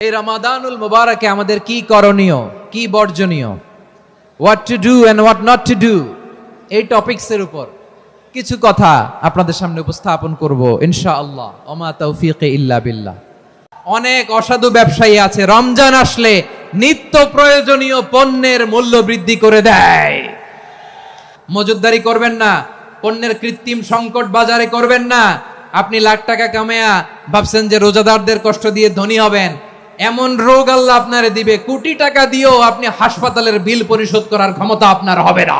এই রমাদানুল মুবারকে আমাদের কি করণীয়, কি বর্জনীয়, what to do and what not to do, এই টপিকসের উপর কিছু কথা আপনাদের সামনে উপস্থাপন করব ইনশাআল্লাহ। ওমা তৌফিকে ইল্লা বিল্লাহ। অনেক অসাধু ব্যবসায়ী আছে রমজান আসলে নিত্য প্রয়োজনীয় পণ্যের মূল্য বৃদ্ধি করে দেয়। মজুতদারি করবেন না, পণ্যের কৃত্রিম সংকট বাজারে করবেন না। আপনি লাখ টাকা কামায়া ভাবছেন যে রোজাদারদের কষ্ট দিয়ে ধনী হবেন, এমন রোগ আল্লাহ আপনারে দিবে, কোটি টাকা দিয়েও আপনি হাসপাতালের বিল পরিশোধ করার ক্ষমতা আপনার হবে না।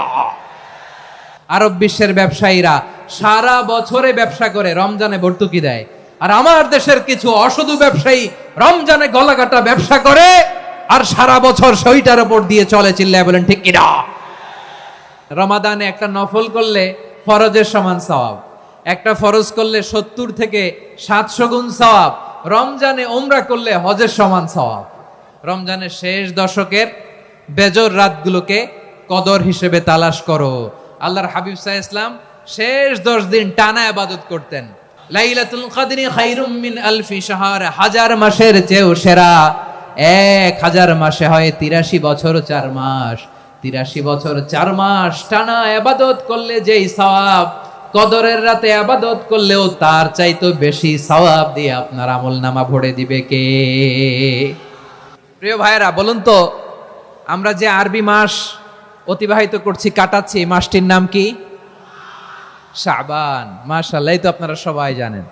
আরব বিশ্বের ব্যবসায়ীরা সারা বছরে ব্যবসা করে, রমজানে ভর্তুকি দেয়। আর আমার দেশের কিছু অসাধু ব্যবসায়ী রমজানে গলাকাটা ব্যবসা করে আর সারা বছর সইটার উপর দিয়ে চলে। চিল্লায় বলেন ঠিক কিনা? রমাদানে একটা নফল করলে ফরজের সমান সওয়াব, একটা ফরজ করলে 70 থেকে 700 গুণ সওয়াব, রমজানে উমরা করলে হজের সমান সওয়াব। রমজানের শেষ দশকের বেজর রাতগুলোকে কদর হিসেবে তালাশ করো। আল্লাহর হাবিব সাল্লাল্লাহু আলাইহি ওয়াসাল্লাম শেষ 10 দিন টানা ইবাদত করতেন। লাইলাতুল কদরি খায়রুম মিন আলফি শাহর, 1000 মাসের চেয়েও সেরা। 1000 মাসে হয় 83 বছর 4 মাস। 83 বছর 4 মাস টানা ইবাদত করলে যেই সওয়াব, কদরের রাতে ইবাদত করলেও তার চাইতে বেশি সওয়াব দিয়ে আপনার আমলনামা ভরে দিবে কে? প্রিয় ভাইরা, বলুন তো, আমরা যে আরবি মাস অতিবাহিত করছি, কাটাচ্ছি, মাসটির নাম কি? শাবান। মাশাআল্লাহ, এই তো আপনারা সবাই জানেন।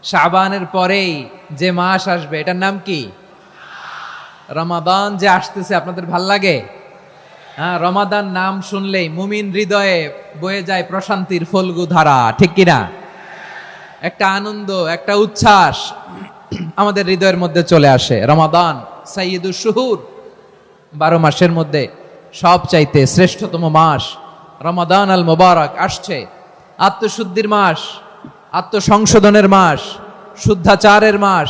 শাবানের পরেই যে মাস আসবে এটার নাম কি? রমাদান। যে আসতেছে আপনাদের ভাল লাগে? হ্যাঁ, রমাদান নাম শুনলেই মুমিন হৃদয়ে বয়ে যায় প্রশান্তির ফল্গু ধারা, ঠিক কিনা? একটা আনন্দ, একটা উচ্ছ্বাস আমাদের হৃদয়ের মধ্যে চলে আসে। রমাদান সাইয়্যিদুশ শুহুর, 12 মাসের মধ্যে সবচাইতে শ্রেষ্ঠতম মাস রমাদান আল মুবারক আসছে। আত্মশুদ্ধির মাস, আত্মসংশোধনের মাস, শুদ্ধাচারের মাস,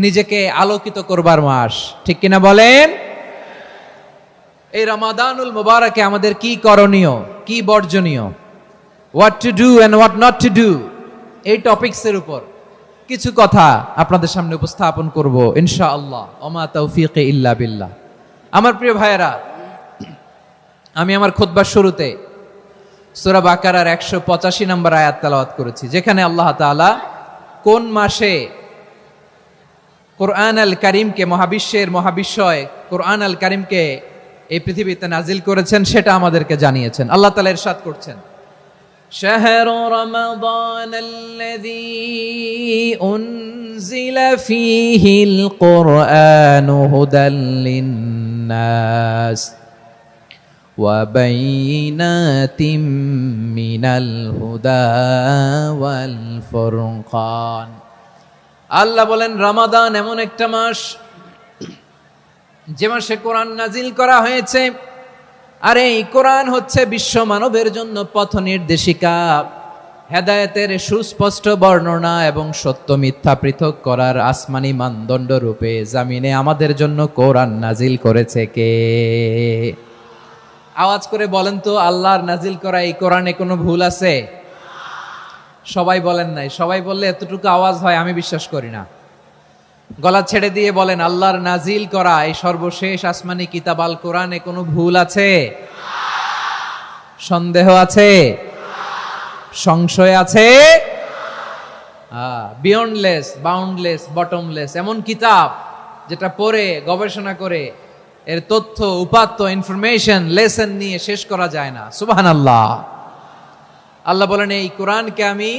নিজেকে আলোকিত করবার মাস, ঠিক কিনা বলেন? এই রমাদানুল মুবারকে আমাদের কি করণীয়, কি বর্জনীয়, what to do and what not to do, এই টপিকসের উপর কিছু কথা আপনাদের সামনে উপস্থাপন করব ইনশাআল্লাহ। ওমা তৌফিকে ইল্লা বিল্লাহ। আমার প্রিয় ভাইয়েরা, আমি আমার খুতবার শুরুতে সূরা বাকারার 185 নম্বর আয়াত তেলাওয়াত করেছি, যেখানে আল্লাহ তাআলা কোন মাসে কোরআন আল কারীমকে, মহাবিশ্বের মহাবিশ্বয় কোরআন আল কারীমকে এই পৃথিবীতে নাজিল করেছেন সেটা আমাদেরকে জানিয়েছেন। আল্লাহ তাআলা ইরশাদ করছেন, শাহরু রমাদানাল্লাযী উনজিলা ফীহিল কুরআনু হুদাল লিন্নাস ওয়া বাইনাতিম মিনাল হুদা ওয়াল ফুরকান। আল্লাহ বলেন, রমাদান এমন একটা মাস যে মাসে কোরআন নাজিল করা হয়েছে। আর এই কোরআন হচ্ছে বিশ্ব মানবের জন্য পথ নির্দেশিকা, হেদায়েতের সুস্পষ্ট বর্ণনা এবং সত্য মিথ্যা পৃথক করার আসমানি মানদণ্ড রূপে জামিনে আমাদের জন্য কোরআন নাজিল করেছে কে? আওয়াজ করে বলেন তো, আল্লাহর নাজিল করা এই কোরআনে কোনো ভুল আছে? সবাই বলেন নাই। সবাই বললে এতটুকু আওয়াজ হয় আমি বিশ্বাস করি না। গলা ছেড়ে দিয়ে বলেন, আল্লাহর নাজিল করা এই সর্বশেষ আসমানি কিতাব আল কোরআনে কোনো ভুল আছে? সন্দেহ আছে? সংশয় আছে? বিয়ন্ডলেস, বাউন্ডলেস, বটমলেস, এমন কিতাব যেটা পড়ে গবেষণা করে এর তথ্য, উপাত্ত, ইনফরমেশন, লেসন নিয়ে শেষ করা যায় না। সুবহানাল্লাহ। আল্লাহ বলেন, এই কোরআনকে আমি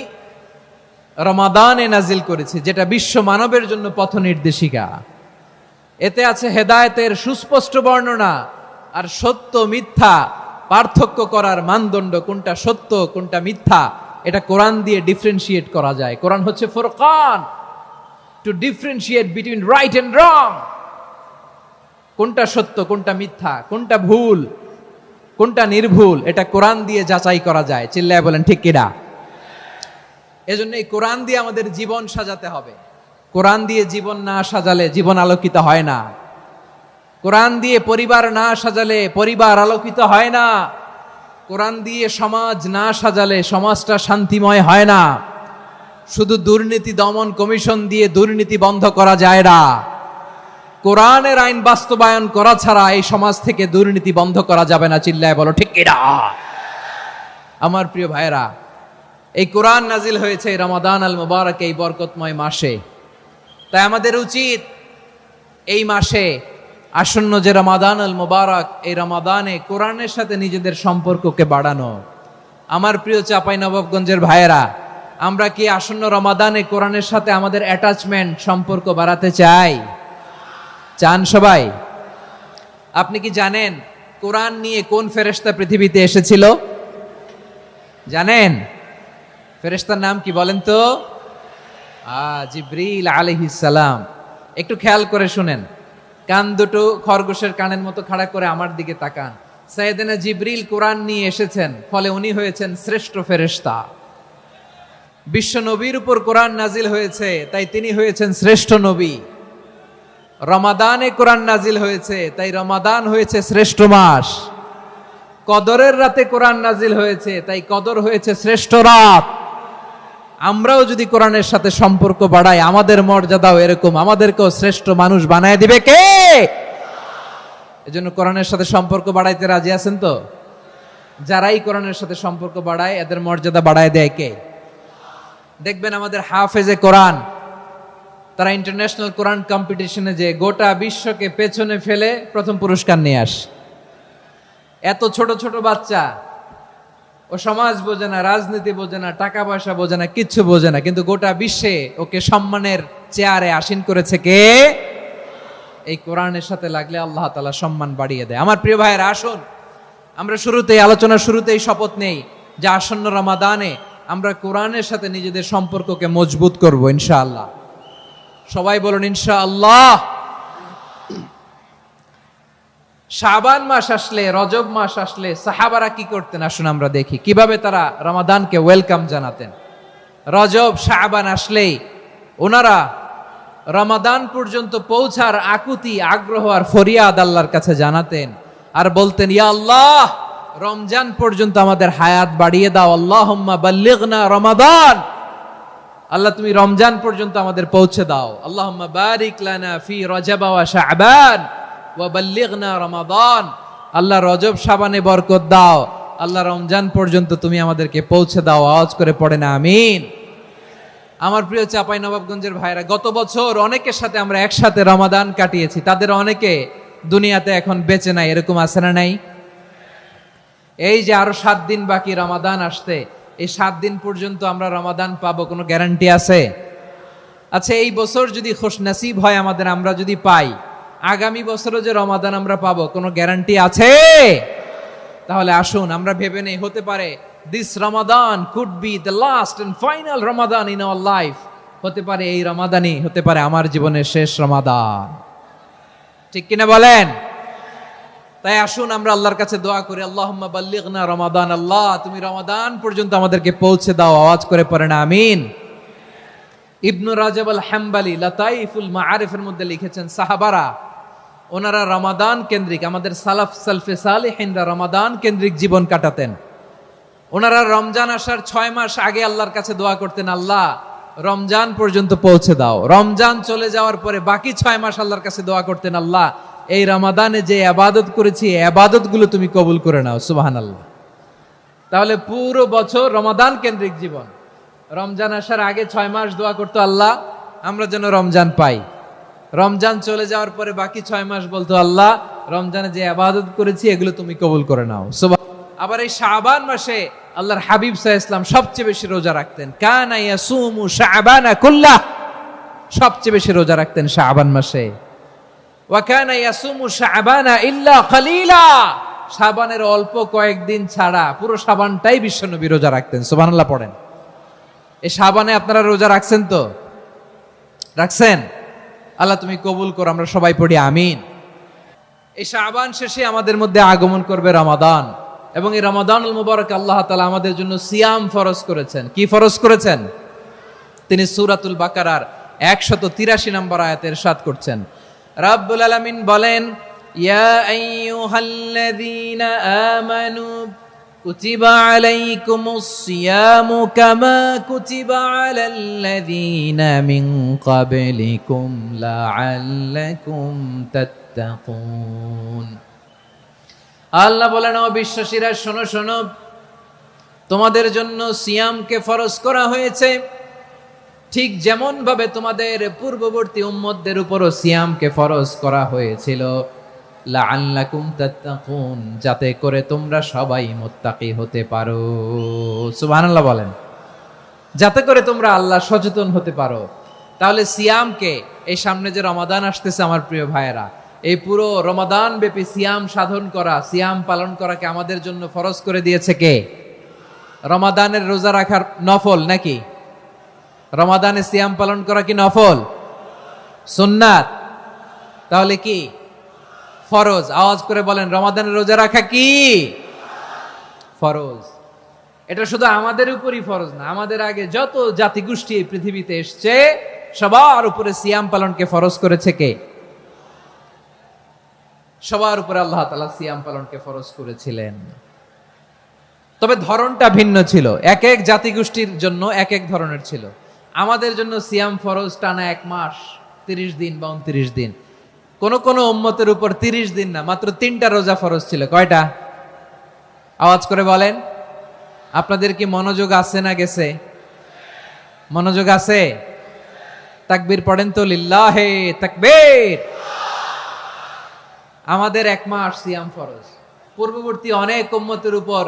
রমাদানে নাজিল করেছি, যেটা বিশ্ব মানবের জন্য পথ নির্দেশিকা। এতে আছে হেদায়েতের সুস্পষ্ট বর্ণনা আর সত্য মিথ্যা পার্থক্য করার মানদণ্ড, কোনটা সত্য কোনটা মিথ্যা এটা কোরআন দিয়ে ডিফারেন্সিয়েট করা যায়। কোরআন হচ্ছে ফুরকান, to differentiate between right and wrong. কোনটা সত্য, কোনটা মিথ্যা, কোনটা ভুল, কোনটা নির্ভুল, এটা কোরআন দিয়ে যাচাই করা যায়। চিল্লায় বলেন ঠিক কিনা? এজন্য এই কোরআন দিয়ে আমাদের জীবন সাজাতে হবে। কোরআন দিয়ে জীবন না সাজালে জীবন আলোকিত হয় না। কোরআন দিয়ে পরিবার না সাজালে পরিবার আলোকিত হয় না। কোরআন দিয়ে সমাজ না সাজালে সমাজটা শান্তিময় হয় না। শুধু দুর্নীতি দমন কমিশন দিয়ে দুর্নীতি বন্ধ করা যায় না। কোরআনের আইন বাস্তবায়ন করা ছাড়া এই সমাজ থেকে দুর্নীতি বন্ধ করা যাবে না। চিল্লায় বলো ঠিক কিনা? আমার প্রিয় ভাইরা, এই কোরআন নাজিল হয়েছে রমাদান আল মুবারক, এই বরকতময় মাসে। তাই আমাদের উচিত এই মাসে আসন্ন যে রমাদান আল মুবারক, এই রমাদানে কোরআনের সাথে নিজেদের সম্পর্ককে বাড়ানো। আমার প্রিয় চাঁপাইনবাবগঞ্জের ভাইয়েরা, আমরা কি আসন্ন রমাদানে কোরআনের সাথে আমাদের অ্যাটাচমেন্ট, সম্পর্ক বাড়াতে চাই? চান সবাই? আপনি কি জানেন কোরআন নিয়ে কোন ফেরেশতা পৃথিবীতে এসেছিল? জানেন? ফেরেশতার নাম কি বলেন তো? জিবরিল আলাইহিস সালাম। একটু খেয়াল করে শুনেন, কান দুটো খরগোশের কানের মতো খাড়া করে আমার দিকে তাকান। সাইয়েদনা জিবরিল কোরআন নিয়ে এসেছেন, ফলে উনি হয়েছেন শ্রেষ্ঠ ফেরেশতা। বিশ্ব নবীর উপর কোরআন নাজিল হয়েছে, তাই তিনি হয়েছেন শ্রেষ্ঠ নবী। রমাদানে কোরআন নাজিল হয়েছে, তাই রমাদান হয়েছে শ্রেষ্ঠ মাস। কদরের রাতে কোরআন নাজিল হয়েছে, তাই কদর হয়েছে শ্রেষ্ঠ রাত। আমরাও যদি কোরআনের সাথে সম্পর্ক বাড়াই, আমাদের মর্যাদাও এরকম, আমাদেরকেও শ্রেষ্ঠ মানুষ বানায় দিবে কে? এজন্য কোরআনের সাথে সম্পর্ক বাড়াইতে রাজি আছেন তো? যারাই কোরআনের সাথে সম্পর্ক বাড়ায়, এদের মর্যাদা বাড়ায় দেয় কে? দেখবেন আমাদের হাফেজে কোরআন, তারা ইন্টারন্যাশনাল কোরআন কম্পিটিশনে যে গোটা বিশ্বকে পেছনে ফেলে প্রথম পুরস্কার নিয়ে আসে। এত ছোট ছোট বাচ্চা, ও সমাজ বোঝে না, রাজনীতি বোঝে না, টাকা পয়সা বোঝে না, কিচ্ছু বোঝে না, কিন্তু গোটা বিশ্বে ওকে সম্মানের চেয়ারে আসীন করেছে কে? এই কোরআনের সাথে লাগলে আল্লাহ তাআলা সম্মান বাড়িয়ে দেয়। আমার প্রিয় ভাইয়েরা, আসুন আমরা শুরুতেই, আলোচনার শুরুতেই শপথ নেই যে আসন্ন রমাদানে আমরা কোরআনের সাথে নিজেদের সম্পর্ককে মজবুত করব ইনশাআল্লাহ। সবাই বলুন ইনশাআল্লাহ। শাবান মাস আসলে, রজব মাস আসলে সাহাবারা কি করতেন? আসুন আমরা দেখি কিভাবে তারা রমাদানকে ওয়েলকাম জানাতেন। রজব শাবান আসলেই ওনারা রমাদান পর্যন্ত পৌঁছার আকুতি, আগ্রহ আর ফরিয়াদ আল্লাহর কাছে জানাতেন আর বলতেন, ইয়া আল্লাহ, রমজান পর্যন্ত আমাদের হায়াত বাড়িয়ে দাও। আল্লাহুম্মা বাল্লিগনা রমাদান, আল্লাহ তুমি রমজান পর্যন্ত আমাদের পৌঁছে দাও। আল্লাহুম্মা বারিক লানা ফি রজব ওয়া শাবান ওয়া বাল্লিগনা রমাদান, আল্লাহ রজব শাবানে বরকত দাও, আল্লাহ রমজান পর্যন্ত তুমি আমাদেরকে পৌঁছে দাও। আওয়াজ করে পড়ে না আমিন। আমার প্রিয় চাঁপাইনবাবগঞ্জের ভাইরা, গত বছর অনেকের সাথে আমরা একসাথে রমাদান কাটিয়েছি, তাদের অনেকে দুনিয়াতে এখন বেঁচে নাই, এরকম আছে না নাই? এই যে আরো 7 দিন বাকি রমাদান আসতে, এই 7 দিন পর্যন্ত আমরা রমাদান পাবো, কোনো গ্যারান্টি আছে? আচ্ছা, এই বছর যদি খুশনসিব হয় আমাদের, আমরা যদি পাই, আগামী বছরও যে রমাদান আমরা পাবো, কোনো গ্যারান্টি আছে? তাহলে আসুন আমরা ভেবে নেই, হতে পারে this Ramadan could be the last and final Ramadan in our life. হতে পারে এই রমাদানই হতে পারে আমার জীবনের শেষ রমাদান। ঠিক কিনা বলেন? তাই আসুন আমরা আল্লাহর কাছে দোয়া করি, আল্লাহুম্মা বাল্লিগনা রমাদান, আল্লাহ তুমি রমাদান পর্যন্ত আমাদেরকে পৌঁছে দাও। আওয়াজ করে পড়েন আমিন। ইবনু রাজব আল হাম্বলি লাতাইফুল মাআরিফের মধ্যে লিখেছেন, সাহাবারা ওনারা রমাদান কেন্দ্রিক, আমাদের সালাফ সালফে সালেহিনরা রমাদান কেন্দ্রিক জীবন কাটাতেন। ওনারা রমজান আসার 6 মাস আগে আল্লাহর কাছে দোয়া করতেন, আল্লাহ রমজান পর্যন্ত পৌঁছে দাও। রমজান চলে যাওয়ার পরে বাকি 6 মাস আল্লাহর কাছে দোয়া করতেন, আল্লাহ এই রমাদানে যে ইবাদত করেছি, ইবাদত গুলো তুমি কবুল করে নাও। সুবহানাল্লাহ। তাহলে পুরো বছর রমাদান কেন্দ্রিক জীবন। রমজান আসার আগে 6 মাস দোয়া করতো, আল্লাহ আমরা যেন রমজান পাই। রমজান চলে যাওয়ার পরে বাকি 6 মাস বলতো, আল্লাহ রমজানে যে ইবাদত করেছি এগুলো তুমি কবুল করে নাও। আবার এই শাবান মাসে আল্লাহর হাবিব সাল্লাল্লাহু আলাইহি ওয়াসাল্লাম সবচেয়ে বেশি রোজা রাখতেন। কানা ইয়াসুমু শাবানা কুল্লাহ, সবচেয়ে বেশি রোজা রাখতেন শাবান মাসে। ওয়া কানা ইয়াসুমু শাবানা ইল্লা কালিলা, শাবানের অল্প কয়েকদিন ছাড়া পুরো শাবানটাই বিশ্বনবী রোজা রাখতেন। সুবহানাল্লাহ পড়েন। এই শাবানে আপনারা রোজা রাখছেন তো? রাখছেন? আল্লাহ তুমি কবুল করো, আমরা সবাই পড়ি আমিন। এই শাবান শেষে আমাদের মধ্যে আগমন করবে রমাদান, এবং এই রমাদানুল মুবারক আল্লাহ তাআলা আমাদের জন্য সিয়াম ফরজ করেছেন। কি ফরজ করেছেন? তিনি সূরাতুল বাকারার 183 নম্বর আয়াতে ইরশাদ করছেন, রাব্বুল আলামিন বলেন, ইয়া আইয়ুহাল্লাযীনা আমানু কুতিবা আলাইকুমুস সিয়ামু কামা কুতিবা আলাল্লাযীনা মিন ক্বাবলিকুম লাআল্লাকুম তাত্তাকুন। আল্লাহ বলেন, ও বিশ্বাসীরা শোনো শোনো, তোমাদের জন্য সিয়ামকে ফরজ করা হয়েছে, ঠিক যেমন ভাবে তোমাদের পূর্ববর্তী উম্মতদের উপরও সিয়ামকে ফরজ করা হয়েছিল, লাআল্লাকুম তাত্তাকুন, যাতে করে তোমরা সবাই মুত্তাকি হতে পারো। সুবহানাল্লাহ বলেন, যাতে করে তোমরা আল্লাহ সচেতন হতে পারো। তাহলে সিয়ামকে, এই সামনে যে রমাদান আসতেছে আমার প্রিয় ভাইয়েরা, এই পুরো রমাদান ব্যাপী সিয়াম সাধন করা, সিয়াম পালন করাকে আমাদের জন্য ফরজ করে দিয়েছে কে? রমাদানের রোজা রাখার নফল নাকি? রমাদানে সিয়াম পালন করা কি নফল? সুন্নাত? তাহলে কি ফরজ? আওয়াজ করে বলেন, রমাদানের রোজা রাখা কি ফরজ? এটা শুধু আমাদের উপরই ফরজ না, আমাদের আগে যত জাতিগোষ্ঠী এই পৃথিবীতে এসছে সবার উপরে সিয়াম পালনকে ফরজ করেছে কে? সবার উপরে আল্লাহ তাআলা সিয়াম পালনকে ফরজ করেছিলেন। তবে ধরনটা ভিন্ন ছিল, এক এক জাতিগোষ্ঠীর জন্য এক এক ধরনের ছিল। আমাদের জন্য সিয়াম ফরজ টানা 1 মাস 30 দিন বা 29 দিন। কোন কোন উম্মতের উপর 30 দিন না, মাত্র 3টা রোজা ফরজ ছিল। কয়টা? আওয়াজ করে বলেন। আপনাদের কি মনোযোগ আছে না গেছে? মনোযোগ আছে? তাকবীর পড়েন তো, লিল্লাহে তাকবীর। আমাদের 1 মাস সিয়াম ফরজ। পূর্ববর্তী অনেক উম্মতের উপর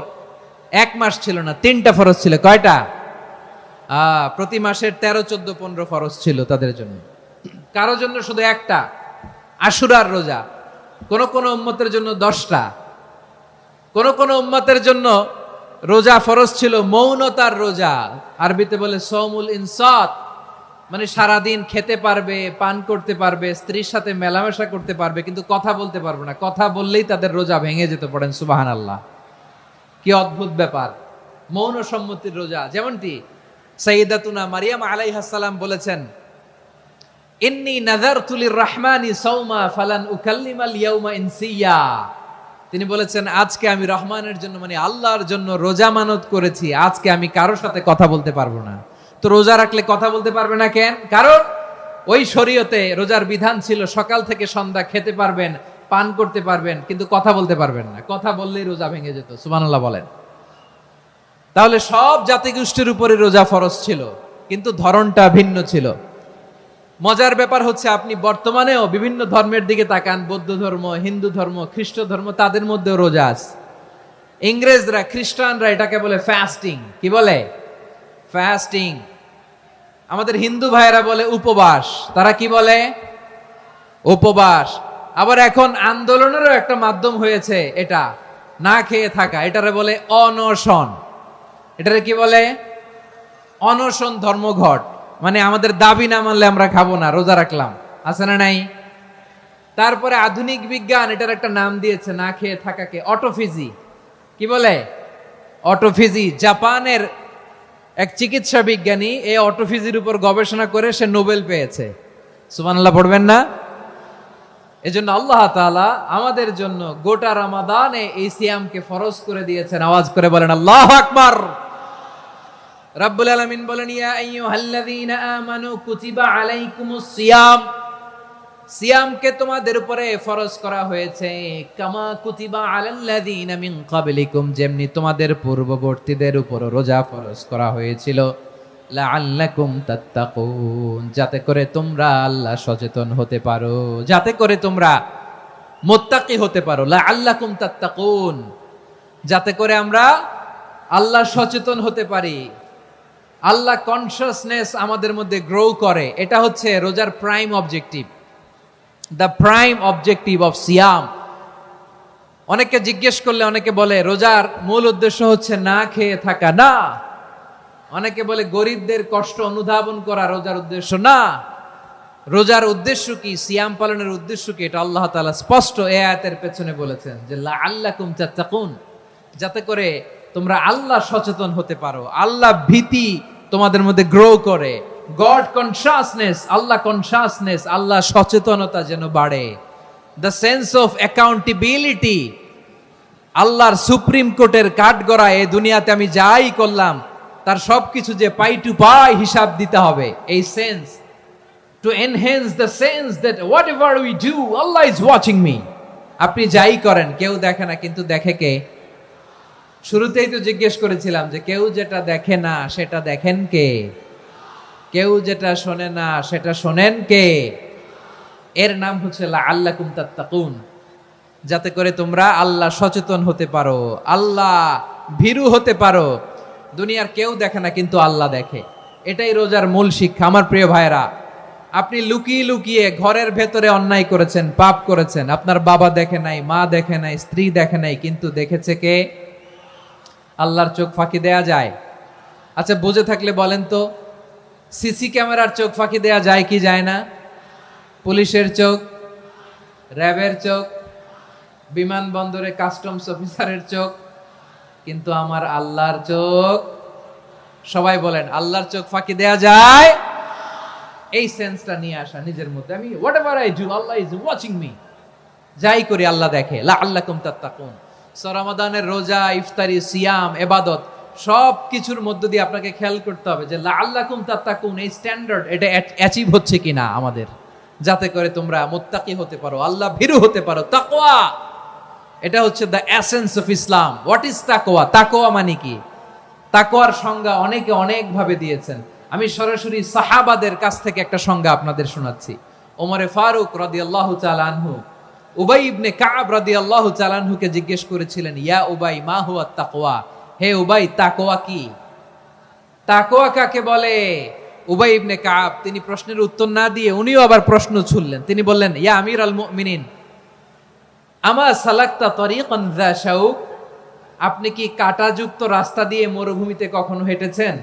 1 মাস ছিল না, 3টা ফরজ ছিল। কয়টা? প্রতি মাসের 13, 14, 15 ফরজ ছিল তাদের জন্য। কারো জন্য শুধু একটা, আশুরার রোজা। কোন কোন উম্মতের জন্য 10টা। কোন কোন উম্মতের জন্য রোজা ফরজ ছিল মৌনতার রোজা, আরবিতে বলে সৌমুল ইনসাত, মানে সারাদিন খেতে পারবে, পান করতে পারবে, স্ত্রীর সাথে মেলামেশা করতে পারবে, কিন্তু কথা বলতে পারবে না। কথা বললেই তাদের রোজা ভেঙে যেত। পড়েন সুবহানাল্লাহ। কি অদ্ভুত ব্যাপার! মৌন সম্মতির রোজা। যেমনটি সাইয়্যিদাতুনা মারিয়াম আলাইহিস সালাম বলেছেন, ইন্নী নাযারতু লির-রাহমানি সাওমা ফালান উকাল্লিমাল ইয়াওমা ইনসিয়া। তিনি বলেছেন, আজকে আমি রহমানের জন্য, মানে আল্লাহর জন্য রোজা মানত করেছি, আজকে আমি কারোর সাথে কথা বলতে পারবো না। তো রোজা রাখলে কথা বলতে পারবে না কেন? কারণ ওই শরীয়তে রোজার বিধান ছিল সকাল থেকে সন্ধ্যা খেতে পারবেন, পান করতে পারবেন, কিন্তু কথা বলতে পারবেন না। কথা বললেই রোজা ভেঙে যেত। সুবহানাল্লাহ বলেন। তাহলে সব জাতিগোষ্ঠীর উপরে রোজা ফরজ ছিল, কিন্তু ধরনটা ভিন্ন ছিল। মজার ব্যাপার হচ্ছে, আপনি বর্তমানেও বিভিন্ন ধর্মের দিকে তাকান, বৌদ্ধ ধর্ম, হিন্দু ধর্ম, খ্রিস্ট ধর্ম, তাদের মধ্যেও রোজা আছে। ইংরেজরা, খ্রিস্টানরা এটাকে বলে ফাস্টিং। কি বলে? ফাস্টিং। আমাদের হিন্দু ভাইয়েরা বলে উপবাস। তারা কি বলে? উপবাস। আবার এখন আন্দোলনেরও একটা মাধ্যম হয়েছে এটা, না খেয়ে থাকা। এটারে বলে অনশন। এটারে কি বলে? অনশন ধর্মঘট। মানে আমাদের দাবি না মানলে আমরা খাবো না, রোজা রাখলাম। আছে না নাই? তারপরে আধুনিক বিজ্ঞান এটার একটা নাম দিয়েছে না খেয়ে থাকাকে, অটোফিজি। কি বলে? অটোফিজি। জাপানের এক চিকিৎসা বিজ্ঞানী এই অটোফিজির উপর গবেষণা করে সে নোবেল পেয়েছে। সুবহানাল্লাহ পড়বেন না? এজন্য আল্লাহ তাআলা আমাদের জন্য গোটা রমাদানে এই সিয়ামকে ফরজ করে দিয়েছেন। আওয়াজ করে বলেন আল্লাহু আকবার। রাব্বুল আলামিন বলেন, ইয়া আইয়ুহাল্লাযীনা আমানু কুতিবা আলাইকুমুস সিয়াম। সিয়ামকে তোমাদের উপরে ফরজ করা হয়েছে, কামা কুতিবা আলাল্লাযীনা মিন ক্বাবলিকুম, যেমনি তোমাদের পূর্ববর্তীদের উপর রোজা ফরজ করা হয়েছিল, লাআল্লাকুম তাত্তাকুন, যাতে করে তোমরা আল্লাহ সচেতন হতে পারো, যাতে করে তোমরা মুত্তাকি হতে পারো। লাআল্লাকুম তাত্তাকুন, যাতে করে আমরা আল্লাহ সচেতন হতে পারি, আল্লাহ কনসিয়াসনেস আমাদের মধ্যে গ্রো করে। এটা হচ্ছে রোজার prime objective, the prime objective of সিয়াম। অনেকে জিজ্ঞেস করলে অনেকে বলে রোজার মূল উদ্দেশ্য হচ্ছে না খেয়ে থাকা। না। অনেকে বলে গরিবদের কষ্ট অনুধাবন করা রোজার উদ্দেশ্য। না। রোজার উদ্দেশ্য কি? সিয়াম পালনের উদ্দেশ্য কি? এটা আল্লাহ তাআলা স্পষ্ট এই আয়াতের পেছনে বলেছেন যে লাআল্লাকুম তাত্তাকুন, যাতে করে তোমরা আল্লাহ সচেতন হতে পারো, আল্লাহ ভীতি তোমাদের মধ্যে গ্রো করে, গড কনসিয়াসনেস, আল্লাহ কনসিয়াসনেস, আল্লাহ সচেতনতা যেন বাড়ে, দ্য সেন্স অফ অ্যাকাউন্টেবিলিটি, আল্লাহর সুপ্রিম কোর্টের কাঠগড়া এই দুনিয়াতে আমি যাই করলাম তার সবকিছু যে পাই টু পাই হিসাব দিতে হবে, এই sense, to enhance the sense that what ever we do Allah is watching me. আপনি যাই করেন কেউ দেখে না, কিন্তু দেখে কে? শুরুতেই তো জিজ্ঞেস করেছিলাম যে কেউ যেটা দেখে না সেটা দেখেন কে? কেউ যেটা শোনে না সেটা শোনেন কে? এর নাম হচ্ছে লাআল্লাকুম তাত্তাকুন, যাতে করে তোমরা আল্লাহ সচেতন হতে পারো, আল্লাহ ভীরু হতে পারো। দুনিয়ার কেউ দেখে না, কিন্তু আল্লাহ দেখে। এটাই রোজার মূল শিক্ষা। আমার প্রিয় ভাইরা, আপনি লুকিয়ে লুকিয়ে ঘরের ভেতরে অন্যায় করেছেন, পাপ করেছেন, আপনার বাবা দেখে নাই, মা দেখে নাই, স্ত্রী দেখে নাই, কিন্তু দেখেছে কে? আল্লাহর চোখ ফাঁকি দেয়া যায়? আচ্ছা, বুঝে থাকলে বলেন তো, সিসি ক্যামেরার চোখ ফাঁকি দেয়া যায় কি যায় না? পুলিশের চোখ, র্যাবের চোখ, বিমানবন্দরে কাস্টমস অফিসারের চোখ, কিন্তু আমার আল্লাহর চোখ? সবাই বলেন, আল্লাহর চোখ ফাঁকি দেয়া যায়? এই সেন্সটা নিয়ে আসা নিজের মধ্যে, আমি what ever I do Allah is watching me, যাই করি আল্লাহ দেখে। লাআল্লাকুম তাত্তাকুন। রমাদানের রোজা, ইফতারি, সিয়াম, ইবাদত সব কিছুর মধ্য দিয়ে আপনাকে খেয়াল করতে হবে যে লাআল্লাকুম তাত্তাকুন এই স্ট্যান্ডার্ড এটা অ্যাচিভ হচ্ছে কিনা আমাদের, যাতে করে তোমরা মুত্তাকি হতে পারো, আল্লাহ ভীরু হতে পারো। তাকওয়া, এটা হচ্ছে the essence of Islam. What is তাকওয়া? তাকওয়া মানে কি? তাকওয়ার সংজ্ঞা অনেকে অনেক ভাবে দিয়েছেন। আমি সরাসরি সাহাবাদের কাছ থেকে একটা সংজ্ঞা আপনাদের শোনাচ্ছি। ওমরে ফারুক রাদিয়াল্লাহু তাআলা আনহু উবাই ইবনে কাব রাদিয়াল্লাহু তাআলা আনহুকে জিজ্ঞেস করেছিলেন, ইয়া উবাই মা হুয়া তাকওয়া? হে উবাই, তাকওয়া কি? তাকওয়া কাকে বলে? উবাই ইবনে কাব তিনি প্রশ্নের উত্তর না দিয়ে উনিও আবার প্রশ্ন ছুড়লেন। তিনি বললেন, ইয়া আমিরাল মুমিনিন, আমা সালাকতা তরিকান যা শাউক? আপনি কি কাঁটাযুক্ত রাস্তা দিয়ে মরুভূমিতে কখনো হেঁটেছেন?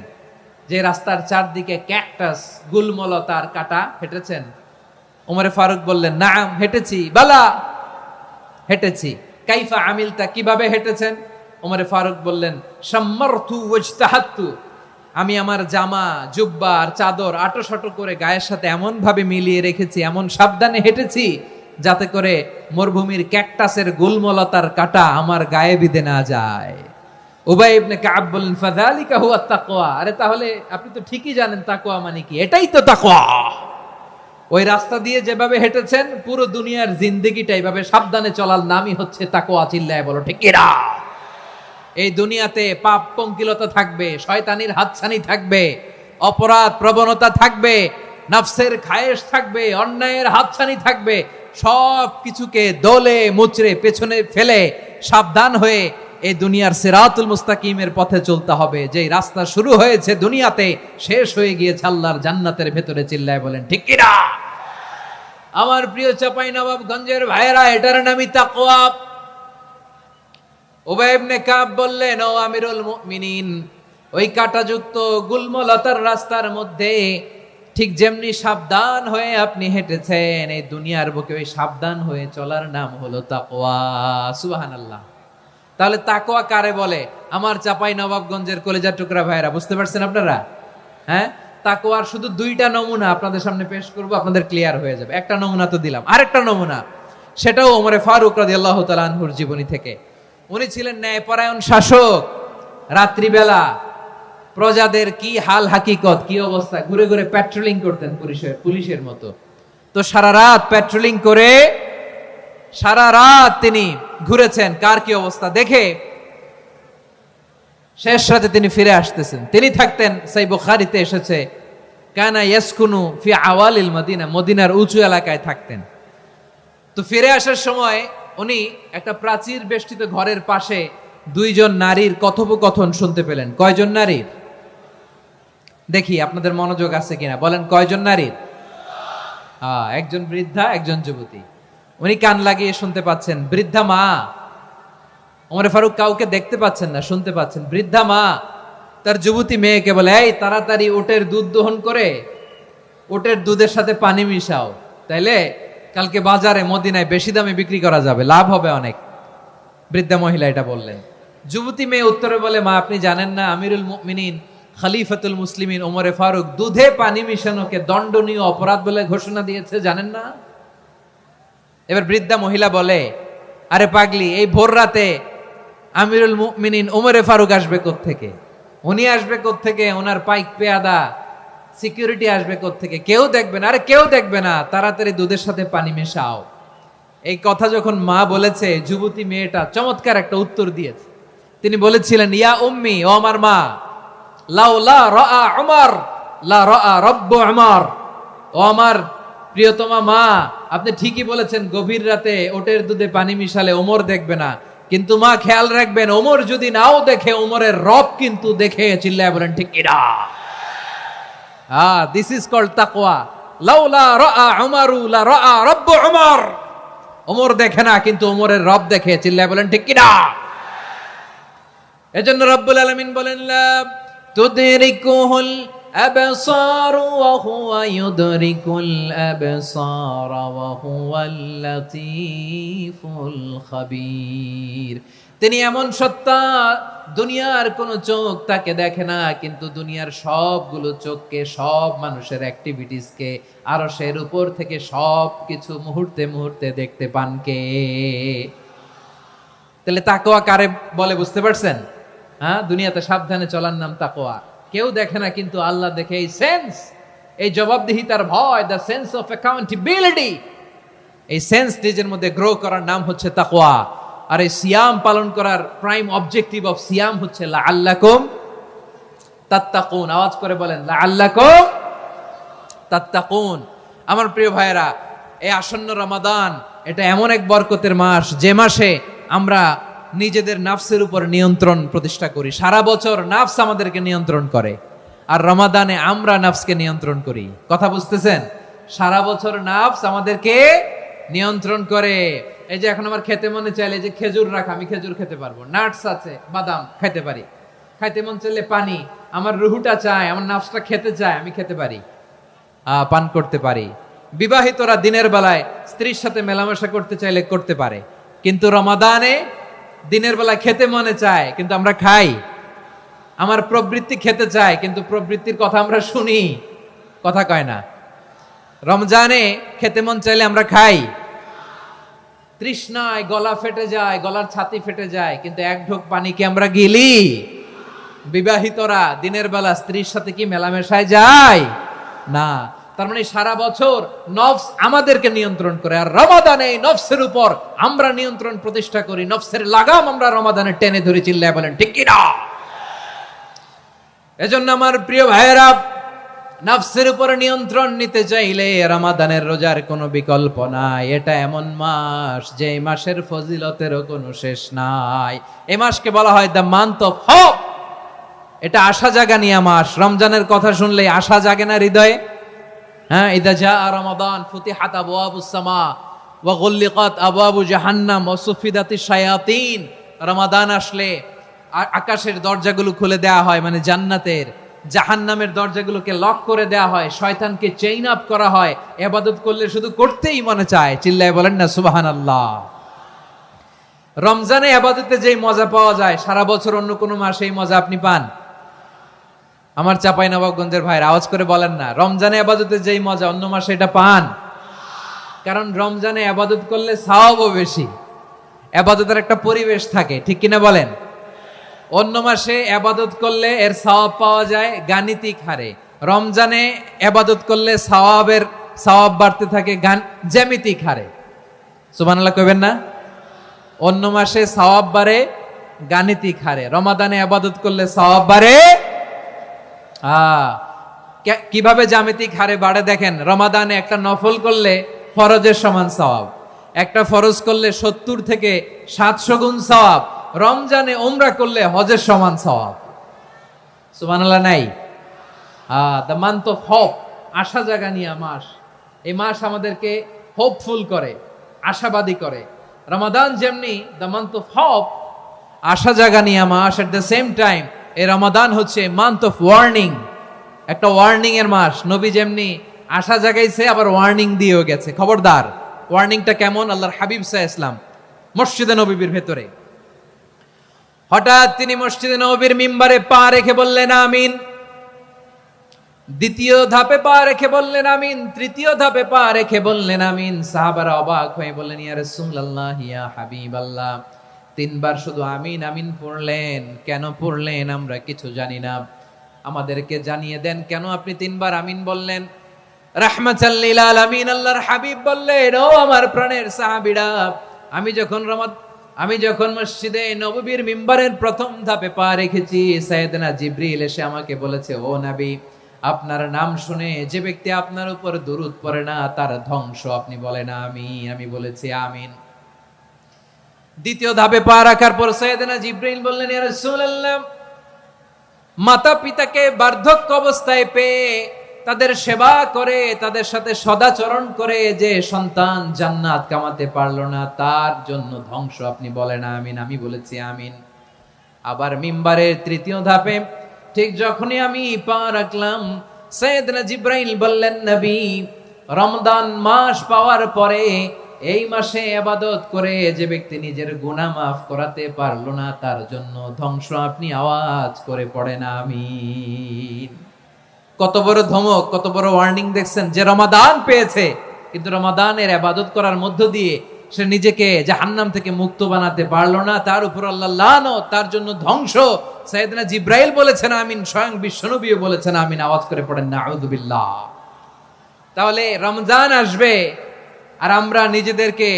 যে রাস্তার চারদিকে ক্যাকটাস, গুলমলতার কাঁটা, হেঁটেছেন? ওমরে ফারুক বললেন, নাম, হেঁটেছি। বালা, হেঁটেছি। কাইফা আমিলতা, কিভাবে হেঁটেছেন? ওমরে ফারুক বললেন, শাম্মারতু ওয়াজতাহাতু, আমি আমার জামা, জুব্বা আর চাদর আটোসাটো করে গায়ের সাথে এমন ভাবে মিলিয়ে রেখেছি, এমন সাবধানে হেঁটেছি যাতে করে মরুভূমির ক্যাকটাসের গুলমলতার কাঁটা আমার গায়ে বিঁধে না যায়। উবাই ইবনে কাব বললেন, ফাযালিকা হুয়া তাকওয়া। আরে তাহলে আপনি তো ঠিকই জানেন তাকওয়া মানে কি, এটাই তো তাকওয়া। ওই রাস্তা দিয়ে যেভাবে হেঁটেছেন পুরো দুনিয়ার জিন্দেগিটা এইভাবে সাবধানে চলার নামই হচ্ছে তাকওয়া। চিল্লায় বলো ঠিক কিনা? এই দুনিয়াতে পাপ পঙ্কিলতা থাকবে, শয়তানির হাতছানি থাকবে, অপরাধ প্রবণতা থাকবে, নফসের খায়েশ থাকবে, অন্যায়ের হাতছানি থাকবে। সব কিছুকে দলে মুচড়ে পেছনে ফেলে সাবধান হয়ে এই দুনিয়ার সিরাতুল মুস্তাকিমের পথে চলতে হবে। যেই রাস্তা শুরু হয়েছে দুনিয়াতে, শেষ হয়ে গিয়েছে আল্লাহর জান্নাতের ভেতরে। চিল্লায় বলেন ঠিক কিনা? আমার প্রিয় চাঁপাইনবাবগঞ্জের ভাইয়েরা, এটার নামই তাকওয়া। উবাই ইবনে কাব বললেন, ও আমিরুল মুমিনিন, ওই কাঁটাযুক্ত গুলমলতার রাস্তার মধ্যে ঠিক যেমনি সাবধান হয়ে আপনি হেঁটেছেন, এই দুনিয়ার বুকে ওই সাবধান হয়ে চলার নাম হলো তাকওয়া। সুবহানাল্লাহ। তাহলে তাকওয়া কারে বলে? আমার চাঁপাইনবাবগঞ্জের কলেজার টুকরা ভাইয়েরা, বুঝতে পারছেন আপনারা? হ্যাঁ, তাকওয়ার শুধু দুইটা নমুনা আপনাদের সামনে পেশ করব, আপনাদের ক্লিয়ার হয়ে যাবে। একটা নমুনা তো দিলাম, আরেকটা নমুনা, সেটাও ওমরে ফারুক রাদিয়াল্লাহু তাআলা আনহুর জীবনী থেকে। উনি ছিলেন ন্যায়পরায়ণ শাসক। রাত্রিবেলা প্রজাদের কি হাল হাকিকত, কি অবস্থা, ঘুরে ঘুরে প্যাট্রোলিং করতেন পুলিশের মতো। তো সারা রাত প্যাট্রোলিং করে সারা রাত তিনি ঘুরেছেন কার কি অবস্থা দেখে। শেষ রাতে তিনি ফিরে আসতেছেন। তিনি থাকতেন, সেই বুখারীতে এসেছে, কানা ইয়াসকুনু ফি আওয়ালিল মদিনা, মদিনার উঁচু এলাকায় থাকতেন। তো ফিরে আসার সময় উনি একটা প্রাচীর বেষ্টিত ঘরের পাশে দুইজন নারীর কথোপকথন শুনতে পেলেন। কয়জন নারীর? দেখি আপনাদের মনোযোগ আছে কিনা, বলেন কয়জন নারীর? একজন বৃদ্ধা, একজন যুবতী। উনি কান লাগিয়ে শুনতে পাচ্ছেন। বৃদ্ধা মা, ওমর ফারুক কাউকে দেখতে পাচ্ছেন না, শুনতে পাচ্ছেন। বৃদ্ধা মা তার যুবতী মেয়েকে বলে, এই তাড়াতাড়ি ওটের দুধ দহন করে ওটের দুধের সাথে পানি মিশাও, তাইলে কালকে বাজারে মদিনায় বেশি দামে বিক্রি করা যাবে, লাভ হবে অনেক। বৃদ্ধা মহিলা এটা বললেন। যুবতী মেয়ে উত্তরে বলে, মা আপনি জানেন না আমিরুল মুমিনিন খলিফাতুল মুসলিমিন ওমরে ফারুক দুধে পানি মিশানোকে দণ্ডনীয় অপরাধ বলে ঘোষণা দিয়েছে, জানেন না? এবার বৃদ্ধা মহিলা বলে, আরে পাগলি, এই ভোর রাতে আমিরুল মুমিনিন ওমরে ফারুক আসবে কোত্থেকে? উনি আসবে কোত্থেকে? ওনার পাইক পেয়াদা সিকিউরিটি আসবে কোত্থেকে? কেউ দেখবে না। আরে কেউ দেখবে না, তাড়াতাড়ি দুধের সাথে পানি মেশাও। এই কথা যখন মা বলেছে, যুবতী মেয়েটা চমৎকার একটা উত্তর দিয়েছে। তিনি বলেছিলেন, ইয়া উম্মি, ও আমার মা, লাউলা রাআ উমর লা রাআ রব্বু উমর। ও আমার প্রিয়তমা মা, আপনি ঠিকই বলেছেন, গভীর রাতে ওটের দুধে পানি মিশালে ওমর দেখবে না, কিন্তু মা খেয়াল রাখবেন, ওমর যদি নাও দেখে, ওমরের রব কিন্তু দেখে। চিল্লায় বলেন ঠিক কিনা? দিস ইজ কল্ড তাকওয়া। লাউলা রাআ উমরু লা রাআ রব্বু উমর। ওমর দেখে না, কিন্তু ওমরের রব দেখে। চিল্লায় বলেন ঠিক কিনা? এজন্য রব্বুল আলামিন বলেন, লা তুদরিকুহুল আবসার ওয়া হুয়া ইউদরিকুল আবসার ওয়া হুয়াল লাতীফুল খাবীর। তিনি এমন সত্তা, দুনিয়ার কোন চোখ তাকে দেখে না, কিন্তু দুনিয়ার সবগুলো চোখকে, সব মানুষের অ্যাক্টিভিটিসকে, আরশের উপর থেকে সবকিছু মুহূর্তে মুহূর্তে দেখতে পান কে? তাহলে তাকওয়া কারে বলে বুঝতে পারছেন? দুনিয়াতে সাবধানে চলার নাম তাকওয়া। কেউ দেখে না, কিন্তু আল্লাহ দেখে। এই সেন্স, এই জবাবদিহিতার ভয়, দ্য সেন্স অফ অ্যাকাউন্টেবিলিটি, এই সেন্স নিজের মধ্যে গ্রো করার নাম হচ্ছে তাকওয়া। আর এই সিয়াম পালন করার প্রাইম অবজেক্টিভ অফ সিয়াম হচ্ছে লাআল্লাকুম তাত্তাকুন। আওয়াজ করে বলেন, লাআল্লাকুম তাত্তাকুন। আমার প্রিয় ভাইয়েরা, এই আসন্ন রমাদান, এটা এমন এক বরকতের মাস, যে মাসে আমরা নিজেদের নাফসের উপর নিয়ন্ত্রণ প্রতিষ্ঠা করি। সারা বছর নাফস আমাদেরকে নিয়ন্ত্রণ করে, আর রমাদানে আমরা নাফসকে নিয়ন্ত্রণ করি। কথা বুঝতেছেন? সারা বছর নাফস আমাদেরকে নিয়ন্ত্রণ করে। এই যে এখন আমার খেতে মনে চাইলে যে খেজুর রাখ, আমি খেজুর খেতে পারবো, নাটস আছে, বাদাম খাইতে পারি। খাইতে মন চাইলে পানি, আমার রুহুটা চায়, আমার নাফসটা খেতে চায়, আমি খেতে পারি, পান করতে পারি। বিবাহিতরা দিনের বেলায় স্ত্রীর সাথে মেলামেশা করতে চাইলে করতে পারে, কিন্তু রমাদানে দিনের বেলায় খেতে মনে চায়, কিন্তু আমরা খাই। আমার প্রবৃত্তি খেতে চায়, কিন্তু প্রবৃত্তির কথা আমরা শুনি, কথা কয় না। রমজানে খেতে মন চাইলে আমরা খাই, তৃষ্ণায় গলা ফেটে যায়, গলার ছাতি ফেটে যায়, কিন্তু এক ঢোক পানি কি আমরা গিলি? বিবাহিতরা দিনের বেলা স্ত্রীর সাথে কি মেলামেশায় যায়? না। তার মানে সারা বছর নফস আমাদেরকে নিয়ন্ত্রণ করে, আর রমাদানে এই নফসের উপর আমরা নিয়ন্ত্রণ প্রতিষ্ঠা করি। নফসের লাগাম আমরা রমাদানে টেনে ধরে। চিল্লায় বলেন ঠিক কিনা? এজন্য আমার প্রিয় ভাইয়েরা, নফসের উপর নিয়ন্ত্রণ নিতে চাইলে রমাদানের রোজার কোনো বিকল্প নাই। এটা এমন মাস, যে মাসের ফজিলতেরও কোনো শেষ নাই। এই মাসকে বলা হয় দ্য মান্থ অফ হোপ। এটা আশা জাগানিয়া মাস। রমজানের কথা শুনলেই আশা জাগে না হৃদয়ে? ইদা জাআ রমাদান ফুতিহাত আবওয়াবুস সামা ওয়া গুল্লিকাত আবওয়াবু জাহান্নাম ওয়া সুফিদাতিশ শায়াতিন। রমাদান আসলে আকাশের দরজাগুলো খুলে দেয়া হয়, মানে জান্নাতের। জাহান্নামের দরজাগুলোকে লক করে দেয়া হয়, শয়তানকে চেইন আপ করা হয়। ইবাদত করলে শুধু করতেই মনে চায়। চিল্লায় বলেন না সুবহানাল্লাহ। রমজানে ইবাদতে যেই মজা পাওয়া যায়, সারা বছর অন্য কোনো মাসে এই মজা আপনি পান? আমার চাঁপাইনবাবগঞ্জের ভাইরা আওয়াজ করে বলেন না, রমজানে ইবাদতে যেই মজা অন্য মাসে এটা পান? কারণ রমজানে ইবাদত করলে সওয়াবও বেশি, ইবাদতের একটা পরিবেশ থাকে, ঠিক কিনা বলেন? অন্য মাসে ইবাদত করলে এর সওয়াব পাওয়া যায় গাণিতিক হারে, রমজানে ইবাদত করলে সওয়াব বাড়তে থাকে জ্যামিতিক হারে। সুবহানাল্লাহ কইবেন না? অন্য মাসে সওয়াব বাড়ে গাণিতিক হারে, রমাদানে ইবাদত করলে সওয়াব বাড়ে কিভাবে জ্যামিতিক হারে বাড়ে দেখেন। রমাদানে একটা নফল করলে ফরজের সমান সওয়াব, একটা ফরজ করলে 70 থেকে 700 গুণ সওয়াব, রমজানে উমরা করলে হজের সমান সওয়াব। সুবহানাল্লাহ নাই? দ্য মান্থ অফ হোপ, আশা জাগানিয়া মাস। এই মাস আমাদেরকে হোপফুল করে, আশাবাদী করে। রমাদান যেমনি দ্য মান্থ অফ হোপ, আশা জাগানিয়া মাস, এট দ্য সেম টাইম এই রমাদান হচ্ছে মান্থ অফ ওয়ার্নিং, একটা ওয়ার্নিং এর মাস। নবী যেমনি আশা জাগাইছে, আবার ওয়ার্নিং দিয়েও গেছে, খবরদার। ওয়ার্নিংটা কেমন? আল্লাহর হাবিব সাল্লাল্লাহু আলাইহি ওয়াসাল্লাম মসজিদে নববীর ভেতরে, হঠাৎ তিনি মসজিদে নববীর মিম্বারে পা রেখে বললেন আমিন। দ্বিতীয় ধাপে পা রেখে বললেন আমিন, তৃতীয় ধাপে পা রেখে বললেন আমিন। সাহাবারা অবাক হয়ে বললেন, ইয়া রাসূলুল্লাহ, ইয়া হাবিবাল্লাহ, তিনবার শুধু আমিন আমিন পড়লেন। কেন পড়লেন আমরা কিছু জানি না, আমাদেরকে জানিয়ে দেন কেন আপনি তিনবার আমিন বললেন। রাহমাতাল লিল আলামিন আল্লাহর হাবিব বললেন, ও আমার প্রাণের সাহাবীরা, আমি যখন মসজিদে নববীর মিম্বারের প্রথম ধাপে পা রেখেছি, সাইয়েদনা জিবরিল এসে আমাকে বলেছে, ও নবী, আপনার নাম শুনে যে ব্যক্তি আপনার উপর দুরূদ পড়ে না তার ধ্বংস। আপনি বলেন আমি বলেছি আমিন। দ্বিতীয় ধাপে পা রাখার পর সাইয়েদনা জিবরিল বললেন, ইয়া রাসূলুল্লাহ, মাতা পিতাকে বার্ধক্য অবস্থায় পেয়ে তাদের সেবা করে, তাদের সাথে সদাচরণ করে যে সন্তান জান্নাত কামাতে পারলো না তার জন্য ধ্বংস। আপনি বলেন আমিন। আমি বলেছি আমিন। আবার মিম্বারের তৃতীয় ধাপে ঠিক যখনই আমি পা রাখলাম, সাইয়েদনা জিবরাইল বললেন, নবী, রমজান মাস পাওয়ার পরে এই মাসে ইবাদত করে যে ব্যক্তি নিজের গুনাহ মাফ করাতে পারলো না তার জন্য ধ্বংস। আপনি আওয়াজ করে পড়েন আমিন। কত বড় ধমক, কত বড় ওয়ার্নিং দেখছেন, যে রমাদান পেয়েছে কিন্তু রমাদানের ইবাদত করার মধ্য দিয়ে সে নিজেকে জাহান্নাম থেকে মুক্ত বানাতে পারলো না, তার উপর আল্লাহ লানত, তার জন্য ধ্বংস। সাইয়েদনা জিবরাইল বলেছেন আমিন, স্বয়ং বিশ্বনবীও বলেছেন আমিন। আওয়াজ করে পড়েন নাউযুবিল্লাহ। তাহলে রমজান আসবে আর আমরা নিজেদেরকে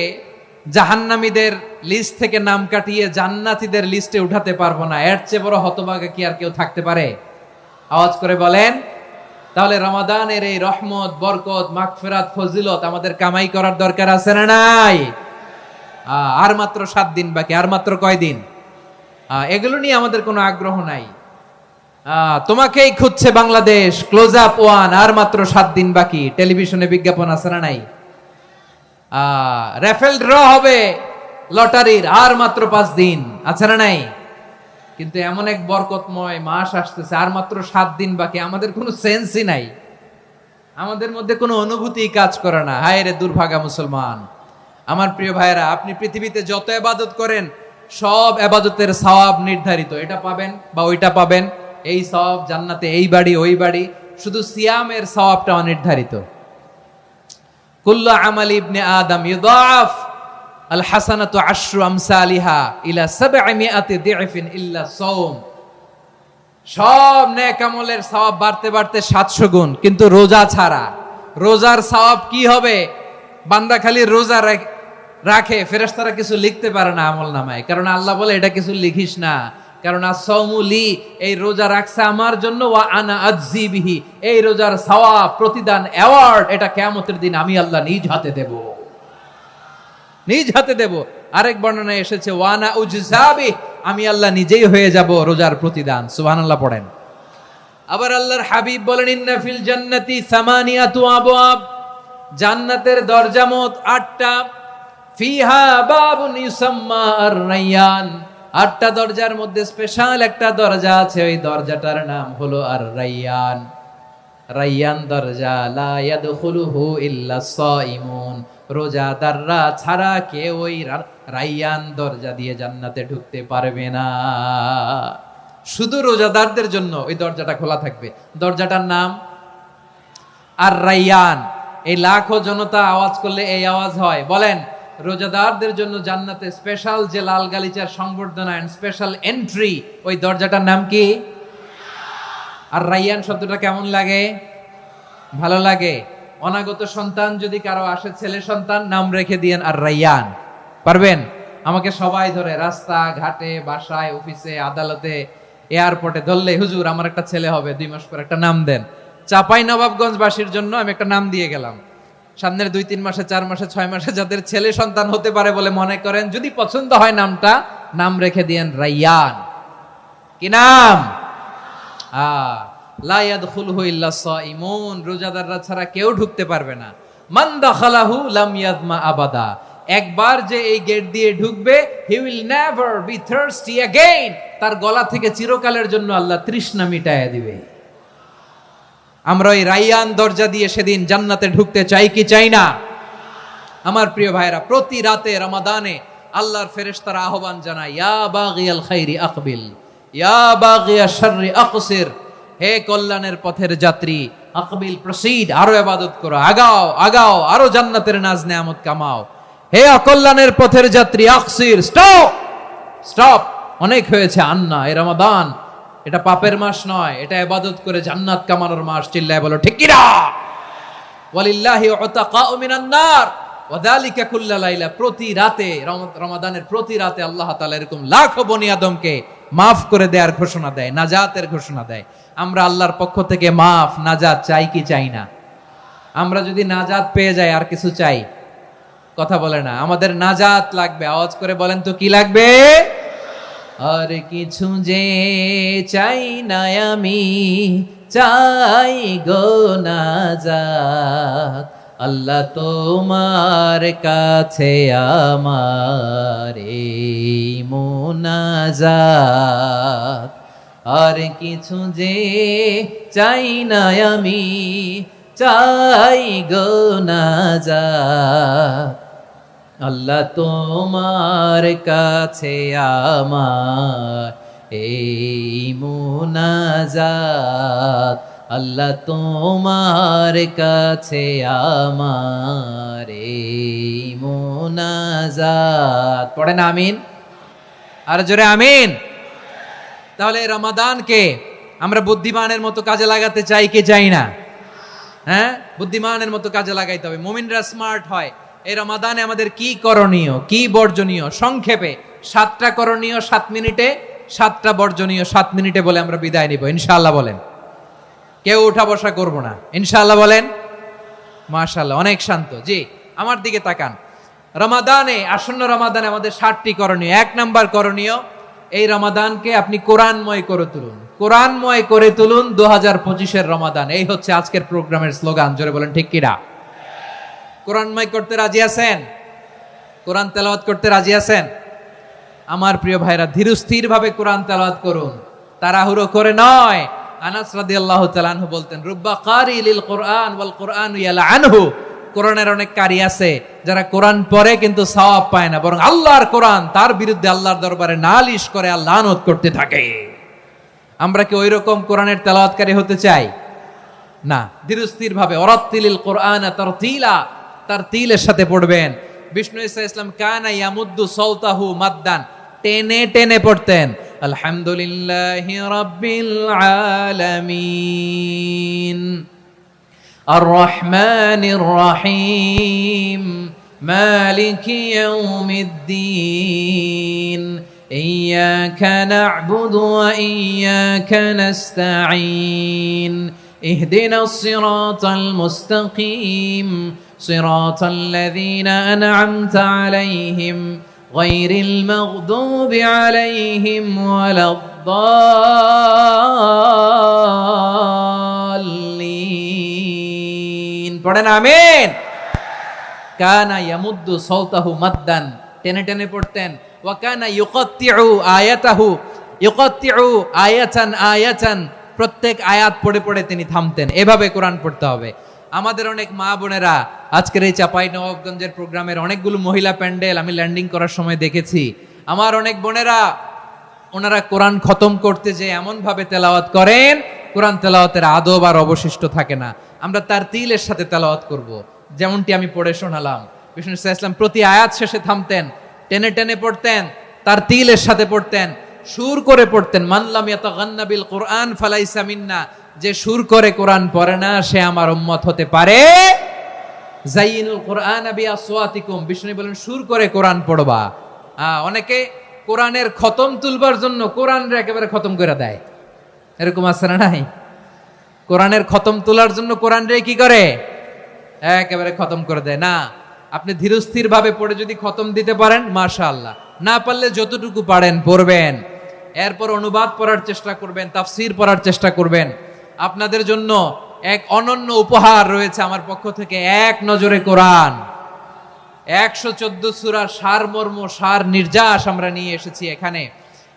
জাহান্নামীদের লিস্ট থেকে নাম কাটিয়ে জান্নাতীদের লিস্টে উঠাতে পারবো না। এর চেয়ে বড় হতভাগা কি আর কেউ থাকতে পারে? আওয়াজ করে বলেন। তাহলে রমাদানের এই রহমত, বরকত, মাগফিরাত, ফজিলত আমাদের কামাই করার দরকার আছে না নাই? আর মাত্র 7 দিন বাকি। আর মাত্র কয় দিন? এগুলো নিয়ে আমাদের কোনো আগ্রহ নাই। তোমাকেই খুঁজছে বাংলাদেশ, ক্লোজ আপ 1, আর মাত্র 7 দিন বাকি। টেলিভিশনে বিজ্ঞাপন আছে না নাই? রেফেল ড্র হবে লটারির, আর মাত্র 5 দিন, আছে না নাই? কিন্তু এমন এক বরকতময় মাস আসতেছে, আর মাত্র 7 দিন বাকি। আমাদের কোনো সেন্সই নাই, আমাদের মধ্যে কোনো অনুভূতি কাজ করে না। হায় রে দুর্ভাগা মুসলমান। আমার প্রিয় ভাইরা, আপনি পৃথিবীতে যত ইবাদত করেন সব ইবাদতের সওয়াব নির্ধারিত। এটা পাবেন বা ওইটা পাবেন, এই সওয়াব জান্নাতে, এই বাড়ি ওই বাড়ি। শুধু সিয়ামের সওয়াবটা অনির্ধারিত। কুল্লু আমালি ইবনে আদম ইউদাফ আল হাসানাতু আশরু আমসালিহা ইলা 700 দি'ফিন ইল্লা সাওম। সব নেক আমলের সওয়াব বাড়তে বাড়তে 700 গুণ, কিন্তু রোজা ছাড়া। রোজার সওয়াব কি হবে? বান্দা খালি রোজা রাখে, ফেরেশতারা কিছু লিখতে পারে না আমলনামায়, কারণ আল্লাহ বলে এটা কিছু লিখিস না, কারণ আস-সাওমু লি, এই রোজা রাখছে আমার জন্য, ওয়া আনা আজজি বিহি, এই রোজার সওয়াব, প্রতিদান, অ্যাওয়ার্ড এটা কিয়ামতের দিন আমি আল্লাহ নিজ হাতে দেব, নিজ হাতে দেব। আরেক বর্ণনায় এসেছে ওয়ানা উজজাবি, আমি আল্লাহ নিজেই হয়ে যাব রোজার প্রতিদান। সুবহানাল্লাহ পড়েন। আবার আল্লাহর হাবিব বলেন, ইন্না ফিল জান্নাতি সামানিয়াতু আবওয়াব, জান্নাতের দরজা মোট 8টা। ফিহা বাবুন ইউসাম্মা আর-রায়্যান, 8টা দরজার মধ্যে স্পেশাল একটা দরজা আছে, ওই দরজাটার নাম হলো আর-রায়্যান। রায়্যান দরজা, লা ইয়াদখুলুহু ইল্লা সাইমুন, রোজাদাররা ছাড়া কেউ ওই রায়্যান দরজা দিয়ে জান্নাতে ঢুকতে পারবে না। শুধু রোজাদারদের জন্য ওই দরজাটা খোলা থাকবে। দরজাটার নাম আর-রায়্যান। এই লাখো জনতা আওয়াজ করলে এই আওয়াজ হয়। বলেন, রোজাদারদের জন্য জান্নাতে স্পেশাল যে লাল গালিচার সংবর্ধনা এন্ড স্পেশাল এন্ট্রি, ওই দরজাটার নাম কি? আর-রায়্যান শব্দটা কেমন লাগে? ভালো লাগে। অনাগত সন্তান যদি কারো আসে, ছেলে সন্তান, নাম রেখে দিয়েন আর-রায়্যান। পারবেন? আমাকে সবাই ধরে রাস্তা ঘাটে, বাসায়, অফিসে, আদালতে, এয়ারপোর্টে ধরলে, হুজুর আমার একটা ছেলে হবে 2 মাস পর, একটা নাম দেন। চাঁপাইনবাবগঞ্জবাসীর জন্য আমি একটা নাম দিয়ে গেলাম। সামনের 2-3 মাসে, 4 মাসে, 6 মাসে যাদের ছেলে সন্তান হতে পারে বলে মনে করেন, যদি পছন্দ হয় নামটা, নাম রেখে দিয়েন রায়্যান। কি নাম? লা ইয়াদখুলুহু ইল্লা সাইমুন, রোজাদাররা ছাড়া কেউ ঢুকতে পারবে না। মান দাখালাহু লাম ইয়াযমা আবাদা, একবার যে এই গেট দিয়ে ঢুকবে, he will never be thirsty again, তার গলা থেকে চিরকালের জন্য আল্লাহ তৃষ্ণা মিটায়া দিবে। আমরা ওই রায়্যান দরজা দিয়ে সেদিন জান্নাতে ঢুকতে চাই কি চাই না? আমার প্রিয় ভাইরা, প্রতি রাতে রমাদানে আল্লাহর ফেরেশতারা আহ্বান জানায়, ইয়া বাগিয়াল খাইরি আকবিল, ইয়া বাগিয়াশ শাররি আকসির, হে কল্যাণের পথের যাত্রী, আকবিল, প্রসিড, আরো ইবাদত করো, আগাও আগাও, আরো জান্নাতের নাজ নেয়ামত কামাও। হে অকল্যাণের পথের যাত্রী, আকসির, স্টপ, স্টপ, অনেক হয়েছে আন্না। এই রমাদান এটা পাপের মাস নয়, এটা ইবাদত করে জান্নাত কামানোর মাস। চিল্লায় বলো ঠিক কি না? ওয়ালিল্লাহি উতাকাউ মিনান নার ওয়া যালিকা কুল্লা লাইলা। প্রতি রাতে, রমাদানের প্রতি রাতে আল্লাহ তাআলা এরকম লাখো বনি আদমকে মাফ করে দেওয়ার ঘোষণা দেয়, নাজাতের ঘোষণা দেয়। আমরা আল্লাহর পক্ষ থেকে মাফ, নাজাত চাই কি চাই না? আমরা যদি নাজাত পেয়ে যাই আর কিছু চাই? কথা বলে না। আমাদের নাজাত লাগবে। আওয়াজ করে বলেন তো কি লাগবে? আর কিছু যে চাই না আমি, চাই গো নাজাত। আল্লাহ তোমার কাছে আমার এই মুনাজাত। আর কিছু যে চাই না আমি, চাই গো নাজাত। আল্লাহ তোমার কাছে আমার এই মুনাজাত। আল্লাহ তোমার কাছে আমার এই মুনাজাত। পড়েন আমিন, আর জোরে আমিন। তাহলে রমাদানকে আমরা বুদ্ধিমানের মতো কাজে লাগাতে চাই কি চাই না? হ্যাঁ, বুদ্ধিমানের মতো কাজে লাগাইতে হবে। মুমিনরা স্মার্ট হয়। এই রমাদানে আমাদের কি করণীয়, কি বর্জনীয়, সংক্ষেপে 7টা করণীয় 7 মিনিটে, 7টা বর্জনীয় 7 মিনিটে বলে আমরা বিদায় নিব ইনশাআল্লাহ। বলেন, কেউ উঠা বসা করব না ইনশাআল্লাহ। বলেন মাশাআল্লাহ, অনেক শান্ত। জি, আমার দিকে তাকান। রমাদানে, আসন্ন রমাদানে আমাদের 7টি করণীয়। 1 নাম্বার করণীয়, এই রমাদানকে আপনি কোরআনময় করে তুলুন। কোরআনময় করে তুলুন 2025-এর রমাদান। এই হচ্ছে আজকের প্রোগ্রামের স্লোগান। জোরে বলেন ঠিক কিনা? কোরআনময় করতে রাজি আছেন? কোরআন তেলাওয়াত করতে রাজি আছেন? আমার প্রিয় ভাইরা, ধীরস্থির ভাবে কোরআন তেলাওয়াত করুন, তাড়াহুড়ো করে নয়। আনাস রাদিয়াল্লাহু তাআলা আনহু বলতেন, রুব্বা কারি লিল কোরআন ওয়াল কোরআনু ইয়ালআনহু। কোরআনের অনেক কারি আছে যারা কোরআন পড়ে কিন্তু সওয়াব পায় না, বরং আল্লাহর কোরআন তার বিরুদ্ধে আল্লাহর দরবারে নালিশ করে আর লানত করতে থাকে। আমরা কি ওই রকম কোরআনের তেলাওয়াতকারী হতে চাই? না। ধীরস্থির ভাবে, ওয়ারাত্তিলিল কোরআনা তারতিলা, তারতিলের সাথে পড়বেন। বিষ্ণু ঈসা ইসলাম কানা ইয়ামুদ্দু সাওতাহু মাদ্দান, টেনে টেনে পড়তেন। আলহামদুলিল্লাহি রাব্বিল আলামিন আর রহমানির রহিম মালিকি ইয়াউমিদ্দিন ইয়্যাকা না'বুদু ওয়া ইয়্যাকা নাস্তাঈন ইহদিনাস সিরাতাল মুস্তাকিম সিরাতাল লাযীনা আন'আমতা আলাইহিম গায়রিল মাগদুবি আলাইহিম ওয়ালাদ-দাল্লিন। পড়েন আমিন। কানা ইয়ামুদ্দু সাওতাহু মাদ্দান, টেনে টেনে পড়তেন। ওয়া কানা ইউকাত্তিউ আয়াতাহু, ইউকাত্তিউ আয়াতান আয়াতান, প্রত্যেক আয়াত পড়ে পড়ে তিনি থামতেন। এভাবে কোরআন পড়তে হবে। আমাদের অনেক মা বোনেরা আজকের এই চাঁপাইনবাবগঞ্জের প্রোগ্রামের অনেকগুলো মহিলা প্যান্ডেল আমি ল্যান্ডিং করার সময় দেখেছি। আমার অনেক বোনেরা, ওনারা কোরআন খতম করতে যে এমন ভাবে তেলাওয়াত করেন, কোরআন তেলাওয়াতের আদব আর অবশিষ্ট থাকে না। আমরা তারতিলের সাথে তেলাওয়াত করব, যেমনটি আমি পড়ে শোনালাম। বিষ্ণু ইসলাম প্রতি আয়াত শেষে থামতেন, টেনে টেনে পড়তেন, তারতিলের সাথে পড়তেন, সুর করে পড়তেন। মান লাম ইয়াতাগান্না বিল কোরআন ফালাইসা মিন্না, যে সুর করে কোরআন পড়ে না সে আমার উম্মত হতে পারে। যাইনুল কোরআন বিআসওয়াতিকুম, বিষ্ণু বলেন সুর করে কোরআন পড়বা। অনেকে কোরআনের খতম তুলবার জন্য কোরআনরে একেবারে খতম করে দেয়, এরকম আছে না নাই? কোরআনের খতম তোলার জন্য কোরআনরে কি করে? একেবারে খতম করে দেয়। না, আপনি ধীরস্থির ভাবে পড়ে যদি খতম দিতে পারেন মাশাআল্লাহ, না পারলে যতটুকু পারেন পড়বেন। এরপর অনুবাদ পড়ার চেষ্টা করবেন, তাফসীর পড়ার চেষ্টা করবেন। আপনাদের জন্য এক অনন্য উপহার রয়েছে আমার পক্ষ থেকে, এক নজরে কোরআন। 114 সূরার সারমর্ম, সার নির্যাস আমরা নিয়ে এসেছি এখানে।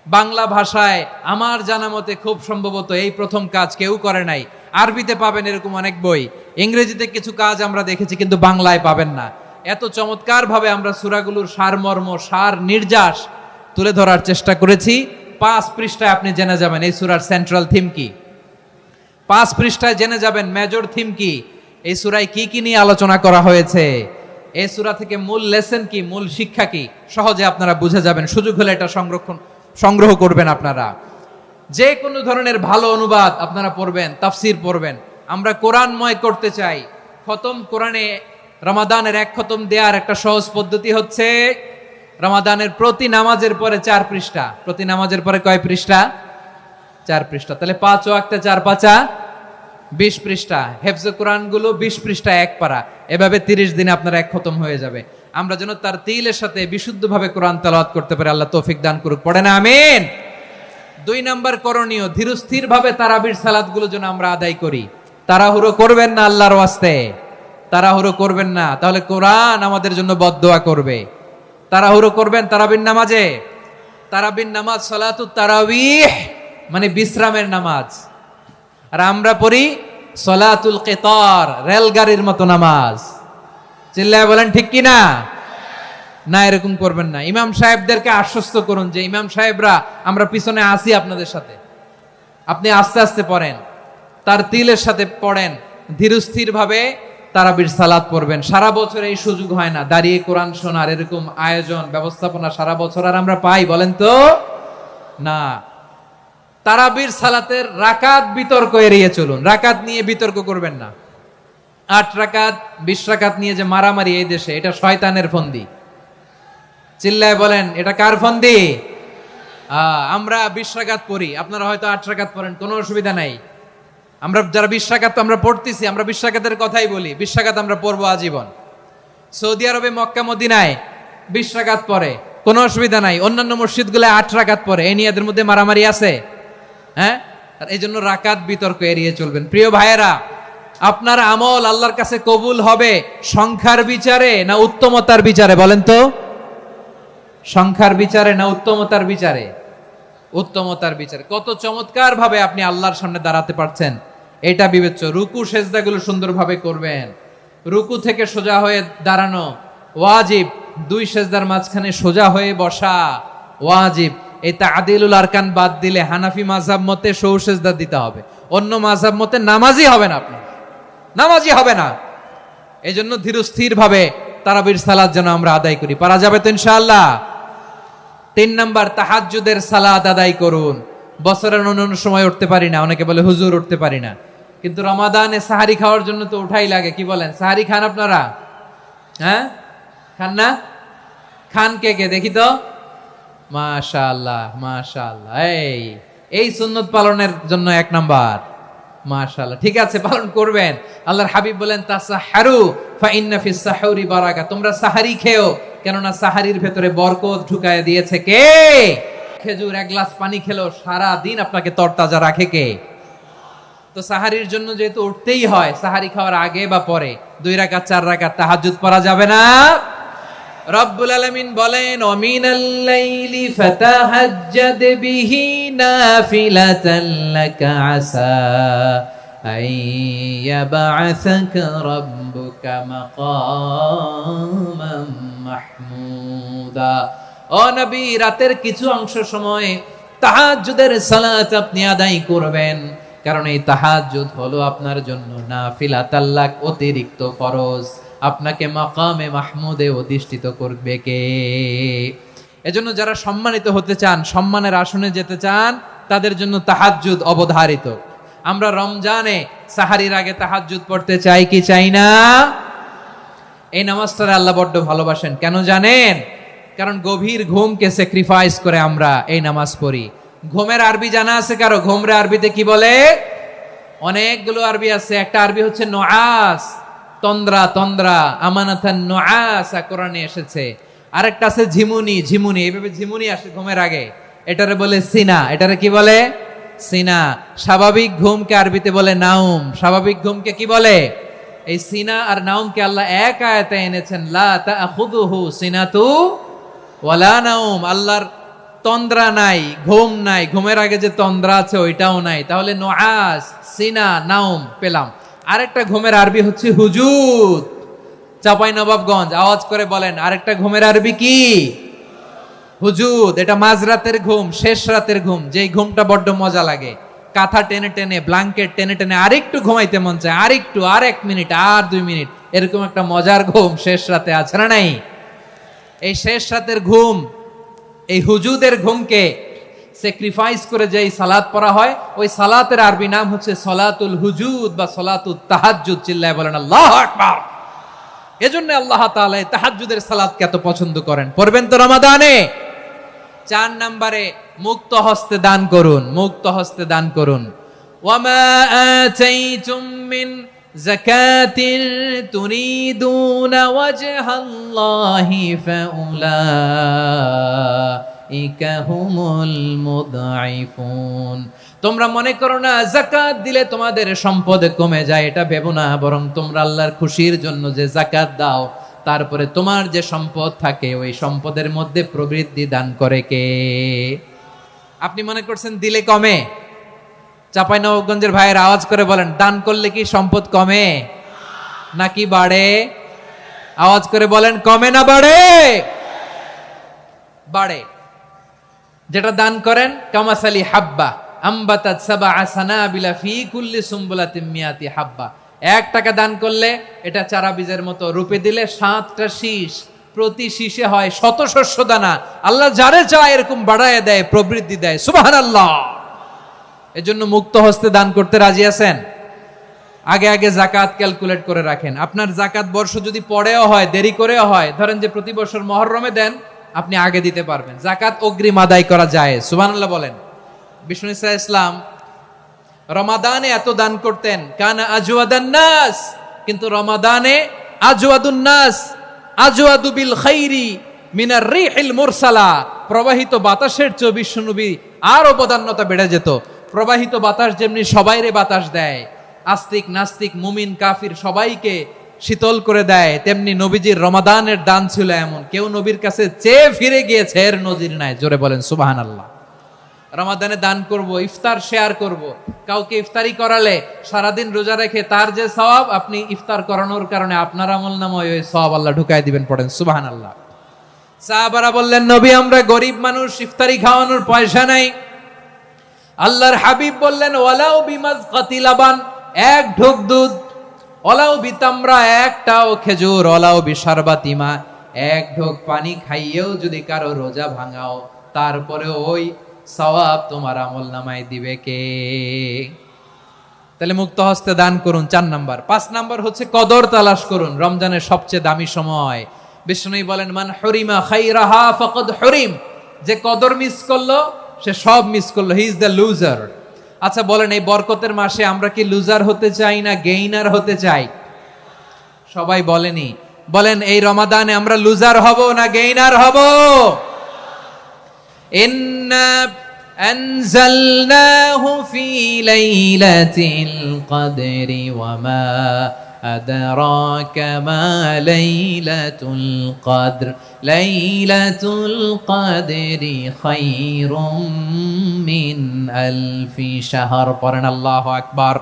বাংলা ভাষায় আমার জানা মতে খুব সম্ভবত এই প্রথম কাজ, কেউ করে নাই। আরবিতে পাবেন এরকম অনেক বই, ইংরেজিতে কিছু কাজ আমরা দেখেছি, কিন্তু বাংলায় পাবেন না। এত চমৎকার ভাবে আমরা সূরাগুলোর সারমর্ম, সার নির্যাস তুলে ধরার চেষ্টা করেছি। 5 পৃষ্ঠায় আপনি জেনে যাবেন এই সূরার সেন্ট্রাল থিম কি। 5 পৃষ্ঠায় জেনে যাবেন মেজর থিম কি, এই সূরায় কি কি নিয়ে আলোচনা করা হয়েছে। এই সূরা থেকে মূল লেসন কি, মূল শিক্ষা কি সহজে আপনারা বুঝে যাবেন। সুযোগ হলে এটা সংগ্রহ করবেন। আপনারা যে কোনো ধরনের ভালো অনুবাদ আপনারা পড়বেন, তাফসির পড়বেন। আমরা কোরআনময় করতে চাই। খতম কোরআনে রমাদানের এক খতম দেওয়ার একটা সহজ পদ্ধতি হচ্ছে রমাদানের প্রতি নামাজের পরে 4 পৃষ্ঠা। প্রতি নামাজের পরে কয় পৃষ্ঠা? 4 পৃষ্ঠা। তাহলে 5 ওয়াক্তে 4 পাঁচা 20 পৃষ্ঠা। হেফজে কোরআন গুলো 20 পৃষ্ঠা এক পারা। এভাবে 30 দিনে আপনার এক খতম হয়ে যাবে। আমরা যেন তার তিলের সাথে বিশুদ্ধভাবে কোরআন তেলাওয়াত করতে পারি। আল্লাহ তৌফিক দান করুক। পড়েন আমিন। 2 নাম্বার করণীয়, ধীরস্থির ভাবে তারাবির সালাত গুলো যেন আমরা আদায় করি। তাড়াহুড়ো করবেন না আল্লাহর ওয়াস্তে, তাড়াহুড়ো করবেন না, তাহলে কোরআন আমাদের জন্য বদদোয়া করবে। তাড়াহুড়ো করবেন তারাবির নামাজে। তারাবির নামাজ সালাতুত তারাবিহ মানে বিশ্রামের নামাজ। আর আমরা পড়ি সালাতুল কিতার, রেলগাড়ির মতো নামাজ। চিল্লায় বলেন ঠিক কি না? না, এরকম করবেন না। ইমাম সাহেবদেরকে আশ্বস্ত করুন যে ইমাম সাহেবরা আমরা পিছনে আসি আপনাদের সাথে, আপনি আস্তে আস্তে পড়েন, তার তিলের সাথে পড়েন, ধীরস্থির ভাবে তারাবির সালাত পড়বেন। সারা বছর এই সুযোগ হয় না দাঁড়িয়ে কোরআন শোনার, এরকম আয়োজন ব্যবস্থাপনা সারা বছর আর আমরা পাই বলেন তো না। তারাবির সালাতের রাকাত বিতর্ক এড়িয়ে চলুন। রাকাত নিয়ে বিতর্ক করবেন না। 8 রাকাত 20 রাকাত নিয়ে যে মারামারি এই দেশে, এটা শয়তানের ফন্দি। চিল্লায় বলেন এটা কার ফন্দি? আমরা 20 রাকাত পড়ি, আপনারা হয়তো 8 রাকাত পড়েন, কোনো অসুবিধা নাই। আমরা যারা 20 রাকাত আমরা পড়তেছি, আমরা 20 রাকাতের কথাই বলি। 20 রাকাত আমরা পড়বো আজীবন। সৌদি আরবে মক্কা মদিনায় 20 রাকাত পড়ে, কোনো অসুবিধা নাই। অন্যান্য মসজিদগুলো 8 রাকাত পড়ে। এই নিয়ে এদের মধ্যে মারামারি আছে? হ্যাঁ, এই জন্য রাকাত বিতর্ক এড়িয়ে চলবেন। প্রিয় ভাইয়েরা, আপনার আমল আল্লাহর কাছে কবুল হবে সংখ্যার বিচারে না উত্তমতার বিচারে? বলেন তো, সংখ্যার বিচারে না উত্তমতার বিচারে? উত্তমতার বিচারে। কত চমৎকার ভাবে আপনি আল্লাহর সামনে দাঁড়াতে পারছেন এটা বিবেচ্য। রুকু সেজদাগুলো সুন্দরভাবে করবেন। রুকু থেকে সোজা হয়ে দাঁড়ানো ওয়াজিব। 2 সেজদার মাঝখানে সোজা হয়ে বসা ওয়াজিব। এই তা'দিলুল আরকান বাদ দিলে হানাফি মাযহাব মতে সৌ সেজদা দিতে হবে। অন্য মাযহাব মতে নামাজই হবে না, আপনি নামাজই হবে না। এজন্য ধীরস্থির ভাবে তারাবির সালাত যেন আমরা আদায় করি। পারা যাবে তো ইনশাআল্লাহ? 3 নাম্বার, তাহাজ্জুদের সালাত আদায় করুন। বছরের অন্য সময় উঠতে পারি না, অনেকে বলে হুজুর উঠতে পারি না, কিন্তু রমাদানে সাহারি খাওয়ার জন্য তো উঠাই লাগে। কি বলেন, সাহারি খান আপনারা? হ্যাঁ, খান না? খান কে কে দেখি তো? মাশাআল্লাহ মাশাআল্লাহ। এই সুন্নত পালনের জন্য 1 নাম্বার। মাশাআল্লাহ, ঠিক আছে, পালন করবেন। আল্লাহর হাবিব বলেন তাসাহহারু ফা ইন্না ফিস সাহুরি বারাকা। তোমরা সাহারি খেও, কেননা সাহারির ভেতরে বরকত ঢুকায় দিয়েছে কে? খেজুর 1 গ্লাস পানি খেলো সারা দিন আপনাকে তরতাজা রাখে কে? তো সাহারির জন্য যেহেতু উঠতেই হয়, সাহারি খাওয়ার আগে বা পরে 2 রাকাত 4 রাকাত তাহাজ্জুদ পড়া যাবে না? রব্বুল আলামিন বলেন ওয়ামিনাল লাইলি ফাতাহাজ্জাদ বিহি নাফিলাতান লাকা আসা আইয়াবআসাকা রাব্বুকা মাকামান মাহমুদা। ও নবী, রাতের কিছু অংশ সময় তাহাজ্জুদের সালাত আপনি আদায় করবেন, কারণ এই তাহাজ্জুদ হলো আপনার জন্য নাফিলাতাল লাক, অতিরিক্ত ফরজ। আপনাকে মাকামে মাহমুদে অধিষ্ঠিত করবে কে? এজন্য যারা সম্মানিত হতে চান, সম্মানের আসনে যেতে চান, তাদের জন্য তাহাজ্জুদ অবধারিত। আমরা রমজানে সাহারির আগে তাহাজ্জুদ পড়তে চাই কি চাই না? এই নামাজটা আল্লাহ বড্ড ভালোবাসেন। কেন জানেন? কারণ গভীর ঘুমকে স্যাক্রিফাইস করে আমরা এই নামাজ পড়ি। ঘুমের আরবি জানা আছে কারো? ঘুমরে আরবিতে কি বলে? অনেকগুলো আরবি আছে। একটা আরবি হচ্ছে নুআস, তন্দ্রা, তন্দ্রা, আমানাতান নুআসা কোরআনে এসেছে। আরেকটা আছে ঝিমুনি, ঝিমুনি, এইভাবে ঝিমুনি আসে ঘুমের আগে, এটারে বলে সিনা। এটারে কি বলে? সিনা। স্বাভাবিক ঘুমকে আরবিতে বলে নাউম। স্বাভাবিক ঘুমকে কি বলে? এই সিনা আর নাউমকে আল্লাহ এক আয়াতে এনেছেন, লা তাখুযুহু সিনাতু ওয়ালা নাউম। আল্লাহর তন্দ্রা নাই, ঘুম নাই। ঘুমের আগে যে তন্দ্রা আছে ওইটাও নাই। তাহলে নুআস, সিনা, নাউম পেলাম। আরেকটা ঘুমের আরবি হচ্ছে হুজুদ। চাঁপাইনবাবগঞ্জ আওয়াজ করে বলেন, আরেকটা ঘুমের আরবি কি? হুজুদ। এটা মাঝরাতের ঘুম, শেষ রাতের ঘুম, যেই ঘুমটা বড্ড মজা লাগে। কাঁথা টেনে টেনে, ব্ল্যাঙ্কেট টেনে টেনে আরেকটু ঘুমাইতে মন চায়, আরেকটু, আর 1 মিনিট, আর 2 মিনিট, এরকম একটা মজার ঘুম শেষ রাতে আছে না নাই? এই শেষ রাতের ঘুম, এই হুজুদের ঘুমকে স্যাক্রিফাইস করে যে সালাত পড়া হয়, ওই সালাতের আরবি নাম হচ্ছে সলাতুল হুজুদ বা সলাতুত তাহাজ্জুদ। চিল্লায় বলেন আল্লাহু আকবার। এজন্য আল্লাহ তাআলা তাহাজ্জুদের সালাতকে এত পছন্দ করেন। পড়বেন তো রমাদানে। 4 নম্বরে মুক্ত হস্তে দান করুন, মুক্ত হস্তে দান করুন। ওয়ামা আতাইতুম মিন যাকাতিন তুরিদুনা ওয়াজহাল্লাহি ফাউলাইকা হুমুল মুদঈফুন। তোমরা মনে করো না যাকাত দিলে তোমাদের সম্পদ কমে যায়, এটা ভেবো না, বরং তোমরা আল্লাহর খুশির জন্য যে যাকাত দাও, তারপরে তোমার যে সম্পদ থাকে ওই সম্পদের মধ্যে প্রবৃদ্ধি দান করে কে? আপনি মনে করছেন দিলে কমে? চাঁপাইনবাবগঞ্জের ভাইয়ের আওয়াজ করে বলেন, দান করলে কি সম্পদ কমে নাকি বাড়ে? আওয়াজ করে বলেন, কমে না বাড়ে? বাড়ে। যেটা দান করেন, কামাসালি হাব্বা আম্বাতাত সাবআ সানাবিলা ফি কুল্লি সুমবুলাতিন মিয়াতি হাব্বা। 1 টাকা দান করলে এটা চারা বীজের মতো, রূপে দিলে 7টা শীষ, প্রতি শীষে হয় 100 শস্য দানা। আল্লাহ যারে চায় এরকম বাড়ায় দেয়, প্রবৃদ্ধি দেয়। সুবহানাল্লাহ। এজন্য মুক্ত হস্তে দান করতে রাজি আছেন? আগে আগে যাকাত ক্যালকুলেট করে রাখেন। আপনার যাকাত বর্ষ যদি পরেও হয়, দেরি করেও হয়, ধরেন যে প্রতি বছর মুহররমে দেন, আপনি আগে দিতে পারবেন। যাকাত অগ্রিম আদায় করা যায়। সুবহানাল্লাহ বলেন। বিষ্ণু ইসা ইসলাম রমাদানে এত দান করতেন, কানা আজওয়াদান নাস, কিন্তু রমাদানে আজওয়াদুন নাস আজওয়াদু বিল খাইরি মিনার রিহিল মুরসালা। প্রবাহিত বাতাসের চেয়ে বিশ্বনবী আর অবদান্যতা বেড়ে যেত। প্রবাহিত বাতাস যেমনি সবাইরে বাতাস দেয়, আস্তিক নাস্তিক মুমিন কাফির সবাইকে শীতল করে দেয়, তেমনি নবীজির রমাদানের দান ছিল এমন, কেউ নবীর কাছে চেয়ে ফিরে গিয়েছে এর নজির নাই। জোরে বলেন সুবহানাল্লাহ। রমাদানে দান করব, ইফতার শেয়ার করব। কাউকে ইফতারি করালে সারাদিন রোজা রেখে তার যে সওয়াব, আপনি ইফতার করানোর কারণে আপনার আমলনামায় ওই সওয়াব আল্লাহ ঢুকায় দিবেন। পড়েন সুবহানাল্লাহ। সাহাবারা বললেন, নবী আমরা গরিব মানুষ, ইফতারি খাওয়ানোর পয়সা নাই। আল্লাহর হাবিব বললেন, ওয়ালাউ বিমাজকাতি লাবান, 1 ঢোক দুধ, ওয়ালাউ বিতামরা, 1টাও খেজুর, ওয়ালাউ বিশারবাতি মা, 1 ঢোক পানি খাইয়েও যদি কারো রোজা ভাঙাও, তারপরে ওই সওয়াব তোমার আমলনামায় দিবে কে? তাহলে মুক্ত হস্তে দান করুন 4 নাম্বার। 5 নাম্বার হচ্ছে কদর তালাশ করুন। রমজানের সবচেয়ে দামি সময়। বিষ্ণু বলেন, মান হুরিমা খাইরাহা ফাকাদ হুরিম। যে কদর মিস করলো সে সব মিস করলো, হি ইজ দ্য লুজার। আচ্ছা বলেন, এই বরকতের মাসে আমরা কি লুজার হতে চাই না গেইনার হতে চাই? সবাই বলেনি। বলেন, এই রমাদানে আমরা লুজার হব না গেইনার হব? ইন্না আনজালনাহু ফি লাইলাতিল কদরি ওয়া মা আদরাকা মা লাইলাতুল কদর লাইলাতুল কদরি খায়রুম মিন আলফি শাহর। পড়েন আল্লাহু আকবার।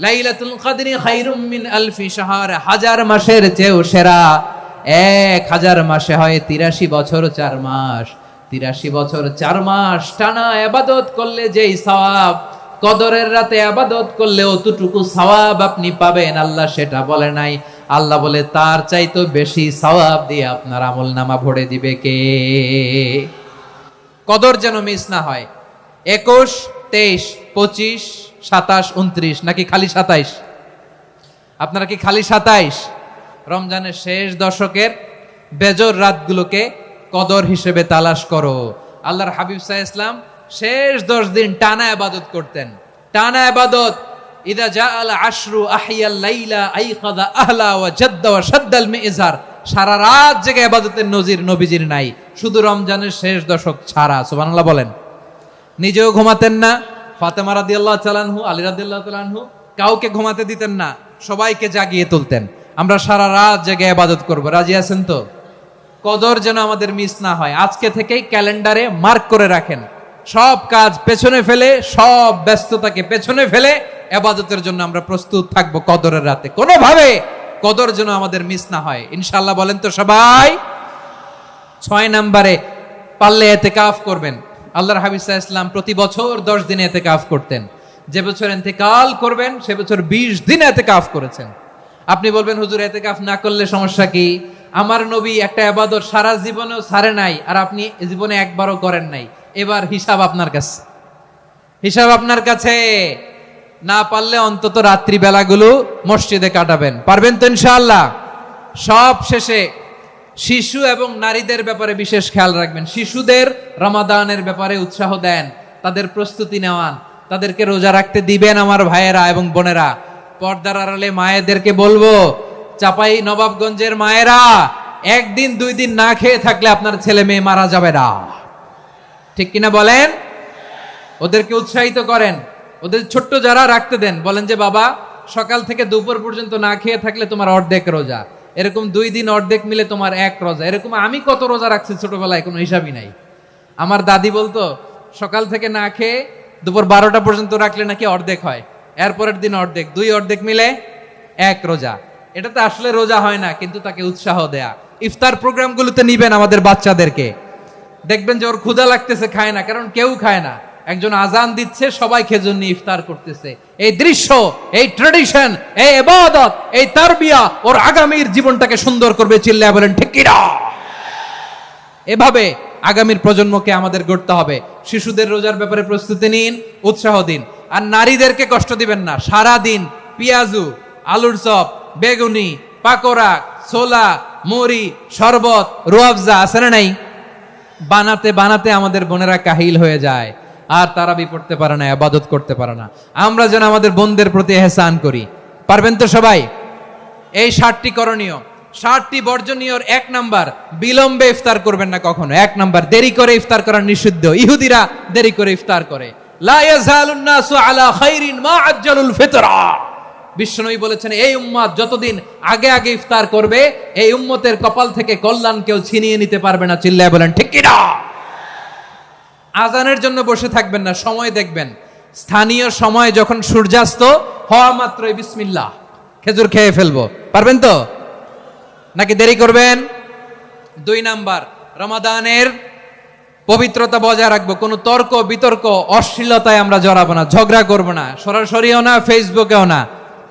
লাইলাতুল কদরি খায়রুম মিন আলফি শাহর, 1000 মাসের চেয়েও সেরা। 1000 মাসে হয় 83 বছর 4 মাস। 83 বছর 4 মাস টানা ইবাদত করলে যেই সওয়াব, কদরের রাতে ইবাদত করলে অতটুকু সওয়াব আপনি পাবেন, আল্লাহ সেটা বলে নাই। আল্লাহ বলে তার চাইতে বেশি সওয়াব দিয়ে আপনার আমলনামা ভরে দিবে কে? কদর যেন মিস না হয়। 21, 23, 25, 27, 29 নাকি খালি 27? আপনারা কি খালি 27? রমজানের শেষ দশকের বেজর রাতগুলোকে কদর হিসেবে তালাশ করো। আল্লাহর হাবিব সাল্লাল্লাহু আলাইহি ওয়াসাল্লাম শেষ 10 দিন টানা ইবাদত করতেন। টানা ইবাদত। ইদা জাআল আশরু আহিয়াল লাইলা আইকাযা আহলা ওয়া জাদ্দা ওয়া শাদ্দাল মিজার। সারা রাত জেগে ইবাদতের নজির নবীজির নাই, শুধু রমজানের শেষ দশক ছাড়া। সুবহানাল্লাহ বলেন। নিজেও ঘুমাতেন না। ফাতেমা রাদিয়াল্লাহু তাআলা আনহু, আলী রাদিয়াল্লাহু তাআলা আনহু কাউকে ঘুমাতে দিতেন না, সবাইকে জাগিয়ে তুলতেন। আমরা সারা রাত জেগে ইবাদত করব। রাজি আছেন তো? কদর যেন আমাদের মিস না হয়। আজকে থেকেই ক্যালেন্ডারে মার্ক করে রাখেন। সব কাজ পেছনে ফেলে, সব ব্যস্ততাকে পেছনে ফেলে ইবাদতের জন্য আমরা প্রস্তুত থাকবো কদরের রাতে। কোনোভাবে কদর যেন আমাদের মিস না হয়, ইনশাআল্লাহ। বলেন তো সবাই। 6 নম্বরে পারলে ইতিকাফ করবেন। আল্লাহর হাবিব সাল্লাল্লাহু আলাইহি ওয়াসাল্লাম প্রতি বছর 10 দিন ইতিকাফ করতেন। যে বছর ইন্তেকাল করবেন সে বছর 20 দিন ইতিকাফ করেছেন। আপনি বলবেন হুজুর ইতিকাফ না করলে সমস্যা কি? আমার নবী একটা ইবাদত সারা জীবনেও ছাড়ে নাই, আর আপনি জীবনে একবারও করেন নাই। এবার হিসাব আপনার কাছে, হিসাব আপনার কাছে। না পারলে অন্তত রাত্রি বেলাগুলো মসজিদে কাটাবেন, পারবেন তো ইনশাআল্লাহ? সব শেষে শিশু এবং নারীদের ব্যাপারে বিশেষ খেয়াল রাখবেন। শিশুদের রমাদানের ব্যাপারে উৎসাহ দেন, তাদের প্রস্তুতি নেওয়ান, তাদেরকে রোজা রাখতে দিবেন। আমার ভাইয়েরা এবং বোনেরা, পর্দার আড়ালে মায়েদেরকে বলবো, চাপাই নবাবগঞ্জের মায়েরা, একদিন দুই দিন না খেয়ে থাকলে আপনার ছেলে মেয়ে মারা যাবে না, ঠিক কিনা বলেন? ওদেরকে উৎসাহিত করেন, ওদের ছোট্ট যারা রাখতে দেন, বলেন যে বাবা সকাল থেকে দুপুর পর্যন্ত না খেয়ে থাকলে তোমার অর্ধেক রোজা, এরকম 2 দিন অর্ধেক মিলে তোমার 1 রোজা। এরকম আমি কত রোজা রাখছি ছোটবেলায় কোনো হিসাবই নাই। আমার দাদি বলতো সকাল থেকে না খেয়ে দুপুর 12টা পর্যন্ত রাখলে নাকি অর্ধেক হয়, এরপরের দিন অর্ধেক, 2 অর্ধেক মিলে 1 রোজা। এটা তো আসলে রোজা হয় না, কিন্তু তাকে উৎসাহ দেয়া। ইফতার প্রোগ্রামগুলোতে নিবেন আমাদের বাচ্চাদেরকে, দেখবেন যে ওর ক্ষুধা লাগতেছে, খায় না, কারণ কেউ খায় না। একজন আজান দিচ্ছে, সবাই খেজুর নিয়ে ইফতার করতেছে। এই দৃশ্য, এই ট্র্যাডিশন, এই ইবাদত, এই তারবিয়া ওর আগামীর জীবনটাকে সুন্দর করবে। চিল্লায়া বলেন ঠিক কি না? এভাবে আগামীর প্রজন্মকে আমাদের গড়তে হবে। শিশুদের রোজার ব্যাপারে প্রস্তুতি নিন, উৎসাহ দিন। আর নারীদেরকে কষ্ট দিবেন না। সারা দিন পেঁয়াজু, আলুর চপ, বেগুনি, পাকোড়া, ছোলা, মুড়ি, শরবত, রুয়াবজা আছে না নাই, বানাতে বানাতে আমাদের বোনেরা কাহিল হয়ে যায়, আর তারাবি পড়তে পারে না, ইবাদত করতে পারে না। আমরা যেন আমাদের বোনদের প্রতি ইহসান করি, পারবেন তো সবাই? এই 7টি করণীয়, 7টি বর্জনীয়র 1 নাম্বার, বিলম্বে ইফতার করবেন না কখনো। 1 নাম্বার, দেরি করে ইফতার করা নিষিদ্ধ। ইহুদিরা দেরি করে ইফতার করে। লা ইয়াজালুন নাসু আলা খাইরিন মা আজ্জালুল ফিতরা। বিশ্বনবী বলেছেন, এই উম্মত যতদিন আগে আগে ইফতার করবে, এই উম্মতের কপাল থেকে কল্যাণ কেউ ছিনিয়ে নিতে পারবে না। চিল্লায় বলেন ঠিক কি না? আজানের জন্য বসে থাকবেন না, সময় দেখবেন। স্থানীয় সময় যখন সূর্যাস্ত হওয়া মাত্রই বিসমিল্লাহ, খেজুর খেয়ে ফেলবো, পারবেন তো? নাকি দেরি করবেন? 2 নাম্বার, রমাদানের পবিত্রতা বজায় রাখবো। কোনো তর্ক বিতর্ক অশ্লীলতায় আমরা জড়াবো না, ঝগড়া করবো না, সরাসরিও না, ফেসবুকেও না।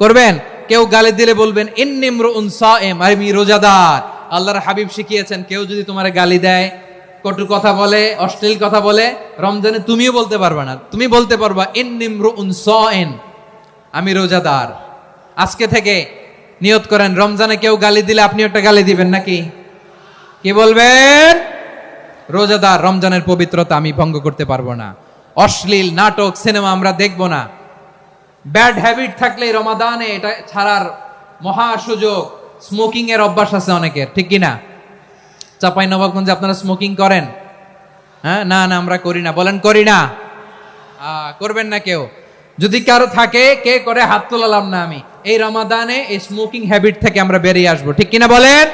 করবেন? কেউ গালি দিলে বলবেন ইন্নিমরুউন সায়েম, আমি রোজাদার। আল্লাহর হাবিব শিখিয়েছেন, কেউ যদি তোমার গালি দেয়, কটু কথা বলে, অশ্লীল কথা বলে, রমজানে তুমিও বলতে পারবে না। তুমি বলতে পারবা ইন্নিমরুউন সায়েম, আমি রোজাদার। আজকে থেকে নিয়ত করেন, রমজানে কেউ গালি দিলে আপনি একটা গালি দিবেন নাকি? কি বলবেন? রোজাদার, রমজানের পবিত্রতা আমি ভঙ্গ করতে পারবো না। অশ্লীল নাটক, সিনেমা আমরা দেখবো না। ব্যাড হ্যাবিট থাকলে রমাদানে এটা ছাড়ার মহা সুযোগ। স্মোকিং এর অভ্যাস আছে অনেকের, ঠিক কিনা? চাপাই নবাবগঞ্জে আপনারা স্মোকিং করেন? হ্যাঁ, না না আমরা করি না। বলেন করি না? করবেন না কেউ। যদি কারো থাকে, কে করে হাত তোলালাম না আমি। এই রমাদানে এই স্মোকিং হ্যাবিট থেকে আমরা বেরিয়ে আসবো, ঠিক কিনা বলেন?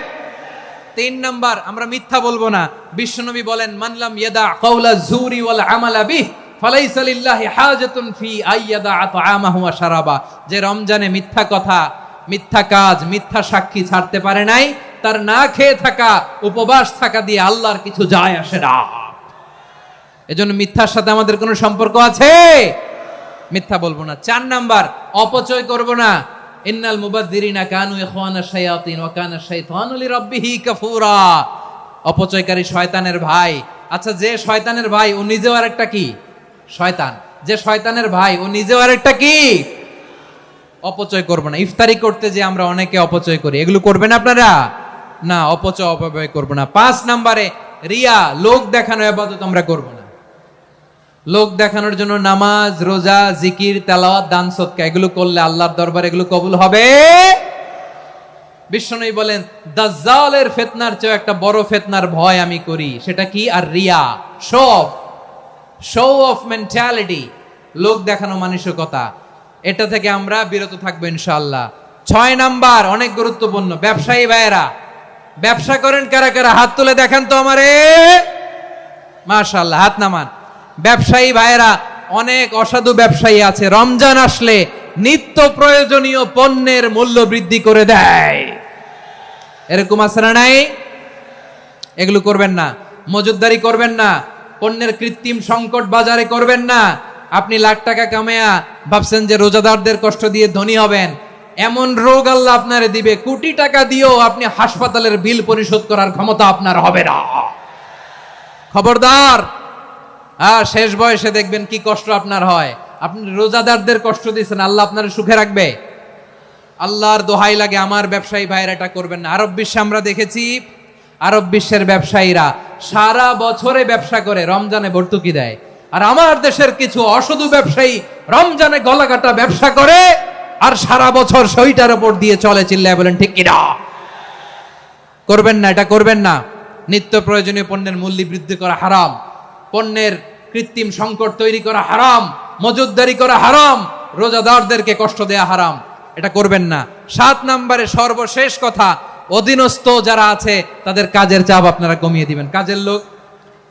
3 নাম্বার, আমরা মিথ্যা বলবো না। বিশ্বনবী বলেন, মানলাম ইয়াদা কাওলা যুরি ওয়াল আমালা বিহ ফালাইসা লিল্লাহি হাজাতুন ফি আইয়াদা তাআমাহু ওয়া শারাবা। যে রমজানে মিথ্যা কথা, মিথ্যা কাজ, মিথ্যা সাক্ষী ছাড়তে পারে নাই, তার না খেয়ে থাকা, উপবাস থাকা দিয়ে আল্লাহর কিছু যায় আসে না। এজন্য মিথ্যার সাথে আমাদের কোনো সম্পর্ক আছে? মিথ্যা বলবো না। 4 নাম্বার, অপচয় করব না। ইন্নাল মুবাযযিরিনা কানু ইখওয়ানাশ শায়াতিন ওয়া কানা শাইতানু লিরাব্বিহি কাফুরা। অপচয়কারী শয়তানের ভাই। আচ্ছা, যে শয়তানের ভাই ও নিজেও আরেকটা কি? শয়তান। যে শয়তানের ভাই ও নিজেও আরেকটা কি? অপচয় করব না। ইফতারি করতে যে আমরা অনেকে অপচয় করি, এগুলো করবেন আপনারা? না, অপচয় অপব্যয় করব না। 5 নাম্বারে, রিয়া, লোক দেখানো ইবাদত আমরা করব না। লোক দেখানোর জন্য নামাজ, রোজা, জিকির, তেলাওয়াত, দান, সদকা এগুলো করলে আল্লাহর দরবারে এগুলো কবুল হবে। বিশ্বনবী বলেন, দাজ্জালের ফিতনার চেয়ে একটা বড় ফিতনার ভয় আমি করি, সেটা কি? আর রিয়া, শো অফ মেন্টালিটি, লোক দেখানো মানসিকতা। এটা থেকে আমরা বিরত থাকবো ইনশাআল্লাহ। 6 নাম্বার, অনেক গুরুত্বপূর্ণ। ব্যবসায়ী ভাইয়েরা, ব্যবসা করেন কারা কারা? হাত তুলে দেখান তো আমারে। মাশাআল্লাহ, হাত নামান। ব্যবসায়ী ভাইয়েরা, অনেক অসাধু ব্যবসায়ী আছে, রমজান আসলে নিত্য প্রয়োজনীয় পণ্যের মূল্য বৃদ্ধি করে দেয়। এরকম আছে না নাই? এগুলো করবেন না। মজুদদারি করবেন না। পণ্যের কৃত্রিম সংকট বাজারে করবেন না। আপনি লাখ টাকা কামায়া ভাবছেন যে রোজাদারদের কষ্ট দিয়ে ধনী হবেন, এমন রোগ আল্লাহ আপনারে দিবে, কোটি টাকা দিয়েও আপনি হাসপাতালের বিল পরিশোধ করার ক্ষমতা আপনার হবে না। খবরদার। শেষ বয়সে দেখবেন কি কষ্ট আপনার হয়। আপনি রোজাদারদের কষ্ট দিয়েছেন, আল্লাহ আপনার সুখে রাখবে? আল্লাহর দোহাই লাগে, আমার ব্যবসায়ী ভাইয়েরা এটা করবেন না। আরব বিশ্বে আমরা দেখেছি, আরব বিশ্বের ব্যবসায়ীরা সারা বছরে ব্যবসা করে, রমজানে ভর্তুকি দেয়। আর আমার দেশের কিছু অসাধু ব্যবসায়ী রমজানে গলাকাটা ব্যবসা করে আর সারা বছর সইটার উপর দিয়ে চলে। চিল্লায় বলেন ঠিক কিনা? করবেন না, এটা করবেন না। নিত্য প্রয়োজনীয় পণ্যের মূল্য বৃদ্ধি করা হারাম, পণ্যের কৃত্রিম সংকট তৈরি করা হারাম, মজুতদারি করা হারাম, রোজাদারদেরকে কষ্ট দেয়া হারাম, এটা করবেন না। 7 নম্বরে সর্বশেষ কথা, অধীনস্থ যারা আছে তাদের কাজের চাপ আপনারা কমিয়ে দিবেন। কাজের লোক,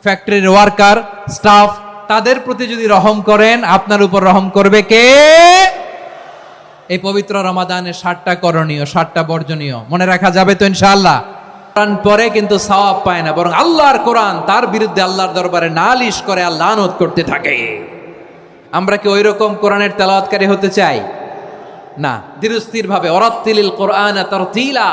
ফ্যাক্টরির ওয়ার্কার, স্টাফ, তাদের প্রতি যদি রহম করেন, আপনার উপর রহম করবে কে? এই পবিত্র রমাদানের 7টা করণীয়, 7টা বর্জনীয় মনে রাখা যাবে তো ইনশাআল্লাহ? কোরআন পরে কিন্তু সওয়াব পায় না, বরং আল্লাহর কোরআন তার বিরুদ্ধে আল্লাহর দরবারে নালিশ করে আর লানত করতে থাকে। আমরা কি ওই রকম কোরআনের তেলাওয়াতকারী হতে চাই? না। ধীরস্থির ভাবে ওয়ারাত্তিলিল কোরআন তারতিলা,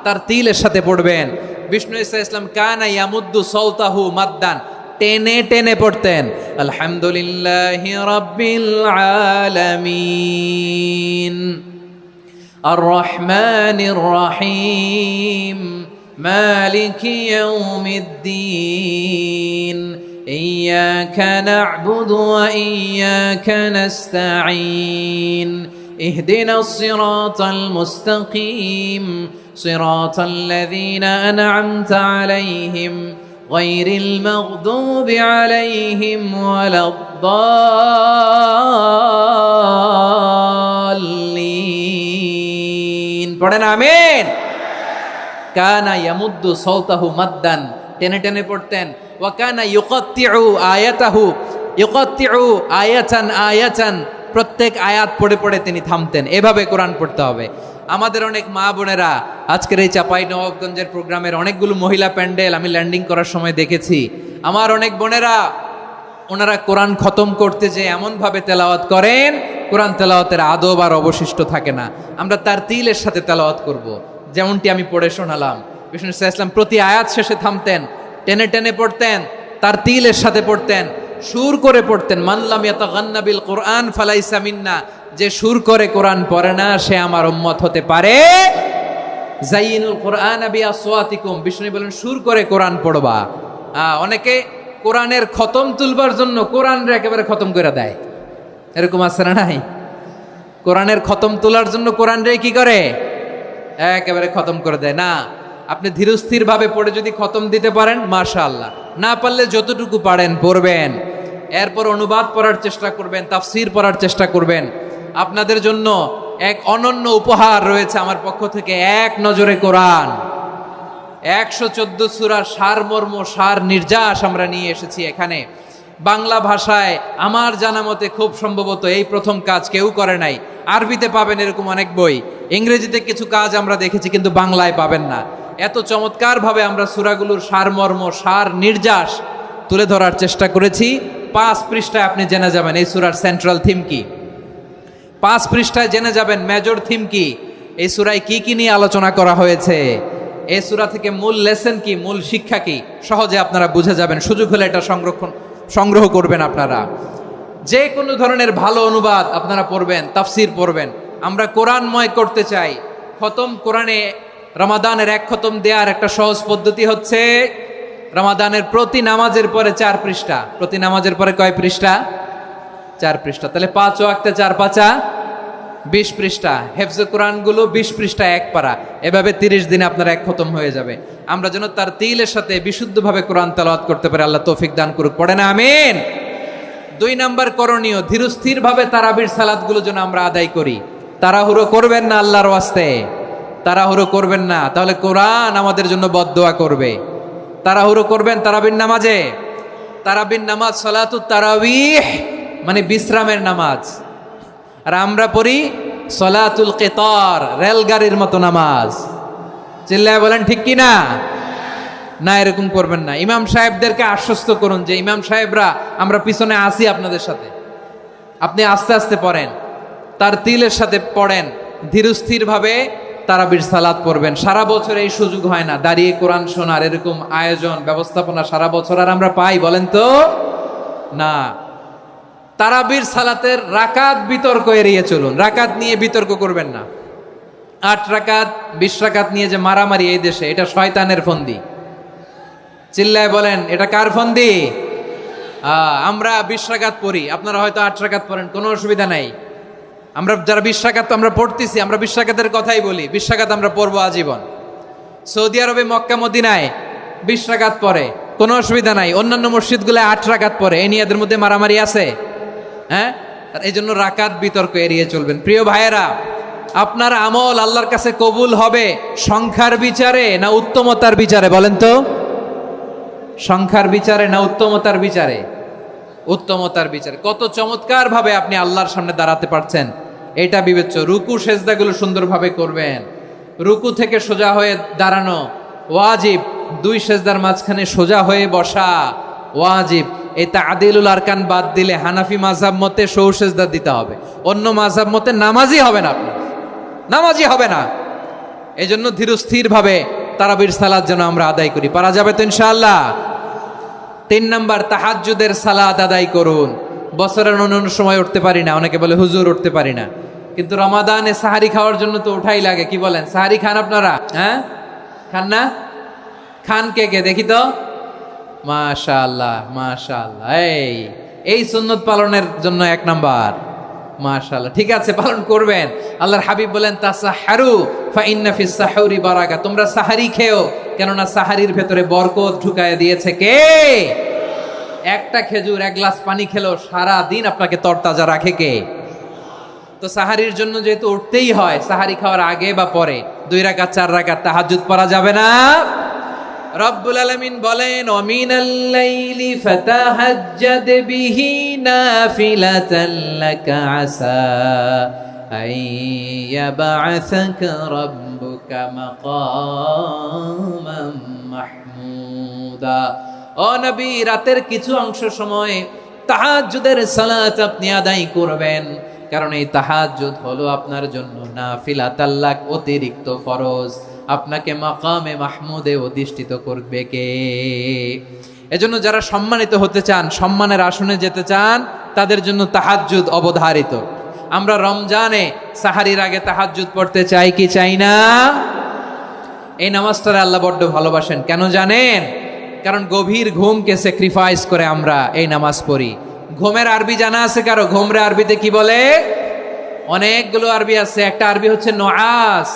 তারতিলের সাথে পড়বেন। বিষ্ণু ইসা ইসলাম কানা ইয়ামুদ্দু সাওতাহু মাদ্দান, টেনে টেনে পড়তেন। আলহামদুলিল্লাহি রাব্বিল আলামিন আর রহমানির রহিম মালিকি ইয়াউমিদ্দিন ইয়্যাকা না'বুদু ওয়া ইয়্যাকা নাস্তাঈন ইহদিনাস সিরাতাল মুস্তাকিম সিরাতাল লাযীনা আন'আমতা আলাইহিম গায়রিল মাগদুবি আলাইহিম ওয়ালাদ-দাল্লিন। পড়েন আমিন। কানা ইয়ামুদ্দু সাওতাহু মাদ্দান, টেনে টেনে পড়তেন। ওয়া কানা ইউকাত্তিউ আয়াতাহু, ইউকাত্তিউ আয়াতান আয়াতান, প্রত্যেক আয়াত পড়ে পড়ে তিনি থামতেন। এভাবে কোরআন পড়তে হবে। আমাদের অনেক মা বোনেরা আজকের এই চাঁপাইনবাবগঞ্জের প্রোগ্রামের অনেকগুলো মহিলা প্যান্ডেল আমি ল্যান্ডিং করার সময় দেখেছি। আমার অনেক বোনেরা, ওনারা কোরআন খতম করতে যে এমন ভাবে তেলাওয়াত করেন, কোরআন তেলাওয়াতের আদব আর অবশিষ্ট থাকে না। আমরা তারতিলের সাথে তেলাওয়াত করব, যেমনটি আমি পড়ে শোনালাম। বিষ্ণু ইসলাম প্রতি আয়াত শেষে থামতেন, টেনে টেনে পড়তেন, তারতিলের সাথে পড়তেন, সুর করে পড়তেন। মানলাম ইয়াতাগান্না বিল কোরআন ফালাইসা মিন্না, যে সুর করে কোরআন পড়ে না সে আমার উম্মত হতে পারে। যাইনুল কোরআন বিআসওয়াতিকুম, বিষ্ণু বলেন সুর করে কোরআন পড়বা। অনেকে কোরআনের খতম তুলবার জন্য কোরআনরে একেবারে খতম করে দেয়, এরকম আছে না নাই? কোরআনের খতম তোলার জন্য কোরআনরে কি করে? একেবারে খতম করে দেয় না। আপনি ধীরস্থির ভাবে পড়ে যদি খতম দিতে পারেন মাশাআল্লাহ, না পারলে যতটুকু পারেন পড়বেন। এরপর অনুবাদ পড়ার চেষ্টা করবেন, তাফসির পড়ার চেষ্টা করবেন। আপনাদের জন্য এক অনন্য উপহার রয়েছে আমার পক্ষ থেকে, এক নজরে কোরআন। 114 সূরার সারমর্ম, সার নির্যাস আমরা নিয়ে এসেছি এখানে বাংলা ভাষায়। আমার জানা মতে খুব সম্ভবত এই প্রথম কাজ, কেউ করে নাই। আরবিতে পাবেন এরকম অনেক বই, ইংরেজিতে কিছু কাজ আমরা দেখেছি, কিন্তু বাংলায় পাবেন না। এত চমৎকার ভাবে আমরা সূরাগুলোর সারমর্ম, সার নির্যাস তুলে ধরার চেষ্টা করেছি। 5 পৃষ্ঠায় আপনি জেনে যাবেন এই সূরার সেন্ট্রাল থিম কি। 5 পৃষ্ঠায় জেনে যাবেন মেজর থিম কি, এই সূরায় কি কি নিয়ে আলোচনা করা হয়েছে, এই সূরা থেকে মূল লেসন কি, মূল শিক্ষা কি, সহজে আপনারা বুঝে যাবেন। সুযোগ হলে এটা সংগ্রহ করবেন। আপনারা যে কোনো ধরনের ভালো অনুবাদ আপনারা পড়বেন, তাফসির পড়বেন। আমরা কোরআনময় করতে চাই। খতম কোরআনে রমাদানের 1 খতম দেওয়ার একটা সহজ পদ্ধতি হচ্ছে, রমাদানের প্রতি নামাজের পরে 4 পৃষ্ঠা। প্রতি নামাজের পরে কয় পৃষ্ঠা? 4 পৃষ্ঠা। তাহলে 5 ওয়াক্তে 4 পাঁচা 20 পৃষ্ঠা। হেফজে কোরআনগুলো 20 পৃষ্ঠা 1 পারা। এভাবে 30 দিনে আপনার 1 খতম হয়ে যাবে। আমরা যেন তার তিলের সাথে বিশুদ্ধভাবে কোরআন তেলাওয়াত করতে পারি, আল্লাহ তৌফিক দান করুক। পড়ে না আমিন। 2 নাম্বার করণীয়, ধীরস্থির ভাবে তারাবির সালাতগুলো যেন আমরা আদায় করি। তাড়াহুড়ো করবেন না আল্লাহর ওয়াস্তে, তাড়াহুড়ো করবেন না, তাহলে কোরআন আমাদের জন্য বদদোয়া করবে। তাড়াহুড়ো করবেন তারাবির নামাজে। তারাবির নামাজ সালাতুত তারাবিহ মানে বিশ্রামের নামাজ, আর আমরা পড়ি সলাতুল কিতার, রেলগাড়ির মতো নামাজ। চিল্লায় বলেন ঠিক কি না? না, এরকম করবেন না। ইমাম সাহেবদেরকে আশ্বস্ত করুন যে ইমাম সাহেবরা আমরা পিছনে আসি আপনাদের সাথে, আপনি আস্তে আস্তে পড়েন, তার তিলের সাথে পড়েন, ধীরস্থির ভাবে তারাবির সালাত পড়বেন। সারা বছর এই সুযোগ হয় না, দাঁড়িয়ে কোরআন শোনার এরকম আয়োজন ব্যবস্থাপনা সারা বছর আর আমরা পাই বলেন তো না। তারাবির সালাতের রাকাত বিতর্ক এড়িয়ে চলুন, রাকাত নিয়ে বিতর্ক করবেন না। 8 রাকাত 20 রাকাত নিয়ে যে মারামারি এই দেশে, এটা শয়তানের ফন্দি। চিল্লায় বলেন এটা কার ফন্দি? আমরা 20 রাকাত পড়ি, আপনারা হয়তো 8 রাকাত পড়েন, কোনো অসুবিধা নাই। আমরা যারা 20 রাকাত আমরা পড়তেছি, আমরা 20 রাকাতের কথাই বলি, 20 রাকাত আমরা পড়বো আজীবন। সৌদি আরবে মক্কা মদিনায় 20 রাকাত পড়ে, কোনো অসুবিধা নাই। অন্যান্য মসজিদগুলো 8 রাকাত পড়ে, এই নিয়ে এদের মধ্যে মারামারি আছে? হ্যাঁ, এই জন্য রাকাত বিতর্ক এড়িয়ে চলবেন। প্রিয় ভাইয়েরা, আপনার আমল আল্লাহর কাছে কবুল হবে সংখ্যার বিচারে না উত্তমতার বিচারে বলেন তো? সংখ্যার বিচারে না উত্তমতার বিচারে? উত্তমতার বিচারে। কত চমৎকার ভাবে আপনি আল্লাহর সামনে দাঁড়াতে পারছেন এটা বিবেচ্য। রুকু সেজদাগুলো সুন্দরভাবে করবেন, রুকু থেকে সোজা হয়ে দাঁড়ানো ওয়াজিব, 2 সেজদার মাঝখানে সোজা হয়ে বসা ওয়াজিব। এই তা'দিলুল আরকান বাদ দিলে হানাফি মাযহাব মতে সৌ সেজদা দিতে হবে, অন্য মাযহাব মতে নামাজই হবে না, আপনার নামাজই হবে না। এই জন্য ধীরস্থির ভাবে তারাবির সালাত যেন আমরা আদায় করি। পারা যাবে তো ইনশাআল্লাহ? 3 নাম্বার, তাহাজ্জুদের সালাত আদায় করুন। বছরের অন্য সময় উঠতে পারি না, অনেকে বলে হুজুর উঠতে পারি না, কিন্তু রমাদানে সাহারি খাওয়ার জন্য তো ওঠাই লাগে। কি বলেন, সাহারি খান আপনারা? হ্যাঁ, খান না? খান কে কে দেখি তো? মাশাআল্লাহ মাশাআল্লাহ, এই সুন্নত পালনের জন্য 1 নাম্বার। মাশাআল্লাহ, ঠিক আছে, পালন করবেন। আল্লাহর হাবিব বলেন তাসাহহারু ফা ইন্না ফিস সাহুরি বারাকা, তোমরা সাহারি খেও, কেননা সাহারির ভেতরে বরকত ঢুকায় দিয়েছে কে? একটা খেজুর 1 গ্লাস পানি খেলো সারা দিন আপনাকে তরতাজা রাখে কে? তো সাহারির জন্য যেহেতু উঠতেই হয়, সাহারি খাওয়ার আগে বা পরে 2 রাকাত 4 রাকাত তাহাজ্জুদ পড়া যাবে না? রব্বুল আলামিন বলেন ওয়ামিনাল লাইলি ফাতাহাজ্জাদ বিহি নাফিলাতান লাকা আসা আইয়াবআসাকা রাব্বুকা মাকামান মাহমুদা। ও নবী, রাতের কিছু অংশ সময় তাহাজ্জুদের সালাত আপনি আদায় করবেন, কারণ এই তাহাজ্জুদ হলো আপনার জন্য নাফিলাতাল লাক, অতিরিক্ত ফরজ। আপনাকে মাকামে মাহমুদে অধিষ্ঠিত করবে কে? এজন্য যারা সম্মানিত হতে চান, সম্মানের আসনে যেতে চান, তাদের জন্য তাহাজ্জুদ অবধারিত। আমরা রমজানে সাহারির আগে তাহাজ্জুদ পড়তে চাই কি চাই না? এই নামাজটারে আল্লাহ বড্ড ভালোবাসেন, কেন জানেন? কারণ গভীর ঘুমকে স্যাক্রিফাইস করে আমরা এই নামাজ পড়ি। ঘুমের আরবি জানা আছে কারো? ঘুমরে আরবিতে কি বলে? অনেকগুলো আরবি আছে। একটা আরবি হচ্ছে নুআস,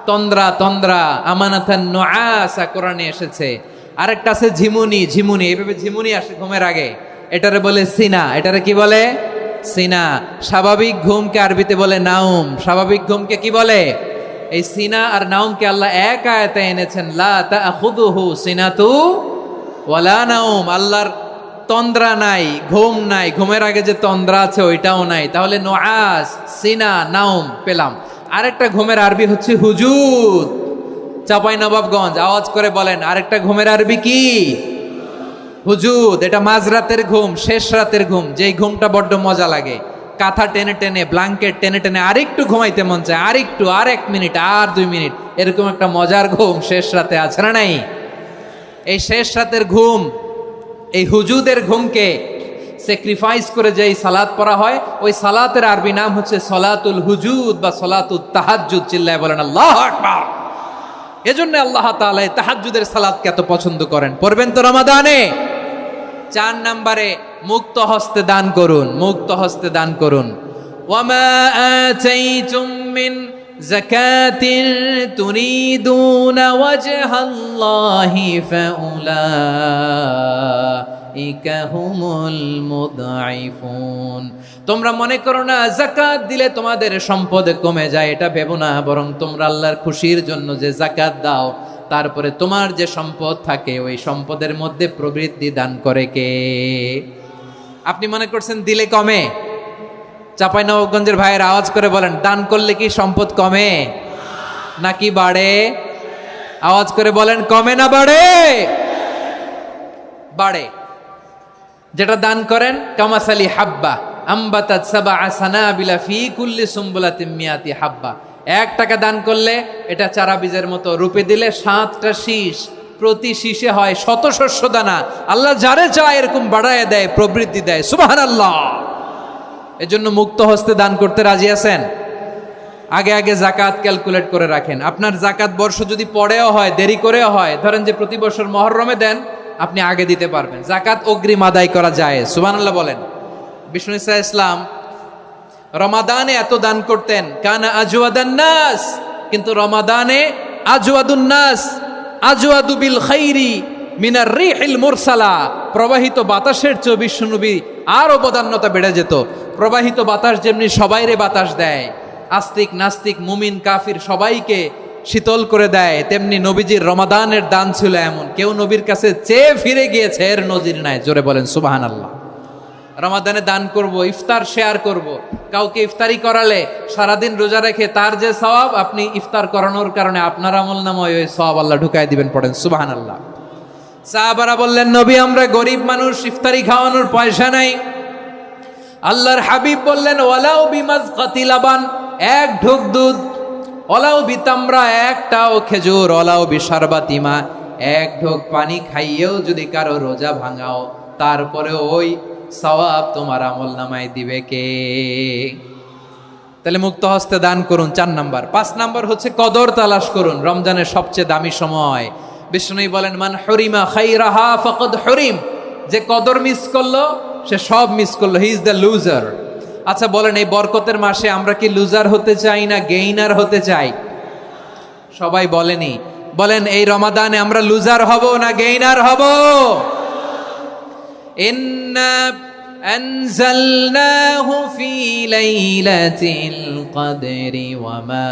তন্দ্রা, তন্দ্রা, আমানাতান নুআসা কোরআনে এসেছে। আরেকটা আছে ঝিমুনি, ঝিমুনি, এইভাবে ঝিমুনি আসে ঘুমের আগে, এটারে বলে সিনা। এটারে কি বলে? সিনা। স্বাভাবিক ঘুমকে আরবিতে বলে নাউম। স্বাভাবিক ঘুমকে কি বলে? এই সিনা আর নাউমকে আল্লাহ এক আয়াতে এনেছেন, লা তাখুযুহু সিনাতু ওয়ালা নাউম। আল্লাহর তন্দ্রা নাই, ঘুম নাই, ঘুমের আগে যে তন্দ্রা আছে ওইটাও নাই। তাহলে নুআস, সিনা, নাউম পেলাম। আরেকটা ঘুমের আরবি হচ্ছে হুজুদ। চাঁপাইনবাবগঞ্জ আওয়াজ করে বলেন, আরেকটা ঘুমের আরবি কি? হুজুদ। এটা মাঝরাতের ঘুম, শেষ রাতের ঘুম, যেই ঘুমটা বড্ড মজা লাগে। কাঁথা টেনে টেনে, ব্ল্যাঙ্কেট টেনে টেনে আরেকটু ঘুমাইতে মন চায়, আরেকটু, আর 1 মিনিট, আর 2 মিনিট, এরকম একটা মজার ঘুম শেষ রাতে আছে না নাই? এই শেষ রাতের ঘুম, এই হুজুদের ঘুমকে স্যাক্রিফাইস করে যেই সালাত পড়া হয়, ওই সালাতের আরবি নাম হচ্ছে সলাতুল হুজুদ বা সলাতুত তাহাজ্জুদ। চিল্লায় বলেন আল্লাহু আকবার। এজন্য আল্লাহ তাআলা তাহাজ্জুদের সালাতকে এত পছন্দ করেন। পড়বেন তো রমাদানে? 4 নম্বরে মুক্ত হস্তে দান করুন, মুক্ত হস্তে দান করুন। ওয়ামা আতাইতুম মিন যাকাতিন তুরিদুনা ওয়াজহাল্লাহি ফাউলাইকা হুমুল মুদঈফুন। তোমরা মনে করো না যাকাত দিলে তোমাদের সম্পদ কমে যায়, এটা ভেবো না, বরং তোমরা আল্লাহর খুশির জন্য যে যাকাত দাও, তারপরে তোমার যে সম্পদ থাকে ওই সম্পদের মধ্যে প্রবৃদ্ধি দান করে কে? আপনি মনে করছেন দিলে কমে? চাঁপাইনবাবগঞ্জের ভাইয়ের আওয়াজ করে বলেন, দান করলে কি সম্পদ কমে নাকি বাড়ে? আওয়াজ করে বলেন, কমে না বাড়ে? বাড়ে। যেটা দান করেন, কামাসালি হাব্বা আম্বাতাত সাবআ সানাবিলা ফি কুল্লি সুম্বুলাতিন মিয়াতি হাব্বা, 1 টাকা দান করলে এটা চারা বীজের মতো, রূপে দিলে 7টা শীষ, প্রতি শীষে হয় শত শস্য দানা। আল্লাহ যারে চায় এরকম বাড়ায় দেয়, প্রবৃদ্ধি দেয়। সুবহানাল্লাহ। এজন্য মুক্ত হস্তে দান করতে রাজি আছেন? আগে আগে জাকাত ক্যালকুলেট করে রাখেন। আপনার জাকাত বর্ষ যদি পরেও হয়, দেরি করেও হয়, ধরেন যে প্রতি বছর মুহররমে দেন, আপনি আগে দিতে পারবেন। জাকাত অগ্রিম আদায় করা যায়। সুবহানাল্লাহ বলেন। বিষ্ণু ইসা ইসলাম রমাদানে এত দান করতেন, কানা আজওয়াদান নাস, কিন্তু রমাদানে আজওয়াদুন নাস আজওয়াদু বিল খাইরি মিনার রিহিল মুরসালা, প্রবাহিত বাতাসের চেয়ে বিশ্বনবী আরো বদান্যতা বেড়ে যেত। প্রবাহিত বাতাস যেমনি সবাইরে বাতাস দেয়, আস্তিক নাস্তিক মুমিন কাফির সবাইকে শীতল করে দেয়, তেমনি নবীজির রমাদানের দান ছিল এমন, কেউ নবীর কাছে চেয়ে ফিরে গিয়েছে এর নজির নাই। জোরে বলেন সুবহানাল্লাহ। রমাদানে দান করব, ইফতার শেয়ার করব। কাউকে ইফতারি করালে সারাদিন রোজা রেখে তার যে সওয়াব, আপনি ইফতার করানোর কারণে আপনার আমলনামায় ওই সওয়াব আল্লাহ ঢুকায় দিবেন। পড়েন সুবহানাল্লাহ। সাহাবারা বললেন, নবী আমরা গরিব মানুষ, ইফতারি খাওয়ানোর পয়সা নাই। আল্লাহর হাবিব বললেন, ওয়ালাউ বিমাজকাতি লাবান, 1 ঢোক দুধ, ওয়ালাউ বিতামরা, 1টাও খেজুর, ওয়ালাউ বিশারবাতিমা, 1 ঢোক পানি খাইয়েও যদি কারো রোজা ভাঙাও, তারপরে ওই সওয়াব তোমার আমলনামায় দিবে কে? তাহলে মুক্ত হস্তে দান করুন, 4 নাম্বার। 5 নাম্বার হচ্ছে কদর তালাশ করুন। রমজানের সবচেয়ে দামি সময়। বিষ্ণু বলেন, মান হরিমা খাইরাহা ফাকাদ হরিম, যে কদর মিস করলো সে সব মিস করলো, হি ইজ দ্য লুজার। আচ্ছা বলেন, এই বরকতের মাসে আমরা কি লুজার হতে চাই না গেইনার হতে চাই? সবাই বলেনি, বলেন এই রমাদানে আমরা লুজার হব না গেইনার হব? ইন্না আনজালনাহু ফি লাইলাতিল কদরি ওয়া মা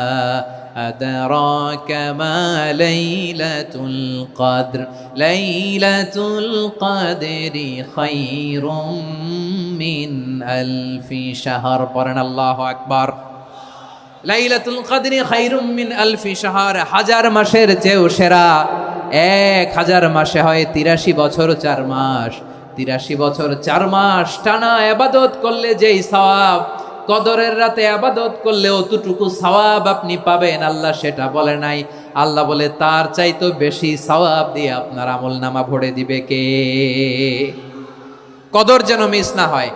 আদরাকা মা লাইলাতুল কদর লাইলাতুল কদরি খায়রুম মিন আলফি শাহর। পড়েন আল্লাহু আকবার। লাইলাতুল কদরি খায়রুম মিন আলফি শাহর, 1000 মাসের চেয়েও সেরা। 1000 মাসে হয় 83 বছর 4 মাস। 83 বছর 4 মাস টানা ইবাদত করলে যেই সওয়াব, কদরের রাতে ইবাদত করলে অতটুকু সওয়াব আপনি পাবেন, আল্লাহ সেটা বলে নাই। আল্লাহ বলে তার চাইতো বেশি সওয়াব দিয়ে আপনার আমলনামা ভরে দিবে কে? কদর যেন মিস না হয়।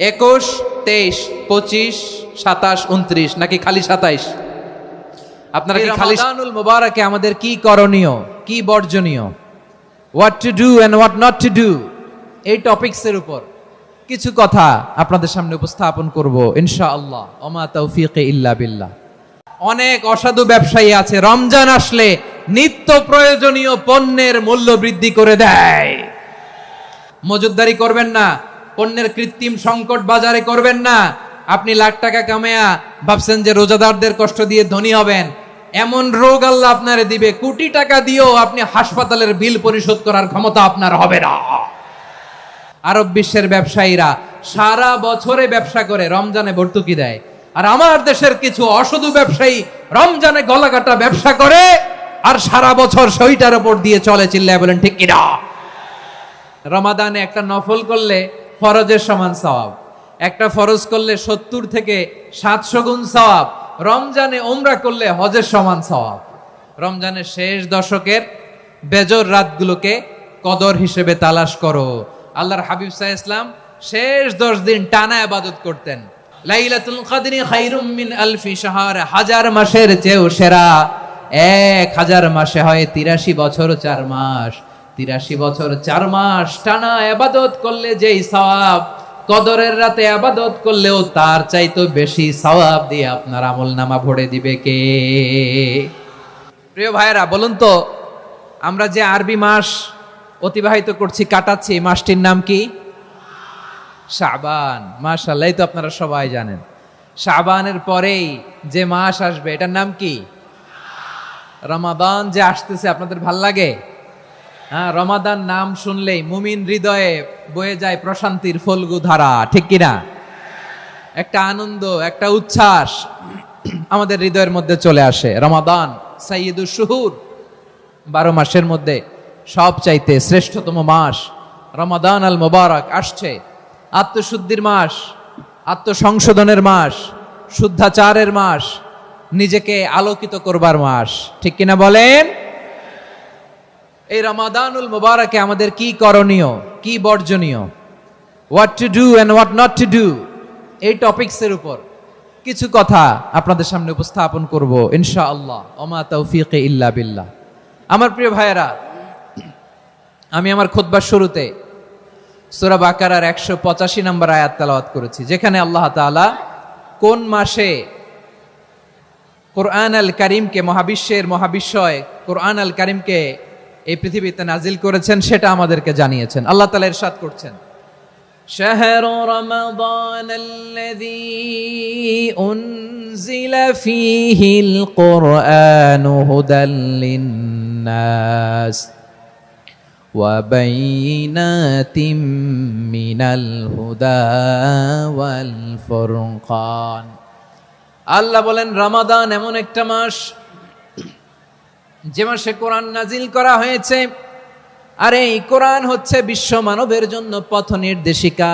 21, 23, 25, 27, 29 নাকি খালি 27? আপনারা কি খালি? রমাদানুল মুবারাকে আমাদের কি করণীয়, কি বর্জনীয়, what to do and what not to do, এই টপিকসের উপর কিছু কথা আপনাদের সামনে উপস্থাপন করব ইনশাআল্লাহ। ওমা তাওফীকি ইল্লা বিল্লাহ। অনেক অসাধু ব্যবসায়ী আছে, রমজান আসলে নিত্য প্রয়োজনীয় পণ্যের মূল্য বৃদ্ধি করে দেয়। মজুদদারি করবেন না, পণ্যের কৃত্রিম সংকট বাজারে করবেন না। আপনি লাখ টাকা কামায়া ভাবছেন যে রোজাদারদের কষ্ট দিয়ে ধনী হবেন, এমন রোগ আল্লাহ আপনারে দিবে, কোটি টাকা দিয়েও আপনি হাসপাতালের বিল পরিশোধ করার ক্ষমতা আপনার হবে না। আরব বিশ্বের ব্যবসায়ীরা সারা বছরে ব্যবসা করে, রমজানে ভর্তুকি দেয়। আর আমার দেশের কিছু অসাধু ব্যবসায়ী রমজানে গলাকাটা ব্যবসা করে আর সারা বছর সইটার উপর দিয়ে চলে। চিল্লায় বলেন ঠিক কিনা? রমাদানে একটা নফল করলে ফরজের সমান সওয়াব, একটা ফরজ করলে 70 থেকে 700 গুণ সওয়াব। রমজানে উমরা করলে হজের সমান সওয়াব। রমজানের শেষ দশকের বেজর রাতগুলোকে কদর হিসেবে তালাশ করো। আল্লাহর হাবিব সাল্লাল্লাহু আলাইহি ওয়াসাল্লাম শেষ 10 দিন টানা ইবাদত করতেন। লাইলাতুল কদরি খায়রুম মিন আলফি শাহর, 1000 মাসের চেয়েও সেরা। 1000 মাসে হয় 83 বছর 4 মাস। 83 বছর 4 মাস টানা ইবাদত করলে যেই সওয়াব, কদরের রাতে ইবাদত করলেও তার চাইতো বেশি সওয়াব দিয়ে আপনার আমলনামা ভরে দিবে কে? প্রিয় ভাইরা বলুন তো, আমরা যে আরবি মাস অতিবাহিত করছি, কাটাচ্ছি, মাসটির নাম কি? শাবান। মাশাআল্লাহ, এই তো আপনারা সবাই জানেন। শাবানের পরেই যে মাস আসবে এটার নাম কি? রমাদান যে আসতেছে, আপনাদের ভাল লাগে? হ্যাঁ, রমাদান নাম শুনলেই মুমিন হৃদয়ে বয়ে যায় প্রশান্তির ফল্গু ধারা, ঠিক কিনা? একটা আনন্দ, একটা উচ্ছ্বাস আমাদের হৃদয়ের মধ্যে চলে আসে। রমাদান সাইয়্যিদুশ শুহুর, 12 মাসের মধ্যে সব চাইতে শ্রেষ্ঠতম মাস রমাদান আল মুবারক আসছে। আত্মশুদ্ধির মাস, আত্মসংশোধনের মাস, শুদ্ধাচারের মাস, নিজেকে আলোকিত করবার মাস, ঠিক কিনা বলেন? এই রমাদানুল মুবারকে আমাদের কি করণীয়, কি বর্জনীয়, what to do and what not to do, এই টপিকসের উপর কিছু কথা আপনাদের সামনে উপস্থাপন করব ইনশাআল্লাহ। ওমা তৌফিকে ইল্লা বিল্লাহ। আমার প্রিয় ভাইয়েরা, আমি আমার খুতবার শুরুতে সূরা বাকারার 185 নম্বর আয়াত তেলাওয়াত করেছি, যেখানে আল্লাহ তাআলা কোন মাসে কোরআন আল কারীমকে, মহাবিশ্বের মহাবিশ্বয় কোরআন আল কারীমকে এই পৃথিবীতে নাজিল করেছেন সেটা আমাদেরকে জানিয়েছেন। আল্লাহ তাআলা ইরশাদ করছেন, শাহরু রমাদান আল্লাযী উনজিলা ফীহিল কুরআনু হুদাল লিন্নাস ওয়া বাইয়িনাতিম মিনাল হুদা ওয়াল ফুরকান। আল্লাহ বলেন, রমাদান এমন একটা মাস যে মাসে কোরআন নাজিল করা হয়েছে, আর এই কোরআন হচ্ছে বিশ্ব মানবের জন্য পথ নির্দেশিকা,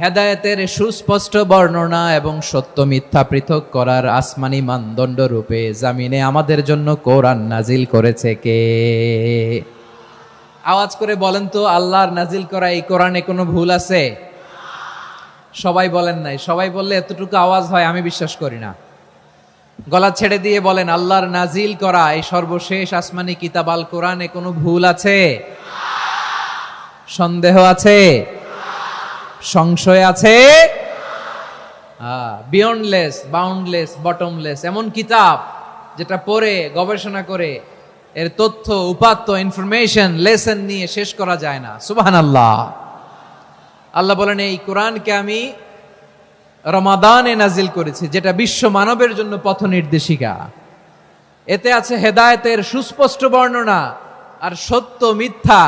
হেদায়েতের সুস্পষ্ট বর্ণনা এবং সত্য মিথ্যা পৃথক করার আসমানি মানদণ্ড রূপে জামিনে আমাদের জন্য কোরআন নাজিল করেছে কে? আওয়াজ করে বলেন তো, আল্লাহর নাজিল করা এই কোরআনে কোনো ভুল আছে? সবাই বলেন নাই। সবাই বললে এতটুকু আওয়াজ হয় আমি বিশ্বাস করি না। গলা ছেড়ে দিয়ে বলেন, আল্লাহর নাজিল করা এই সর্বশেষ আসমানি কিতাব আল কোরআনে কোনো ভুল আছে? সন্দেহ আছে? সংশয় আছে? বিয়ন্ডলেস, বাউন্ডলেস, বটমলেস, এমন কিতাব যেটা পড়ে গবেষণা করে এর তথ্য, উপাত্ত, ইনফরমেশন, লেসন নিয়ে শেষ করা যায় না। সুবহানাল্লাহ। আল্লাহ বলেন, এই কোরআনকে আমি রমাদানে নাজিল করেছি, যেটা বিশ্ব মানবের জন্য পথ নির্দেশিকা। এতে আছে হেদায়েতের সুস্পষ্ট বর্ণনা, আর সত্য মিথ্যা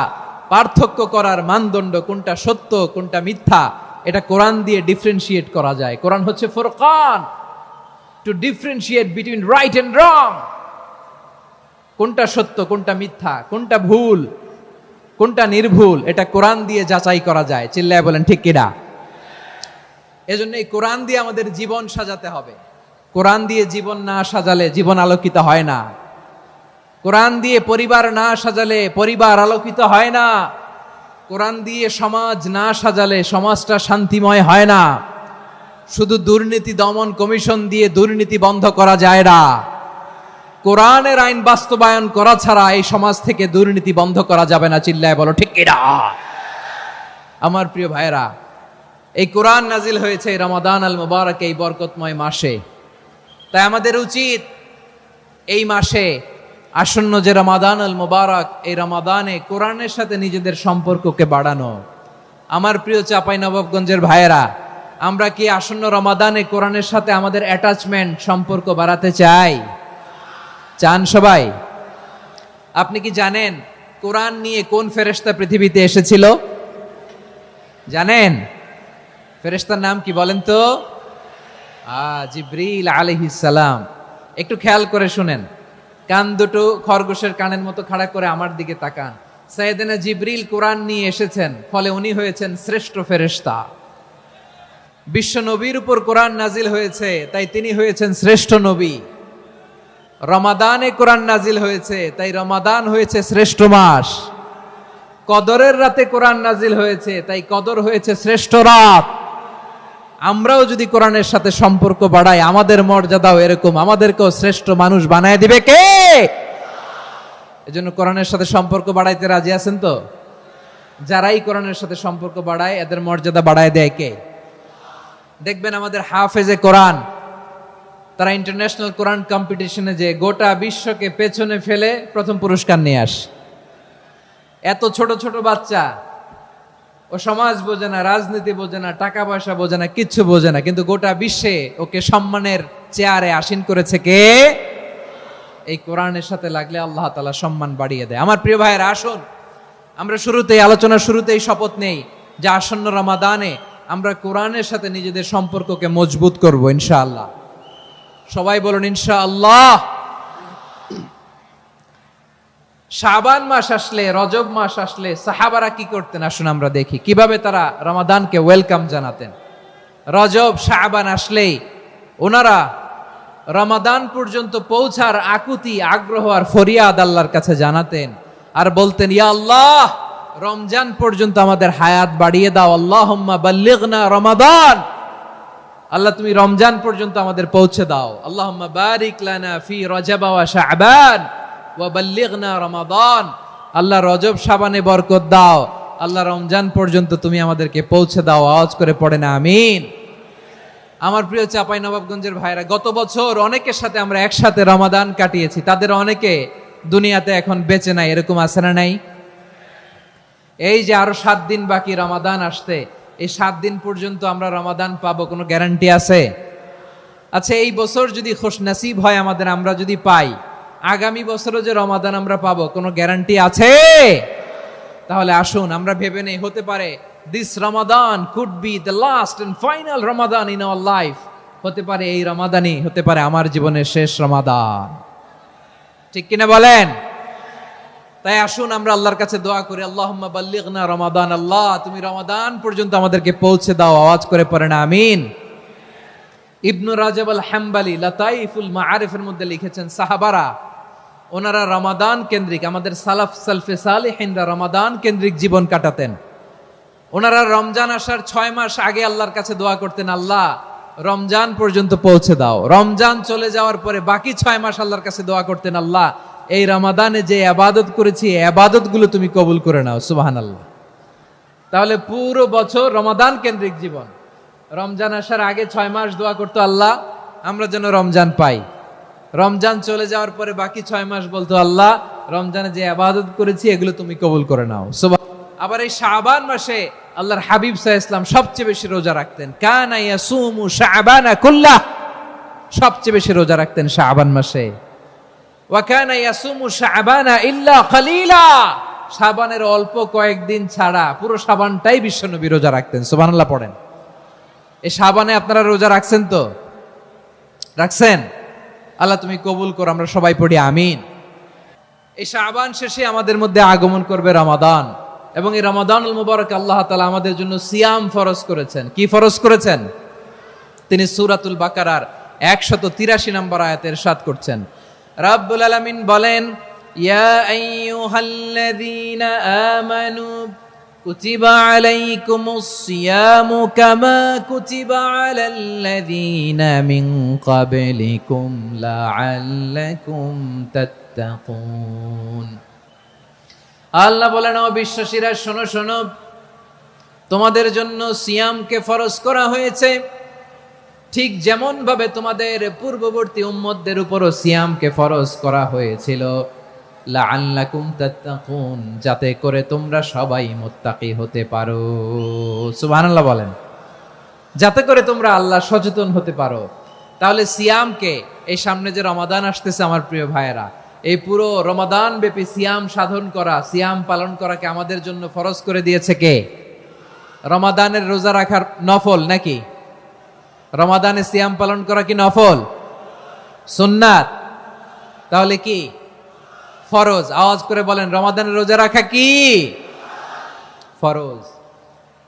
পার্থক্য করার মানদণ্ড, কোনটা সত্য কোনটা মিথ্যা, এটা কোরআন দিয়ে ডিফারেন্সিয়েট করা যায়। কোরআন হচ্ছে ফুরকান, to differentiate between right and wrong. কোনটা সত্য, কোনটা মিথ্যা, কোনটা ভুল, কোনটা নির্ভুল, এটা কোরআন দিয়ে যাচাই করা যায়। চিল্লায় বলেন ঠিক কিনা? এজন্য এই কোরআন দিয়ে আমাদের জীবন সাজাতে হবে। কোরআন দিয়ে জীবন না সাজালে জীবন আলোকিত হয় না। কোরআন দিয়ে পরিবার না সাজালে পরিবার আলোকিত হয় না। কোরআন দিয়ে সমাজ না সাজালে সমাজটা শান্তিময় হয় না। শুধু দুর্নীতি দমন কমিশন দিয়ে দুর্নীতি বন্ধ করা যায় না। কোরআনের আইন বাস্তবায়ন করা ছাড়া এই সমাজ থেকে দুর্নীতি বন্ধ করা যাবে না। চিল্লায় বলো ঠিক কিনা? আমার প্রিয় ভাইয়েরা, এই কোরআন নাজিল হয়েছে রমাদান আল মুবারক, এই বরকতময় মাসে। তাই আমাদের উচিত এই মাসে আসন্ন যে রমাদান আল মুবারক, এই রমাদানে কোরআনের সাথে নিজেদের সম্পর্ককে বাড়ানো। আমার প্রিয় চাঁপাইনবাবগঞ্জের ভাইয়েরা, আমরা কি আসন্ন রমাদানে কোরআনের সাথে আমাদের অ্যাটাচমেন্ট, সম্পর্ক বাড়াতে চাই? চান সবাই? আপনি কি জানেন কোরআন নিয়ে কোন ফেরেশতা পৃথিবীতে এসেছিল? জানেন? ফেরেশতার নাম কি বলেন তো? জিবরিল আলাইহিস সালাম। একটু খেয়াল করে শুনেন, কান দুটো খরগোশের কানের মতো খাড়া করে আমার দিকে তাকান। সাইয়েদনা জিবরিল কোরআন নিয়ে এসেছেন, ফলে উনি হয়েছেন শ্রেষ্ঠ ফেরেশতা। বিশ্ব নবীর উপর কোরআন নাজিল হয়েছে, তাই তিনি হয়েছেন শ্রেষ্ঠ নবী। রমাদানে কোরআন নাজিল হয়েছে, তাই রমাদান হয়েছে শ্রেষ্ঠ মাস। কদরের রাতে কোরআন নাজিল হয়েছে, তাই কদর হয়েছে শ্রেষ্ঠ রাত। আমরাও যদি কোরআনের সাথে সম্পর্ক বাড়াই, আমাদের মর্যাদাও এরকম, আমাদেরকেও শ্রেষ্ঠ মানুষ বানায় দিবে কে? এজন্য কোরআনের সাথে সম্পর্ক বাড়াইতে রাজি আছেন তো? যারাই কোরআনের সাথে সম্পর্ক বাড়ায়, এদের মর্যাদা বাড়ায় দেয় কে? দেখবেন আমাদের হাফেজে কোরআন, তারা ইন্টারন্যাশনাল কোরআন কম্পিটিশনে যে গোটা বিশ্বকে পেছনে ফেলে প্রথম পুরস্কার নিয়ে আসে। এত ছোট ছোট বাচ্চা, ও সমাজ বোঝে না, রাজনীতি বোঝে না, টাকা পয়সা বোঝে না, কিচ্ছু বোঝে না, কিন্তু গোটা বিশ্বে ওকে সম্মানের চেয়ারে আসীন করেছে কে? এই কোরআনের সাথে লাগলে আল্লাহ তাআলা সম্মান বাড়িয়ে দেয়। আমার প্রিয় ভাইয়েরা, আসুন আমরা আলোচনার শুরুতেই শপথ নেই যে আসন্ন রমাদানে আমরা কোরআনের সাথে নিজেদের সম্পর্ককে মজবুত করব ইনশাআল্লাহ। সবাই বলুন ইনশাআল্লাহ। শাবান মাস আসলে, রজব মাস আসলে সাহাবারা কি করতেন? আসুন আমরা দেখি কিভাবে তারা রমাদানকে ওয়েলকাম জানাতেন। রজব শাবান আসলেই ওনারা রমাদান পর্যন্ত পৌঁছার আকুতি, আগ্রহ আর ফরিয়াদ আল্লাহর কাছে জানাতেন আর বলতেন, ইয়া আল্লাহ, রমজান পর্যন্ত আমাদের হায়াত বাড়িয়ে দাও। আল্লাহুম্মা বাল্লিগনা রমাদান, আল্লাহ তুমি রমজান পর্যন্ত আমাদের পৌঁছে দাও। আল্লাহুম্মা বারিক লানা ফি রজব ওয়া শাবান ওয়া বাল্লিগনা রমাদান, আল্লাহ রজব শাবানে বরকত দাও, আল্লাহ রমজান পর্যন্ত তুমি আমাদেরকে পৌঁছে দাও। আওয়াজ করে পড়েন আমিন। আমার প্রিয় চাঁপাইনবাবগঞ্জের ভাইরা, গত বছর অনেকের সাথে আমরা একসাথে রমাদান কাটিয়েছি, তাদের অনেকে দুনিয়াতে এখন বেঁচে নাই, এরকম আছে না নাই? এই যে আরো 7 দিন বাকি রমাদান আসতে, এই 7 দিন পর্যন্ত আমরা রমাদান পাবো, কোনো গ্যারান্টি আছে? আচ্ছা, এই বছর যদি খুশনসিব হয় আমাদের, আমরা যদি পাই, আগামী বছরও যে রমাদান আমরা পাবো, কোনো গ্যারান্টি আছে? তাহলে আসুন আমরা ভেবে নেই, হতে পারে this Ramadan could be the last and final Ramadan in our life. হতে পারে এই রমাদানই হতে পারে আমার জীবনের শেষ রমাদান। ঠিক কিনা বলেন? তাই আসুন আমরা আল্লাহর কাছে দোয়া করি, আল্লাহুম্মা বাল্লিগনা রমাদান, আল্লাহ তুমি রমাদান পর্যন্ত আমাদেরকে পৌঁছে দাও। আওয়াজ করে পড়েন আমিন। ইবনু রাজব আল হাম্বলি লাতাইফুল মাআরিফের মধ্যে লিখেছেন, সাহাবারা ওনারা রমাদান কেন্দ্রিক, আমাদের সালাফ সালফে সালেহিনরা রমাদান কেন্দ্রিক জীবন কাটাতেন। ওনারা রমজান আসার 6 মাস আগে আল্লাহর কাছে দোয়া করতেন, আল্লাহ রমজান পর্যন্ত পৌঁছে দাও। রমজান চলে যাওয়ার পরে বাকি 6 মাস আল্লাহর কাছে দোয়া করতেন, আল্লাহ এই রমাদানে যে ইবাদত করেছি, ইবাদত গুলো তুমি কবুল করে নাও। সুবহানাল্লাহ। তাহলে পুরো বছর রমাদান কেন্দ্রিক জীবন। রমজান আসার আগে 6 মাস দোয়া করতো, আল্লাহ আমরা যেন রমজান পাই। রমজান চলে যাওয়ার পরে বাকি 6 মাস বলতো, আল্লাহ রমজানে যে ইবাদত করেছি এগুলো তুমি কবুল করে নাও। আবার এই শাবান মাসে আল্লাহর হাবিব সাল্লাল্লাহু আলাইহি ওয়াসাল্লাম সবচেয়ে বেশি রোজা রাখতেন। কানা ইয়াসুমু শাবানা কুল্লাহ, সবচেয়ে বেশি রোজা রাখতেন শাবান মাসে। ওয়া কানা ইয়াসুমু শাবানা ইল্লা কালিলা, শাবানের অল্প কয়েকদিন ছাড়া পুরো শাবানটাই বিশ্বনবী রোজা রাখতেন। সুবহানাল্লাহ পড়েন। এই শাবানে আপনারা রোজা রাখছেন তো? রাখছেন? আল্লাহ তুমি কবুল করো, আমরা সবাই পড়ি আমিন। এই শাবান শেষে আমাদের মধ্যে আগমন করবে রমাদান, এবং এই রমাদানুল মুবারক আল্লাহ তাআলা আমাদের জন্য সিয়াম ফরজ করেছেন। কি ফরজ করেছেন? তিনি সূরাতুল বাকারার 183 নম্বর আয়াতে ইরশাদ করছেন, রাব্বুল আলামিন বলেন, ইয়া আইয়ুহাল্লাযীনা আমানু কুতিবা আলাইকুমুস সিয়ামু কামা কুতিবা আলাল্লাযীনা মিন ক্বাবলিকুম লাআল্লাকুম তাত্তাকুন। আল্লাহ বলেন, ও বিশ্বাসীরা শোনো শোনো, তোমাদের জন্য সিয়ামকে ফরজ করা হয়েছে, ঠিক যেমন ভাবে তোমাদের পূর্ববর্তী উম্মতদের উপরও সিয়ামকে ফরজ করা হয়েছিল, লাআল্লাকুম তাত্তাকুন, যাতে করে তোমরা সবাই মুত্তাকি হতে পারো। সুবহানাল্লাহ বলেন, যাতে করে তোমরা আল্লাহ সচেতন হতে পারো। তাহলে সিয়ামকে, এই সামনে যে রমাদান আসতেছে আমার প্রিয় ভাইয়েরা, এই পুরো রমাদান ব্যাপী সিয়াম সাধন করা, সিয়াম পালন করাকে আমাদের জন্য ফরজ করে দিয়েছে কে? রমাদানের রোজা রাখার নফল নাকি? রমাদানে সিয়াম পালন করা কি নফল? সুন্নাত? তাহলে কি ফরজ? আওয়াজ করে বলেন, রমাদানের রোজা রাখা কি ফরজ?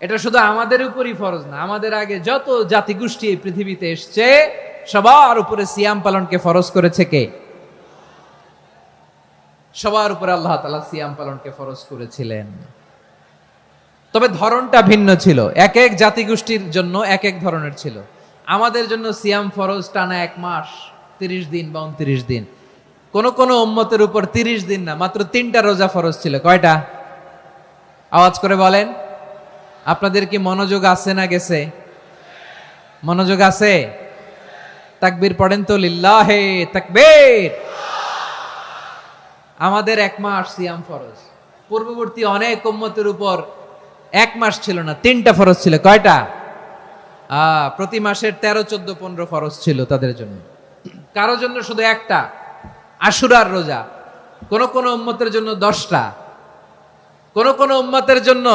এটা শুধু আমাদের উপরই ফরজ না, আমাদের আগে যত জাতিগোষ্ঠী এই পৃথিবীতে এসছে সবার উপরে সিয়াম পালনকে ফরজ করেছে কে? সবার উপরে আল্লাহ তাআলা সিয়াম পালনকে ফরজ করেছিলেন। তবে ধরনটা ভিন্ন ছিল, এক এক জাতিগোষ্ঠীর জন্য এক এক ধরনের ছিল। আমাদের জন্য সিয়াম ফরজ টানা 1 মাস 30 দিন বা 29 দিন। কোন কোন উম্মতের উপর 30 দিন না, মাত্র 3টা রোজা ফরজ ছিল। কয়টা? আওয়াজ করে বলেন। আপনাদের কি মনোযোগ আছে না গেছে? মনোযোগ আছে? তাকবীর পড়েন তো, লিল্লাহে তাকবীর। আমাদের 1 মাস সিয়াম ফরজ, পূর্ববর্তী অনেক উম্মতের উপর 1 মাস ছিল না, 3টা ফরজ ছিল। কয়টা? প্রতি মাসের 13, 14, 15 ফরজ ছিল তাদের জন্য। কারো জন্য শুধু একটা, আশুরার রোজা। কোন কোন উম্মতের জন্য 10টা। কোন কোন উম্মতের জন্য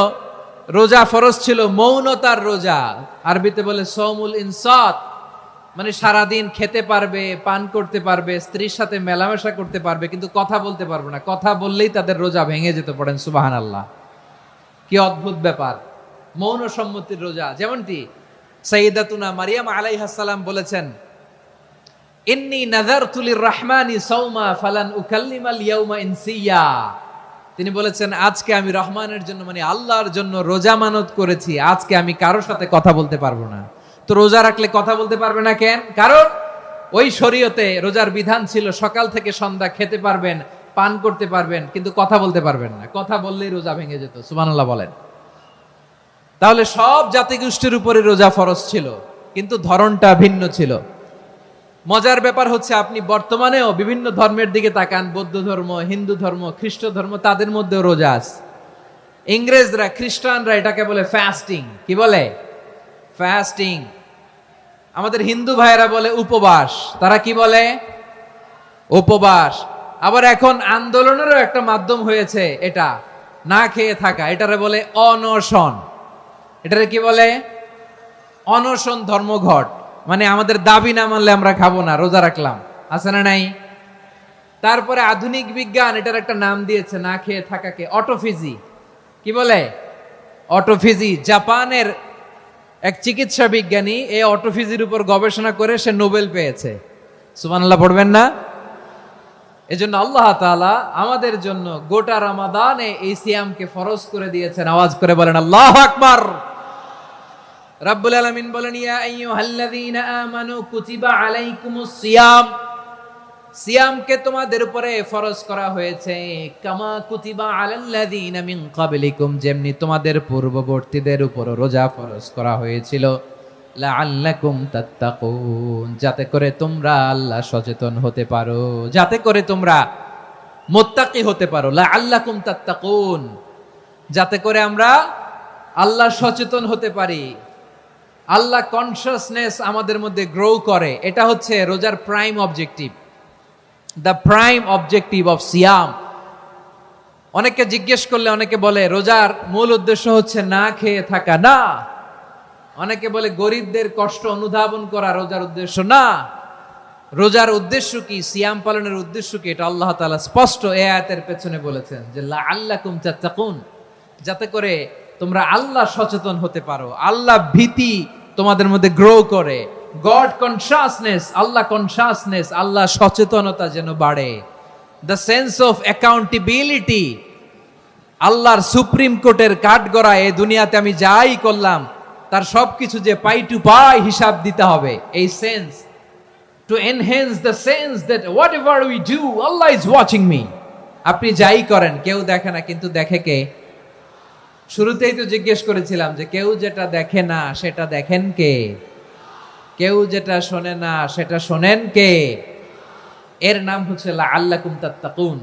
রোজা ফরজ ছিল মৌনতার রোজা, আরবিতে বলে সৌমুল ইনসাত, মানে সারাদিন খেতে পারবে, পান করতে পারবে, স্ত্রীর সাথে মেলামেশা করতে পারবে, কিন্তু কথা বলতে পারবে না। কথা বললেই তাদের রোজা ভেঙে যেতে। পড়েন সুবহানাল্লাহ। কি অদ্ভুত ব্যাপার! মৌন সম্মতির রোজা। যেমনটি সাইয়্যিদাতুনা মারিয়াম আলাইহিস সালাম বলেছেন, ইন্নী নাযারতু লির-রাহমানি সাওমা ফালান উকাল্লিমাল ইয়াওমা ইনসিয়া। তিনি বলেছেন, আজকে আমি রহমানের জন্য মানে আল্লাহর জন্য রোজা মানত করেছি, আজকে আমি কারোর সাথে কথা বলতে পারবো না। তো রোজা রাখলে কথা বলতে পারবে না কেন? কারণ ওই শরীয়তে রোজার বিধান ছিল সকাল থেকে সন্ধ্যা খেতে পারবেন, পান করতে পারবেন, কিন্তু কথা বলতে পারবেন না। কথা বললেই রোজা ভেঙে যেত। সুবহানাল্লাহ বলেন। তাহলে সব জাতিগোষ্ঠীর উপরে রোজা ফরজ ছিল, কিন্তু ধরনটা ভিন্ন ছিল। মজার ব্যাপার হচ্ছে, আপনি বর্তমানেও বিভিন্ন ধর্মের দিকে তাকান, বৌদ্ধ ধর্ম, হিন্দু ধর্ম, খ্রিস্ট ধর্ম, তাদের মধ্যেও রোজা আছে। ইংরেজরা, খ্রিস্টানরা এটাকে বলে ফাস্টিং। কি বলে? ফাস্টিং। আমাদের হিন্দু ভাইয়েরা বলে উপবাস। তারা কি বলে? উপবাস। আবার এখন আন্দোলনেরও একটা মাধ্যম হয়েছে এটা, না খেয়ে থাকা, এটারে বলে অনশন। এটারে কি বলে? অনশন ধর্মঘট। মানে আমাদের দাবি না মানলে আমরা খাবো না, রোজা রাখলাম। আছে না নাই? তারপরে আধুনিক বিজ্ঞান এটার একটা নাম দিয়েছে না খেয়ে থাকাকে, অটোফিজি। কি বলে? অটোফিজি। জাপানের এক চিকিৎসা বিজ্ঞানী এই অটোফিজির উপর গবেষণা করে সে নোবেল পেয়েছে। সুবহানাল্লাহ পড়বেন না? এজন্য আল্লাহ তাআলা আমাদের জন্য গোটা রমাদানে এই সিয়ামকে ফরজ করে দিয়েছেন। আওয়াজ করে বলেন আল্লাহু আকবার। রাব্বুল আলামিন বলেন, ইয়া আইয়ুহাল্লাযীনা আমানু কুতিবা আলাইকুমুস সিয়াম। সিয়ামকে তোমাদের উপরে ফরজ করা হয়েছে, কামা কুতিবা আলাল্লাযীনা মিন ক্বাবলিকুম, যেমনি তোমাদের পূর্ববর্তীদের উপর রোজা ফরজ করা হয়েছিল, লাআল্লাকুম তাত্তাকুন, যাতে করে তোমরা আল্লাহ সচেতন হতে পারো, যাতে করে তোমরা মুত্তাকি হতে পারো। লাআল্লাকুম তাত্তাকুন, যাতে করে আমরা আল্লাহ সচেতন হতে পারি, আল্লাহ কনসিয়াসনেস আমাদের মধ্যে গ্রো করে। এটা হচ্ছে রোজার prime objective, the prime objective of সিয়াম। অনেকে জিজ্ঞেস করলে অনেকে বলে রোজার মূল উদ্দেশ্য হচ্ছে না খেয়ে থাকা। না। অনেকে বলে গরিবদের কষ্ট অনুধাবন করা রোজার উদ্দেশ্য। না। রোজার উদ্দেশ্য কি, সিয়াম পালনের উদ্দেশ্য কি, এটা আল্লাহ তাআলা স্পষ্ট এই আয়াতের পেছনে বলেছেন যে লাআল্লাকুম তাত্তাকুন, যাতে করে তোমরা আল্লাহ সচেতন হতে পারো, আল্লাহ ভীতি তোমাদের মধ্যে গ্রো করে, গড কনসিয়াসনেস, আল্লাহ কনসিয়াসনেস, আল্লাহ সচেতনতা যেন বাড়ে, দ্য সেন্স অফ অ্যাকাউন্টেবিলিটি। আল্লাহর সুপ্রিম কোর্টের কাঠগড়া এই দুনিয়াতে আমি যাই করলাম তার সবকিছু যে পাই টু পাই হিসাব দিতে হবে, এই sense, to enhance the sense that what ever we do Allah is watching me. আপনি যাই করেন কেউ দেখে না, কিন্তু দেখে কে? শুরুতেই তো জিজ্ঞেস করেছিলাম যে কেউ যেটা দেখে না সেটা দেখেন কে? কেউ যেটা শোনে না সেটা শোনেন কে? এর নাম হচ্ছে লাআল্লাকুম তাত্তাকুন,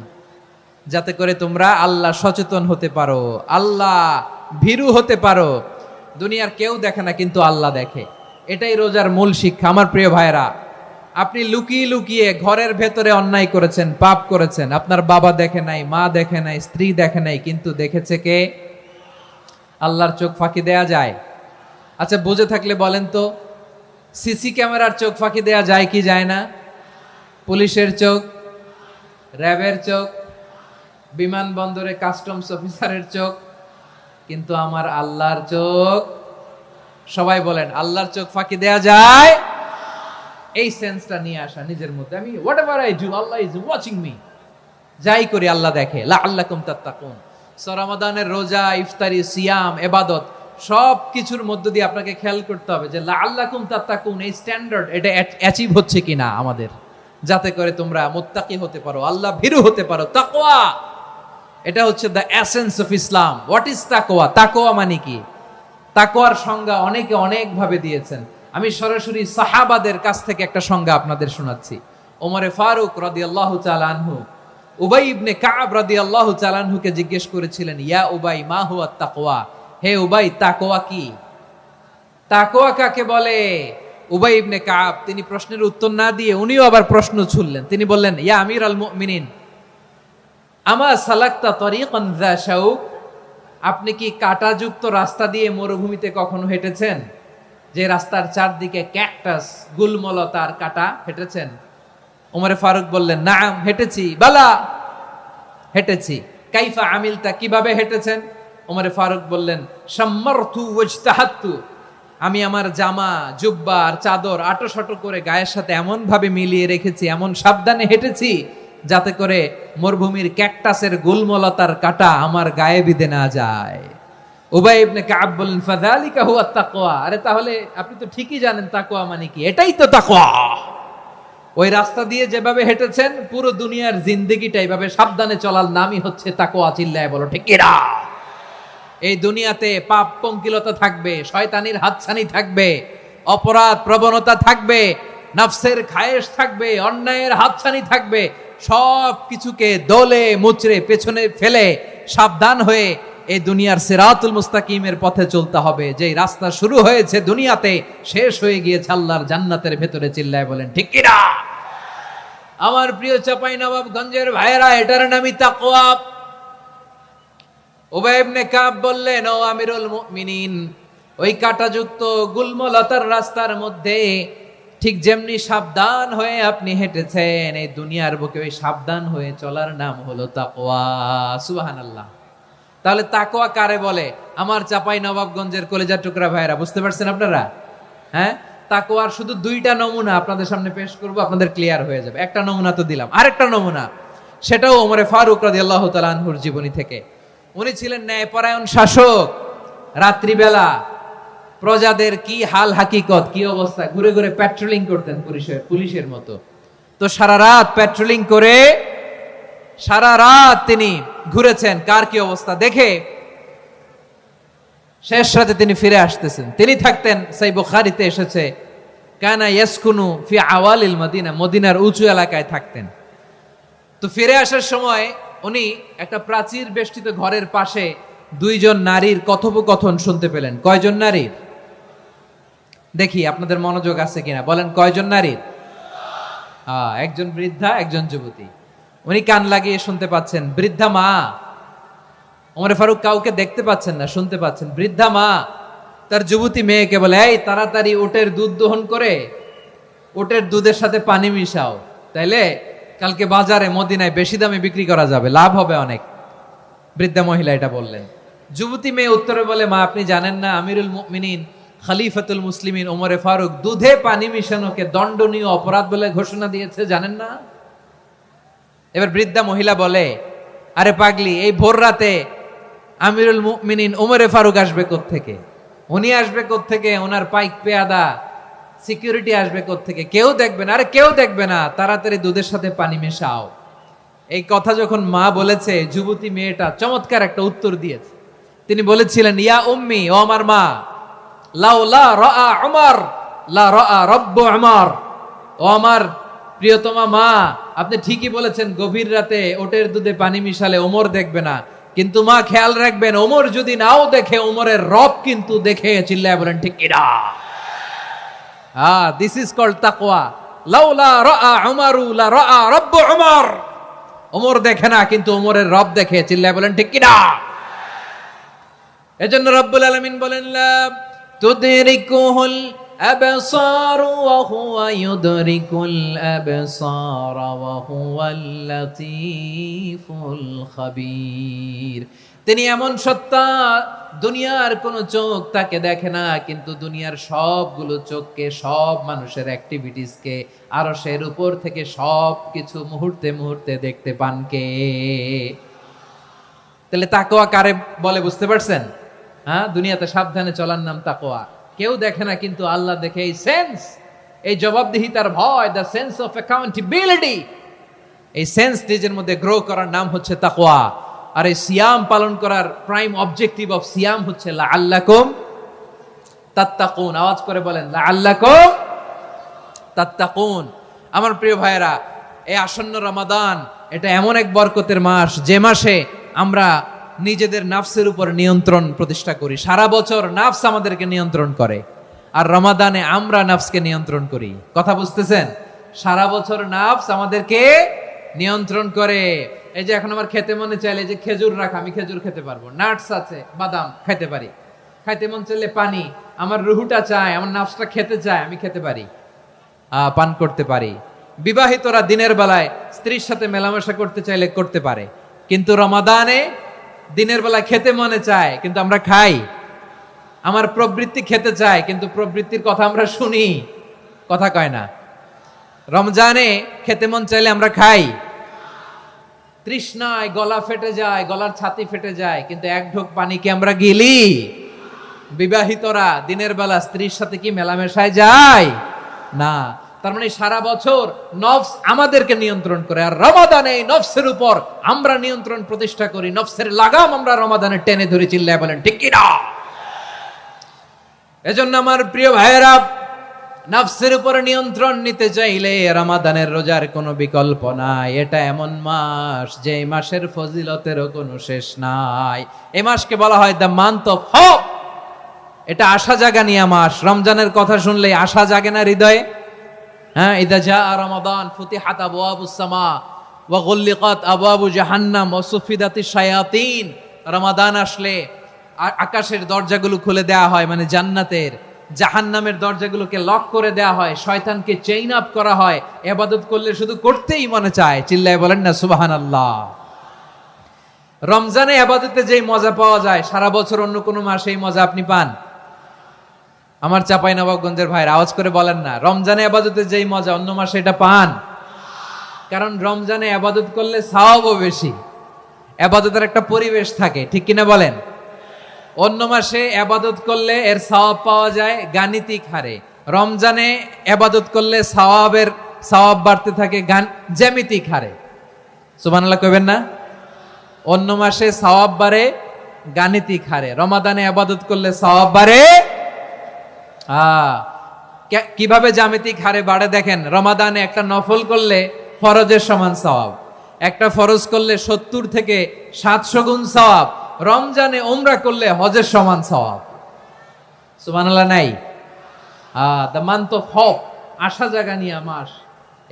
যাতে করে তোমরা আল্লাহ সচেতন হতে পারো, আল্লাহ ভীরু হতে পারো। দুনিয়ার কেউ দেখে না, কিন্তু আল্লাহ দেখে। এটাই রোজার মূল শিক্ষা। আমার প্রিয় ভাইরা, আপনি লুকিয়ে লুকিয়ে ঘরের ভেতরে অন্যায় করেছেন, পাপ করেছেন, আপনার বাবা দেখে নাই, মা দেখে নাই, স্ত্রী দেখে নাই, কিন্তু দেখেছে কে? আল্লাহর চোখ ফাঁকি দেয়া যায়? আচ্ছা, বুঝে থাকলে বলেন তো, সিসি ক্যামেরার চোখ ফাঁকি দেয়া যায় কি যায় না? পুলিশের চোখ, র্যাবের চোখ, বিমানবন্দরে কাস্টমস অফিসারের চোখ, কিন্তু আমার আল্লাহর চোখ? সবাই বলেন, আল্লাহর চোখ ফাঁকি দেয়া যায়? এই সেন্সটা নিয়ে আসা নিজের মধ্যে, আমি what ever I do Allah is watching me, যাই করি আল্লাহ দেখে। লাআল্লাকুম তাত্তাকুন। রমাদানের রোজা, ইফতারি, সিয়াম, ইবাদত সব কিছুর মধ্য দিয়ে আপনাকে খেয়াল করতে হবে যে লাআল্লাকুম তাত্তাকুন এই স্ট্যান্ডার্ড এটা অ্যাচিভ হচ্ছে কিনা আমাদের, যাতে করে তোমরা মুত্তাকি হতে পারো, আল্লাহ ভীরু হতে পারো। তাকওয়া, এটা হচ্ছে the essence of Islam. What is তাকওয়া? তাকওয়া মানে কি? তাকওয়ার সংজ্ঞা অনেকে অনেক ভাবে দিয়েছেন। আমি সরাসরি সাহাবাদের কাছ থেকে একটা সংজ্ঞা আপনাদের শোনাচ্ছি। ওমরে ফারুক রাদিয়াল্লাহু তাআলা আনহু উবাই ইবনে কাব রাদিয়াল্লাহু তাআলা আনহুকে জিজ্ঞেস করেছিলেন, ইয়া উবাই মা হুয়া তাকওয়া, হে উবাই তাকওয়া কি? তাকওয়া কাকে বলে? উবাই ইবনে কাব তিনি প্রশ্নের উত্তর না দিয়ে উনিও আবার প্রশ্ন ছুড়লেন। তিনি বললেন, ইয়া আমিরাল মুমিনিন আমা সালাকতা তরিকান যা শাউক, আপনি কি কাঁটাযুক্ত রাস্তা দিয়ে মরুভূমিতে কখনো হেঁটেছেন? যে রাস্তার চারদিকে ক্যাকটাস, গুলমলতার কাঁটা, হেঁটেছেন? ওমরে ফারুক বললেন, নাম হেঁটেছি। বালা, হেঁটেছি। কাইফা আমিলতা, কিভাবে হেঁটেছেন? ওমরে ফারুক বললেন, শাম্মারতু ওয়াজতাহাতু, আমি আমার জামা জুব্বা আর চাদর আটোসাটো করে গায়ের সাথে এমন ভাবে মিলিয়ে রেখেছি, এমন সাবধানে হেঁটেছি যাতে করে মরুভূমির ক্যাকটাসের গুলমলতার কাঁটা আমার গায়ে বিঁধে না যায়। উবাই ইবনে কাব বলেন, ফাযালিকা হুয়া তাকওয়া। আরে তাহলে আপনি তো ঠিকই জানেন তাকওয়া মানে কি, এটাই তো তাকওয়া। ওই রাস্তা দিয়ে যেভাবে হেঁটেছেন, পুরো দুনিয়ার জিন্দেগিটা এইভাবে সাবধানে চলার নামই হচ্ছে তাকওয়া। চিল্লায় বলো ঠিক কিনা? এই দুনিয়াতে পাপ পঙ্কিলতা থাকবে, শয়তানির হাতছানি থাকবে, অপরাধ প্রবণতা থাকবে, নফসের খায়েশ থাকবে, অন্যায়ের হাতছানি থাকবে। সব কিছুকে দলে মুচড়ে পেছনে ফেলে সাবধান হয়ে এই দুনিয়ার সিরাতুল মুস্তাকিমের পথে চলতে হবে। যেই রাস্তা শুরু হয়েছে দুনিয়াতে, শেষ হয়ে গিয়েছে আল্লাহর জান্নাতের ভেতরে। চিল্লায় বলেন ঠিক কিনা? আমার প্রিয় চাঁপাইনবাবগঞ্জের ভাইয়েরা, এটার নামই তাকওয়া। উবাই ইবনে কাব বললেন, ও আমিরুল মুমিনিন, ওই কাঁটাযুক্ত গুলমলতার রাস্তার মধ্যে ঠিক যেমনি সাবধান হয়ে আপনি হেঁটেছেন, এই দুনিয়ার বুকে ওই সাবধান হয়ে চলার নাম হলো তাকওয়া। সুবহানাল্লাহ। তাহলে তাকওয়া কারে বলে? আমার চাঁপাইনবাবগঞ্জের কলেজার টুকরা ভাইয়েরা, বুঝতে পারছেন আপনারা? হ্যাঁ, তাকওয়ার শুধু দুইটা নমুনা আপনাদের সামনে পেশ করব, আপনাদের ক্লিয়ার হয়ে যাবে। একটা নমুনা তো দিলাম, আরেকটা নমুনা, সেটাও ওমরে ফারুক রাদিয়াল্লাহু তাআলা আনহুর জীবনী থেকে। উনি ছিলেন ন্যায়পরায়ণ শাসক। রাত্রিবেলা প্রজাদের কি হাল হাকিকত, কি অবস্থা, ঘুরে ঘুরে প্যাট্রোলিং করতেন পুলিশের মতো। তো সারা রাত প্যাট্রোলিং করে সারা রাত তিনি ঘুরেছেন কার কি অবস্থা দেখে। শেষ রাতে তিনি ফিরে আসতেছেন। তিনি থাকতেন, সেই বুখারীতে এসেছে, কানা ইয়াসকুনু ফি আওয়ালিল মদিনা, মদিনার উঁচু এলাকায় থাকতেন। তো ফিরে আসার সময় উনি একটা প্রাচীর বেষ্টিত ঘরের পাশে দুইজন নারীর কথোপকথন শুনতে পেলেন। কয়জন নারীর? দেখি আপনাদের মনোযোগ আছে কিনা, বলেন কয়জন নারীর? একজন বৃদ্ধা, একজন যুবতী। উনি কান লাগিয়ে শুনতে পাচ্ছেন। বৃদ্ধা মা, ওমর ফারুক কাউকে দেখতে পাচ্ছেন না, শুনতে পাচ্ছেন। বৃদ্ধা মা তার যুবতী মেয়েকে বলে, এই তাড়াতাড়ি উটের দুধ দহন করে উটের দুধের সাথে পানি মিশাও, তাইলে কালকে বাজারে মদিনায় বেশি দামে বিক্রি করা যাবে, লাভ হবে অনেক। বৃদ্ধা মহিলা এটা বললেন। যুবতী মেয়ে উত্তরে বলে, মা আপনি জানেন না আমিরুল মুমিনিন খলিফাতুল মুসলিমিন ওমরে ফারুক দুধে পানি মিশানোকে দণ্ডনীয় অপরাধ বলে ঘোষণা দিয়েছে, জানেন না? এবার বৃদ্ধা মহিলা বলে, আরে পাগলি, এই ভোর রাতে আমিরুল মুমিনিন ওমরে ফারুক আসবে কোত্থেকে? উনি আসবে কোত্থেকে? ওনার পাইক পেয়াদা সিকিউরিটি আসবে কোত্থেকে? কেউ দেখবে না। আরে কেউ দেখবে না, তাড়াতাড়ি দুধের সাথে পানি মেশাও। এই কথা যখন মা বলেছে, যুবতী মেয়েটা চমৎকার একটা উত্তর দিয়েছে। তিনি বলেছিলেন, ইয়া উম্মি, ও আমার মা, লাউলা রাআ উমর লা রাআ রব্বু উমর। ও আমার প্রিয়তমা মা, আপনি ঠিকই বলেছেন, গভীর রাতে ওটের দুধে পানি মিশালে ওমর দেখবে না, কিন্তু মা খেয়াল রাখবেন, ওমর যদি নাও দেখে, ওমরের রব কিন্তু দেখে। চিল্লায় বলেন ঠিক কিনা? দিস ইজ কল্ড তাকওয়া। লাউলা রাআ উমরু লা রাআ রব্বু উমর। ওমর দেখে না, কিন্তু ওমরের রব দেখে। চিল্লায় বলেন ঠিক কিনা? এজন্য রব্বুল আলামিন বলেন, লা তুদরিকুহুল আবসার ওয়া হুয়া ইউদরিকুল আবসার ওয়া হুয়াল লাতীফুল খাবীর। তিনি এমন সত্তা, দুনিয়ার কোন চোখ তাকে দেখে না, কিন্তু দুনিয়ার সবগুলো চোখকে, সব মানুষের অ্যাক্টিভিটিসকে আরশের উপর থেকে সব কিছু মুহূর্তে মুহূর্তে দেখতে পান কে? তাহলে তাকওয়া কারে বলে বুঝতে পারছেন? হ্যাঁ, দুনিয়াতে সাবধানে চলার নাম তাকওয়া। কেউ দেখে না, কিন্তু আল্লাহ দেখে। এই সেন্স, এই জবাবদিহিতার ভয়, দ্য সেন্স অফ অ্যাকাউন্টেবিলিটি, এই সেন্স নিজের মধ্যে গ্রো করার নাম হচ্ছে তাকওয়া। আর এই সিয়াম পালন করার প্রাইম অবজেক্টিভ অফ সিয়াম হচ্ছে লাআল্লাকুম তাত্তাকুন। আওয়াজ করে বলেন, লাআল্লাকুম তাত্তাকুন। আমার প্রিয় ভাইয়েরা, এই আসন্ন রমাদান, এটা এমন এক বরকতের মাস, যে মাসে আমরা নিজেদের নাফসের উপর নিয়ন্ত্রণ প্রতিষ্ঠা করি। সারা বছর নাফস আমাদেরকে নিয়ন্ত্রণ করে, আর রমাদানে আমরা নাফসকে নিয়ন্ত্রণ করি। কথা বুঝতেছেন? সারা বছর নাফস আমাদেরকে নিয়ন্ত্রণ করে। এই যে এখন আমার খেতে মনে চাইলে যে খেজুর রাখা, আমি খেজুর খেতে পারবো, নাটস আছে, বাদাম খেতে পারি। খাইতে মন চাইলে পানি, আমার রুহুটা চায়, আমার নাফসটা খেতে চায়, আমি খেতে পারি, পান করতে পারি। বিবাহিতরা দিনের বেলায় স্ত্রীর সাথে মেলামেশা করতে চাইলে করতে পারে, কিন্তু রমাদানে দিনের বেলা খেতে মনে চায়, কিন্তু আমরা খাই? আমার প্রবৃত্তি খেতে চায়, কিন্তু প্রবৃত্তির কথা আমরা শুনি, কথা কয় না। রমজানে খেতে মন চাইলে আমরা খাই, তৃষ্ণায় গলা ফেটে যায়, গলার ছাতি ফেটে যায়, কিন্তু এক ঢোক পানি কি আমরা গিলি? বিবাহিতরা দিনের বেলা স্ত্রীর সাথে কি মেলামেশায় যায় না? তার মানে সারা বছর নফস আমাদেরকে নিয়ন্ত্রণ করে, আর রমাদানে এই নফসের উপর আমরা নিয়ন্ত্রণ প্রতিষ্ঠা করি। নফসের লাগাম আমরা রমাদানে টেনে ধরে, চিল্লায় বলেন ঠিক কি না? এজন্য আমার প্রিয় ভাইয়েরা, নফসের উপর নিয়ন্ত্রণ নিতে চাইলে রমাদানের রোজার কোনো বিকল্প নাই। এটা এমন মাস যে মাসের ফজিলতেরও কোনো শেষ নাই। এই মাসকে বলা হয় দ্য মান্থ অফ হোপ। এটা আশা জাগানিয়া মাস। রমজানের কথা শুনলেই আশা জাগে না হৃদয়ে? হ্যাঁ, ইদা জা রমাদান ফুতিহাত আবওয়াবুস সামা ওয়া গুল্লিকাত আবওয়াবু জাহান্নাম ওয়া সুফিদাতিশ শায়াতিন। রমাদান আসলে আকাশের দরজাগুলো খুলে দেয়া হয়, মানে জান্নাতের। জাহান্নামের দরজাগুলোকে লক করে দেয়া হয়, শয়তানকে চেইন আপ করা হয়। ইবাদত করলে শুধু করতেই মনে চায়, চিল্লায় বলেন না সুবহানাল্লাহ। রমজানে ইবাদতে যেই মজা পাওয়া যায়, সারা বছর অন্য কোনো মাসে এই মজা আপনি পান? আমার চাঁপাইনবাবগঞ্জের ভাইরা আওয়াজ করে বলেন না, রমজানে ইবাদতে যেই মজা অন্য মাসে এটা পান? কারণ রমজানে ইবাদত করলে সওয়াবও বেশি, ইবাদতের একটা পরিবেশ থাকে, ঠিক কিনা বলেন? অন্য মাসে ইবাদত করলে এর সওয়াব পাওয়া যায় গাণিতিক হারে, রমজানে ইবাদত করলে সওয়াব বাড়তে থাকে জ্যামিতিক হারে। সুবহানাল্লাহ কইবেন না? অন্য মাসে সওয়াব বাড়ে গাণিতিক হারে, রমাদানে ইবাদত করলে সওয়াব বাড়ে কিভাবে জ্যামিতিক হারে বাড়ে দেখেন। রমাদানে একটা নফল করলে ফরজের সমান সওয়াব, একটা ফরজ করলে 70 থেকে 700 গুণ সওয়াব, রমজানে উমরা করলে হজের সমান সওয়াব। সুবহানাল্লাহ নাই? দ্য মান্থ অফ হোপ, আশা জাগানিয়া মাস।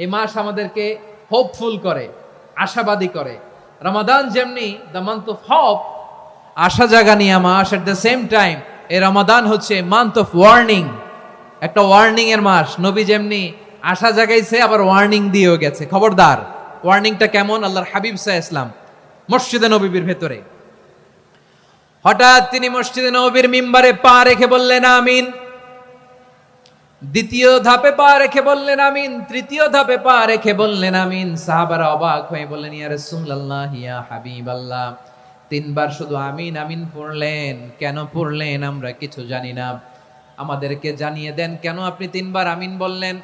এই মাস আমাদেরকে হোপফুল করে, আশাবাদী করে। রমাদান যেমনি দ্য মান্থ অফ হোপ, আশা জাগানিয়া মাস, এট দ্য সেম টাইম এই রমাদান হচ্ছে মান্থ অফ ওয়ার্নিং, একটা ওয়ার্নিং এর মাস। নবী যেমনি আশা জাগাইছে, আবার ওয়ার্নিং দিয়েও গেছে, খবরদার। ওয়ার্নিংটা কেমন? আল্লাহর হাবিব সাল্লাল্লাহু আলাইহি ওয়াসাল্লাম মসজিদে নববীর ভেতরে, হঠাৎ তিনি মসজিদে নববীর মিম্বারে পা রেখে বললেন আমিন। দ্বিতীয় ধাপে পা রেখে বললেন আমিন, তৃতীয় ধাপে পা রেখে বললেন আমিন। সাহাবারা অবাক হয়ে বললেন ইয়া রাসূলুল্লাহ, ইয়া হাবিবাল্লাহ, 3 বার শুধু আমিন আমিন পড়লেন, কেন পড়লেন আমরা কিছু জানি না, আমাদেরকে জানিয়ে দেন কেন আপনি 3 বার আমিন বললেন।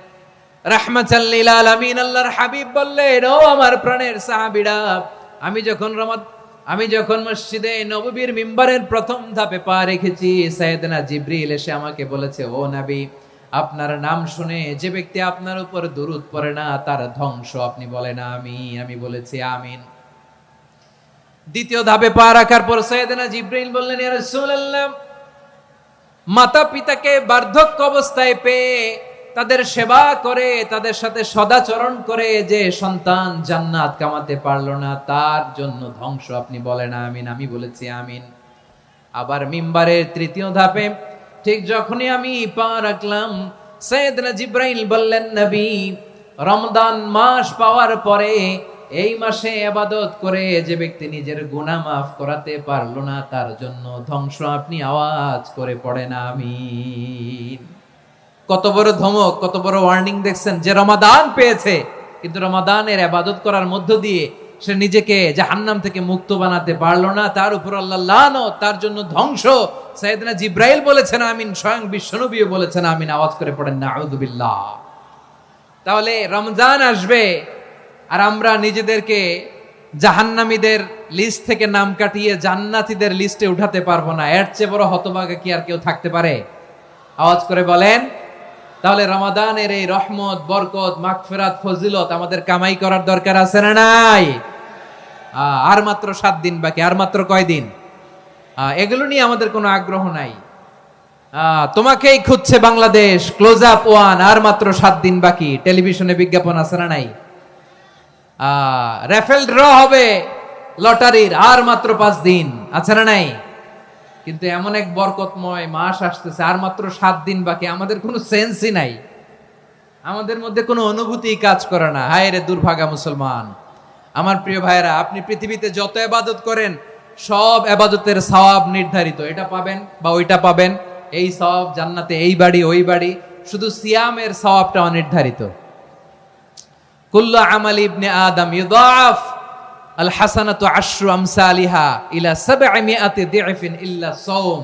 রাহমাতাল লিল আলামিন আল্লাহর হাবিব বললেন, ও আমার প্রাণের সাহাবীরা, আমি যখন মসজিদে নববীর মিম্বারের প্রথম ধাপে পা রেখেছি, সাইয়েদনা জিবরিল এসে আমাকে বলেছে, ও নবী, আপনার নাম শুনে যে ব্যক্তি আপনার উপর দুরূদ পড়ে না তার ধ্বংস। আপনি বলেন আমিন। আমি বলেছি আমিন। দ্বিতীয় ধাপে পা রাখার পর সাইয়েদনা জিবরিল বললেন, ইয়া রাসূলুল্লাহ, মাতা পিতাকে বার্ধক্য অবস্থায় পেয়ে তাদের সেবা করে, তাদের সাথে সদাচরণ করে যে সন্তান জান্নাত কামাতে পারলো না, তার জন্য ধ্বংস। আপনি বলেন আমিন। আমি বলেছি আমিন। আবার মিম্বারের তৃতীয় ধাপে ঠিক যখনই আমি পা রাখলাম, সাইয়েদনা জিবরাইল বললেন, নবী, রমজান মাস পাওয়ার পরে এই মাসে ইবাদত করে যে ব্যক্তি নিজের গুনাহ মাফ করাতে পারলো না, তার জন্য ধ্বংস। আপনি আওয়াজ করে পড়েন আমিন। কত বড় ধমক, কত বড় ওয়ার্নিং দেখছেন। যে রমাদান পেয়েছে, কিন্তু রমাদানের ইবাদত করার মধ্য দিয়ে সে নিজেকে জাহান্নাম থেকে মুক্ত বানাতে পারলো না, তার উপর আল্লাহ লানত, তার জন্য ধ্বংস। সাইয়েদনা জিবরাইল বলেছেন আমিন, স্বয়ং বিশ্বনবীও বলেছেন আমিন। আওয়াজ করে পড়েন নাউযু বিল্লাহ। তাহলে রমজান আসবে আর আমরা নিজেদেরকে জাহান্নামীদের লিস্ট থেকে নাম কাটিয়ে জান্নাতীদের লিস্টে উঠাতে পারবো না। এর চেয়ে বড় হতভাগা কি আর কেউ থাকতে পারে? আওয়াজ করে বলেন। তাহলে রমাদানের এই রহমত, বরকত, মাগফিরাত, ফজিলত আমাদের কামাই করার দরকার আছে না নাই? আর মাত্র 7 দিন বাকি। আর মাত্র কয় দিন? এগুলো নিয়ে আমাদের কোনো আগ্রহ নাই। তোমাকেই খুঁজছে বাংলাদেশ, ক্লোজ আপ 1, আর মাত্র 7 দিন বাকি। টেলিভিশনে বিজ্ঞাপন আছে না নাই? রেফেল ড্র হবে লটারির, আর মাত্র 5 দিন আছে না নাই? কিন্তু এমন এক বরকতময় মাস আসতেছে, আর মাত্র 7 দিন বাকি। আমাদের কোনো সেন্সই নাই, আমাদের মধ্যে কোনো অনুভূতি কাজ করে না। হায় রে দুর্ভাগা মুসলমান। আমার প্রিয় ভাইরা, আপনি পৃথিবীতে যত ইবাদত করেন, সব ইবাদতের সওয়াব নির্ধারিত। এটা পাবেন বা ওইটা পাবেন, এই সওয়াব, জান্নাতে এই বাড়ি ওই বাড়ি। শুধু সিয়ামের সওয়াবটা অনির্ধারিত। কুল্লু আমালি ইবনে আদম ইউদাফ আল হাসানাতু আশরু আমসালিহা ইলা 700 দি'ফিন ইল্লা সাওম।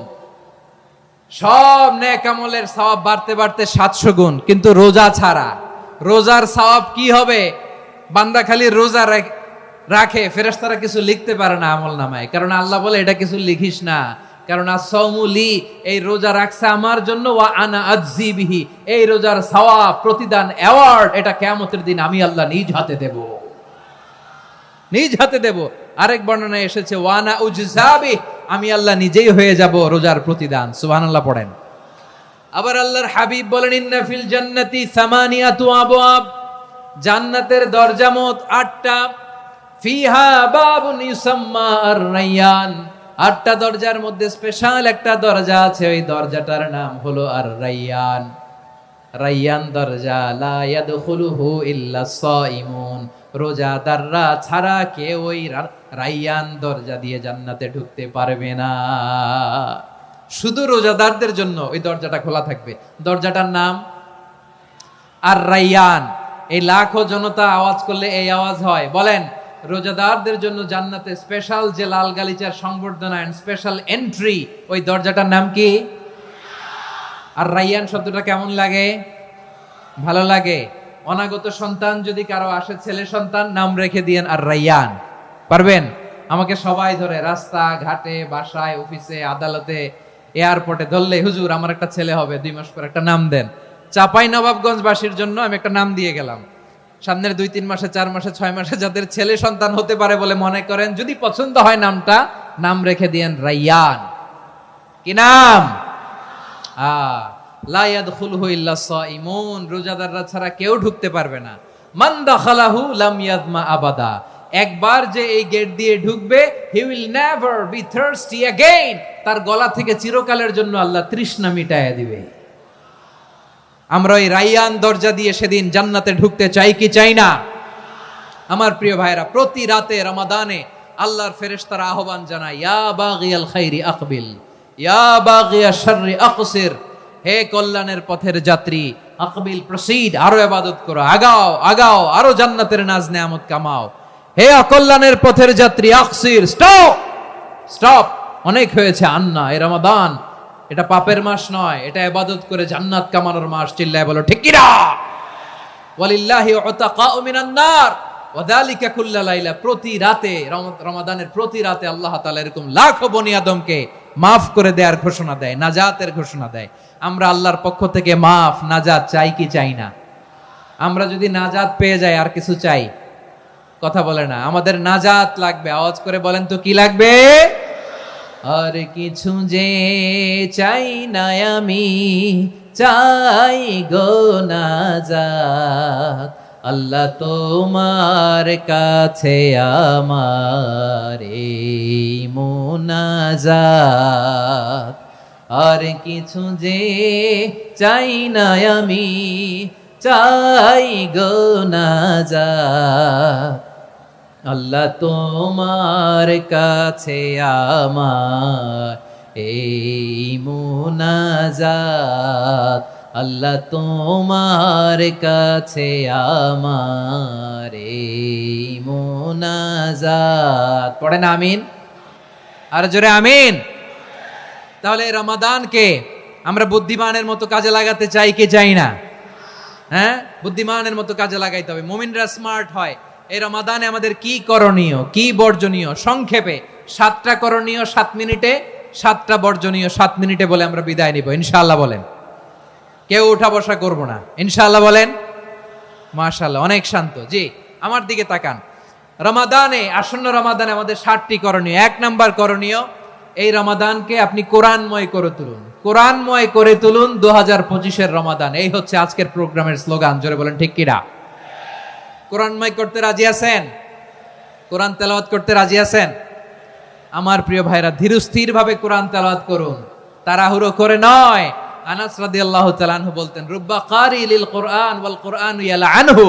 সব নেক আমলের সওয়াব বাড়তে বাড়তে 700 গুণ, কিন্তু রোজা ছাড়া। রোজার সওয়াব কি হবে? বান্দা খালি রোজা রাখে, ফেরেশতারা কিছু লিখতে পারে না আমল নামায়, কারণ আল্লাহ বলে এটা কিছু লিখিস না, কারণ আস-সাওমুলি, এই রোজা রাখছে আমার জন্য, ওয়া আনা আজজি বিহি, এই রোজার সওয়াব, প্রতিদান, অ্যাওয়ার্ড এটা কিয়ামতের দিন আমি আল্লাহ নিজ হাতে দেব, নিজ হাতে দেব। আরেক বর্ণনায় এসেছে ওয়া আনা উজজাবি, আমি আল্লাহ নিজেই হয়ে যাব রোজার প্রতিদান। সুবহানাল্লাহ পড়েন। আবার আল্লাহর হাবিব বলেন ইন্না ফিল জান্নাতি সামানিয়াতু আবওয়াব, জান্নাতের দরজা মোট 8টা। ফিহা বাবুন ইউসাম্মা আর-রায়্যান, 8টা দরজার মধ্যে স্পেশাল একটা দরজা আছে, ওই দরজাটার নাম হলো আর-রায়্যান। রায়্যান দরজা, লা ইয়াদখুলুহু ইল্লা সাইমুন, রোজাদাররা ছাড়া কেউ ওই রায়্যান দরজা দিয়ে জান্নাতে ঢুকতে পারবে না। শুধু রোজাদারদের জন্য ওই দরজাটা খোলা থাকবে। দরজাটার নাম আর-রায়্যান। এই লাখো জনতা আওয়াজ করলে এই আওয়াজ হয়, বলেন রোজাদারদের জন্য জান্নাতে স্পেশাল যে লাল গালিচার সংবর্ধনা এন্ড স্পেশাল এন্ট্রি, ওই দরজাটার নাম কি? আর-রায়্যান শব্দটা কেমন লাগে? ভালো লাগে। অনাগত সন্তান যদি কারো আসে, ছেলে সন্তান, নাম রেখে দিয়েন আর-রায়্যান। পারবেন? আমাকে সবাই ধরে রাস্তা ঘাটে, বাসায়, অফিসে, আদালতে, এয়ারপোর্টে ধরলে, হুজুর আমার একটা ছেলে হবে 2 মাস পর, একটা নাম দেন। চাপাই নবাবগঞ্জবাসীর জন্য আমি একটা নাম দিয়ে গেলাম। সামনের 2-3 মাসে, 4 মাসে, 6 মাসে যাদের ছেলে সন্তান হতে পারে বলে মনে করেন, যদি পছন্দ হয় নামটা, নাম রেখে দিয়েন রায়্যান। কি নাম? লা ইয়াদখুলুহু ইল্লা সাইমুন, রোজাদাররা ছাড়া কেউ ঢুকতে পারবে না। মান দাখালাহু লাম ইয়াযমা আবাদা, একবার যে এই গেট দিয়ে ঢুকবে, he will never be thirsty again, তার গলা থেকে চিরকালের জন্য আল্লাহ তৃষ্ণা মিটায়া দিবে। আমরা ওই রায়্যান দরজা দিয়ে সেদিন জান্নাতে ঢুকতে চাই কি চাই না? আমার প্রিয় ভাইরা, প্রতি রাতে রমাদানে আল্লাহর ফেরেশতারা আহ্বান জানায়, ইয়া বাগিয়াল খাইরি আকবিল, ইয়া বাগিয়াশ শাররি আকসির, হে কল্যাণের পথের যাত্রী, আকবিল প্রসিড, আরো ইবাদত করো, আগাও আগাও, আরো জান্নাতের নাজ নেয়ামত কামাও। হে অকল্যাণের পথের যাত্রী, আকসির, স্টপ স্টপ, অনেক হয়েছে। আন্না, এই রমাদান এটা পাপের মাস নয়, এটা ইবাদত করে জান্নাত কামানোর মাস। চিল্লায় বলো ঠিক কি না? ওয়ালিল্লাহি উতাকাউ মিনান নার ওয়া যালিকা কুল্লা লাইলা, প্রতি রাতে, রমাদানের প্রতি রাতে আল্লাহ তাআলা এরকম লাখো বনি আদমকে মাফ করে দেওয়ার ঘোষণা দেয়, নাজাতের ঘোষণা দেয়। আমরা আল্লাহর পক্ষ থেকে মাফ, নাজাত চাই কি চাই না? আমরা যদি নাজাত পেয়ে যাই আর কিছু চাই? কথা বলে না। আমাদের নাজাত লাগবে। আওয়াজ করে বলেন তো কি লাগবে? আর কিছু যে চাই না আমি, চাই গো নাজাত, আল্লাহ তোমার কাছে আমার এই মুনাজাত। আর কিছু যে চাই না আমি, চাই গো নাজাত, আল্লাহ তোমার কাছে আমার এই মুনাজাত, আল্লাহ তোমার কাছে আমার এই মুনাজাত। পড়েন আমিন, আর জোরে আমিন। তাহলে রমাদানকে আমরা বুদ্ধিমানের মতো কাজে লাগাতে চাই কি চাই না? হ্যাঁ, বুদ্ধিমানের মতো কাজে লাগাইতে হবে। মুমিনরা স্মার্ট হয়। এই রমাদানে আমাদের কি করণীয়, কি বর্জনীয়, সংক্ষেপে 7টা করণীয় 7 মিনিটে, 7টা বর্জনীয় 7 মিনিটে বলে আমরা বিদায় নিব ইনশাআল্লাহ। বলেন, কেউ উঠা বসা করব না ইনশাআল্লাহ। বলেন মাশাআল্লাহ, অনেক শান্ত। জি, আমার দিকে তাকান। রমাদানে, আসন্ন রমাদানে আমাদের 7টি করণীয়। 1 নাম্বার করণীয়, এই রমাদানকে আপনি কোরআনময় করে তুলুন। কোরআনময় করে তুলুন 2025-এর রমাদান। এই হচ্ছে আজকের প্রোগ্রামের স্লোগান। জোরে বলেন ঠিক কিনা? কোরআনময় করতে রাজি আছেন? কোরআন তেলাওয়াত করতে রাজি আছেন? আমার প্রিয় ভাইরা, ধীরস্থির ভাবে কোরআন তেলাওয়াত করুন, তাড়াহুড়ো করে নয়। আনাস রাদিয়াল্লাহু তাআলা আনহু বলতেন, রুব্বা কারি লিল কোরআন ওয়াল কোরআনু ইয়ালআনহু,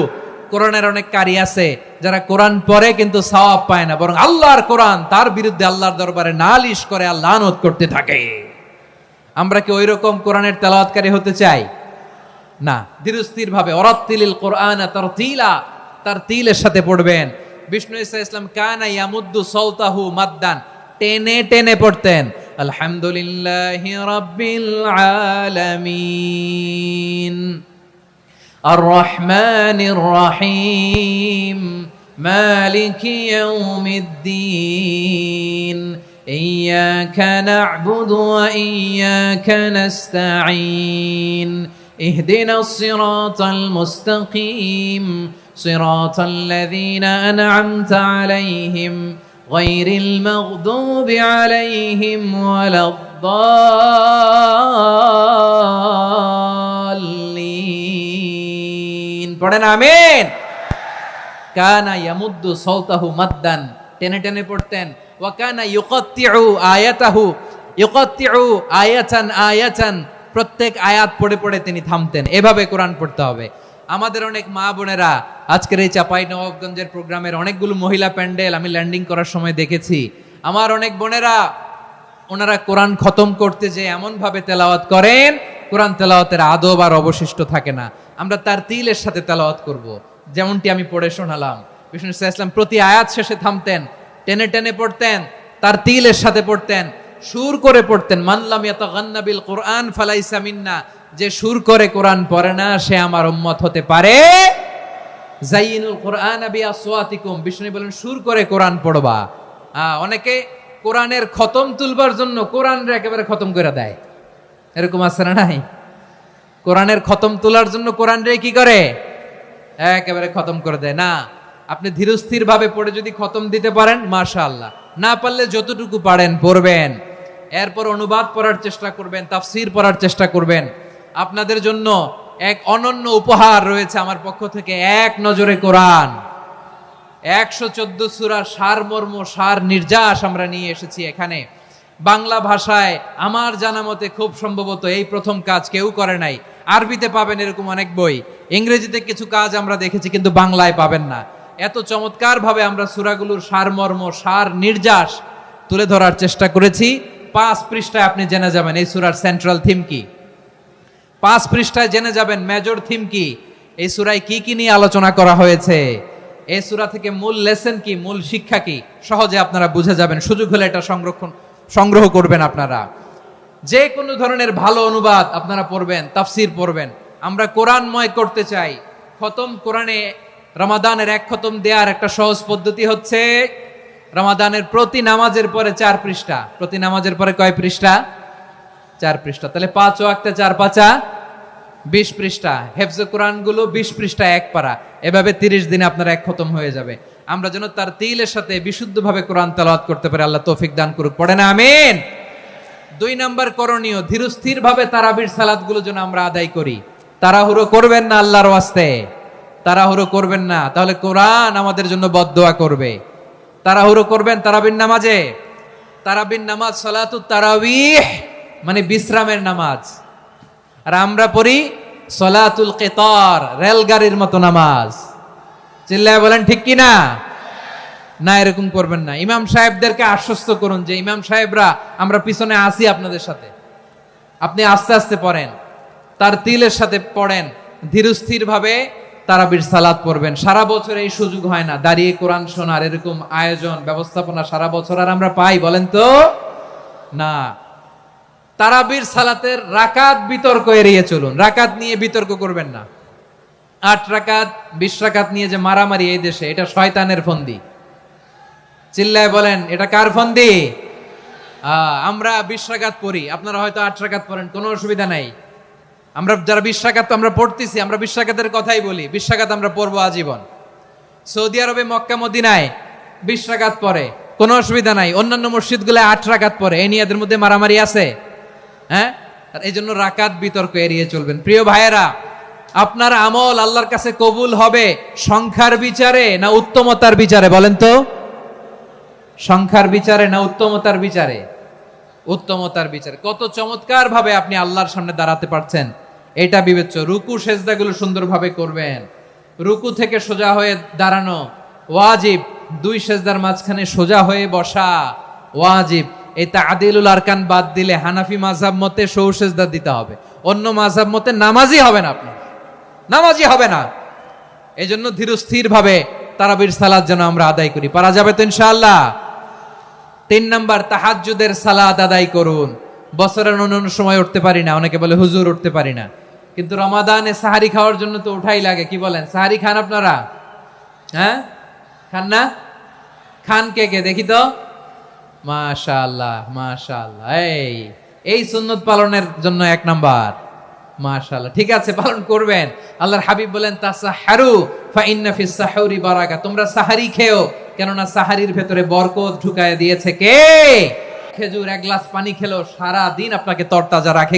কোরআনের অনেক কারি আছে যারা কোরআন পড়ে কিন্তু সওয়াব পায় না, বরং আল্লাহর কোরআন তার বিরুদ্ধে আল্লাহর দরবারে নালিশ করে আর লানত করতে থাকে। আমরা কি ওইরকম কোরআনের তেলাওয়াতকারী হতে চাই? না, ধীরস্থির ভাবে ওয়ারাত্তিলিল কোরআনা তারতিলা, তারতিলের সাথে পড়বেন। বিষ্ণু ঈসা ইসলাম কানা ইয়ামুদ্দু সাওতাহু মাদ্দান, টেনে টেনে পড়তেন। আলহামদুলিল্লাহি রাব্বিল আলামিন আর রহমানির রহিম মালিকি ইয়াউমিদ্দিন ইয়্যাকা না'বুদু ওয়া ইয়্যাকা নাস্তাঈন ইহদিনাস সিরাতাল মুস্তাকিম সিরাতাল লাযীনা আন'আমতা আলাইহিম গায়রিল মাগদুবি আলাইহিম ওয়ালাদ-দাল্লিন। পড়েন আমিন। কানা ইয়ামুদ্দু সাওতাহু মাদ্দান, টেনে টেনে পড়তেন। ওয়া কানা ইউকাত্তিউ আয়াতাহু, ইউকাত্তিউ আয়াতান আয়াতান, প্রত্যেক আয়াত পড়ে পড়ে তিনি থামতেন। এভাবে কোরআন পড়তে হবে। আমাদের অনেক মা বোনেরা আজকের এই চাঁপাইনবাবগঞ্জের প্রোগ্রামের অনেকগুলো মহিলা প্যান্ডেল আমি ল্যান্ডিং করার সময় দেখেছি। আমার অনেক বোনেরা ওনারা কোরআন খতম করতে যে এমন ভাবে তেলাওয়াত করেন, কোরআন তেলাওয়াতের আদব আর অবশিষ্ট থাকে না। আমরা তার তিলের সাথে তেলাওয়াত করব, যেমনটি আমি পড়ে শোনালাম। বিষ্ণু ইসলাম প্রতি আয়াত শেষে থামতেন, টেনে টেনে পড়তেন, তার তিলের সাথে পড়তেন, সুর করে পড়তেন। মানলাম ইয়াতাগান্না বিল কোরআন ফালাইসা মিন্না, যে সুর করে কোরআন পড়ে না সে আমার উম্মত হতে পারে। যাইনুল কোরআন বিআসওয়াতিকুম, বিষ্ণু বলেন সুর করে কোরআন পড়বা। অনেকে কোরআনের খতম তুলবার জন্য কোরআনরে একেবারে খতম করে দেয়, এরকম আছে না নাই? কোরআনের খতম তোলার জন্য কোরআনরে কি করে? একেবারে খতম করে দেয়। না, আপনি ধীরস্থির ভাবে পড়ে যদি খতম দিতে পারেন মাশাআল্লাহ, না পারলে যতটুকু পারেন পড়বেন। এরপর অনুবাদ পড়ার চেষ্টা করবেন, তাফসীর পড়ার চেষ্টা করবেন। আপনাদের জন্য এক অনন্য উপহার রয়েছে আমার পক্ষ থেকে, এক নজরে কোরআন। 114 সূরার সারমর্ম, সার নির্যাস আমরা নিয়ে এসেছি এখানে। বাংলা ভাষায় আমার জানা মতে খুব সম্ভবত এই প্রথম কাজ কেউ করে নাই। আরবিতে পাবেন এরকম অনেক বই, ইংরেজিতে কিছু কাজ আমরা দেখেছি, কিন্তু বাংলায় পাবেন না। এত চমৎকার ভাবে আমরা সূরাগুলোর সারমর্ম, সার নির্যাস তুলে ধরার চেষ্টা করেছি। 5 পৃষ্ঠায় আপনি জেনে যাবেন এই সূরার সেন্ট্রাল থিম কি। 5 পৃষ্ঠায় জেনে যাবেন মেজর থিম কি, এই সূরায় কি কি নিয়ে আলোচনা করা হয়েছে, এই সূরা থেকে মূল লেসন কি, মূল শিক্ষা কি, সহজে আপনারা বুঝে যাবেন। সুযোগ হলে এটা সংগ্রহ করবেন। আপনারা যে কোনো ধরনের ভালো অনুবাদ আপনারা পড়বেন, তাফসীর পড়বেন। আমরা কোরআনময় করতে চাই। খতম কোরআনে রমাদানের 1 খতম দেওয়ার একটা সহজ পদ্ধতি হচ্ছে রমাদানের প্রতি নামাজের পরে 4 পৃষ্ঠা। প্রতি নামাজের পরে কয় পৃষ্ঠা? 4 পৃষ্ঠা। তাহলে 5 ওয়াক্তে 4 পাঁচা 20 পৃষ্ঠা। হেফজে কোরআন গুলো 20 পৃষ্ঠা, 1 পারা। এভাবে 30 দিনে আপনার 1 খতম হয়ে যাবে। আমরা যেন তার তিলের সাথে বিশুদ্ধভাবে কোরআন তেলাওয়াত করতে পারি, আল্লাহ তৌফিক দান করুক। পড়েন আমিন। 2 নাম্বার করণীয়, ধীরস্থির ভাবে তারাবির সালাত গুলো যেন আমরা আদায় করি। তাড়াহুড়ো করবেন না আল্লাহর ওয়াস্তে, তাড়াহুড়ো করবেন না, তাহলে কোরআন আমাদের জন্য বদদোয়া করবে। তাড়াহুড়ো করবেন তারাবির নামাজে। তারাবির নামাজ সালাতুত তারাবিহ মানে বিশ্রামের নামাজ। আর আমরা পড়ি সালাতুল কিতার, রেলগাড়ির মতো নামাজ। চিল্লায় বলেন ঠিক কি না? না, এরকম করবেন না। ইমাম সাহেবদেরকে আশ্বস্ত করুন যে ইমাম সাহেবরা আমরা পিছনে আসি আপনাদের সাথে, আপনি আস্তে আস্তে পড়েন, তার তিলের সাথে পড়েন, ধীরস্থির ভাবে তারাবির সালাত পড়বেন। সারা বছর এই সুযোগ হয় না দাঁড়িয়ে কোরআন শোনার, এরকম আয়োজন ব্যবস্থাপনা সারা বছর আর আমরা পাই বলেন তো? না। তারাবির সালাতের রাকাত বিতর্ক এড়িয়ে চলুন। রাকাত নিয়ে বিতর্ক করবেন না। 8 রাকাত 20 রাকাত নিয়ে যে মারামারি এই দেশে, এটা শয়তানের ফন্দি। চিল্লায় বলেন এটা কার ফন্দি? আমরা 20 রাকাত পড়ি, আপনারা হয়তো 8 রাকাত পড়েন, কোনো অসুবিধা নাই। আমরা যারা 20 রাকাত তো আমরা পড়তেছি, আমরা 20 রাকাতের কথাই বলি। 20 রাকাত আমরা পড়বো আজীবন। সৌদি আরবে মক্কা মদিনায় 20 রাকাত পড়ে, কোনো অসুবিধা নাই। অন্যান্য মসজিদগুলো 8 রাকাত পড়ে, এই নিয়ে এদের মধ্যে মারামারি আছে? হ্যাঁ, আর এই জন্য রাকাত বিতর্ক এড়িয়ে চলবেন। প্রিয় ভাইয়েরা, আপনার আমল আল্লাহর কাছে কবুল হবে সংখ্যার বিচারে না উত্তমতার বিচারে? বলেন তো, সংখ্যার বিচারে না উত্তমতার বিচারে? উত্তমতার বিচারে। কত চমৎকার ভাবে আপনি আল্লাহর সামনে দাঁড়াতে পারছেন এটা বিবেচ্য। রুকু সেজদাগুলো সুন্দরভাবে করবেন। রুকু থেকে সোজা হয়ে দাঁড়ানো ওয়াজিব, 2 সেজদার মাঝখানে সোজা হয়ে বসা ওয়াজিব। এই তা'দিলুল আরকান বাদ দিলে হানাফি মাযহাব মতে সহু সিজদা দিতে হবে, অন্য মাযহাব মতে নামাজই হবে না, আপনি নামাজই হবে না। এজন্য ধীরস্থির ভাবে তারাবির সালাত যেন আমরা আদায় করি। পারা যাবে তো ইনশাআল্লাহ? 3 নাম্বার, তাহাজ্জুদের সালাত আদায় করুন। বছরের অন্যান্য সময় উঠতে পারি না, অনেকে বলে হুজুর উঠতে পারি না, কিন্তু রমাদানে সাহারি খাওয়ার জন্য তো উঠাই লাগে। কি বলেন, সাহারি খান আপনারা? হ্যাঁ, খান না? খান কে কে দেখি তো? মাশাআল্লাহ মাশাআল্লাহ। এই সুন্নত পালনের জন্য 1 নাম্বার। মাশাআল্লাহ, ঠিক আছে, পালন করবেন। আল্লাহর হাবিব বলেন তাসাহহারু ফা ইন্না ফিস সাহুরি বারাকা, তোমরা সাহারি খেও, কেননা সাহারির ভেতরে বরকত ঢুকায় দিয়েছে কে? খেজুর 1 গ্লাস পানি খেলো সারা দিন আপনাকে তরতাজা রাখে কে?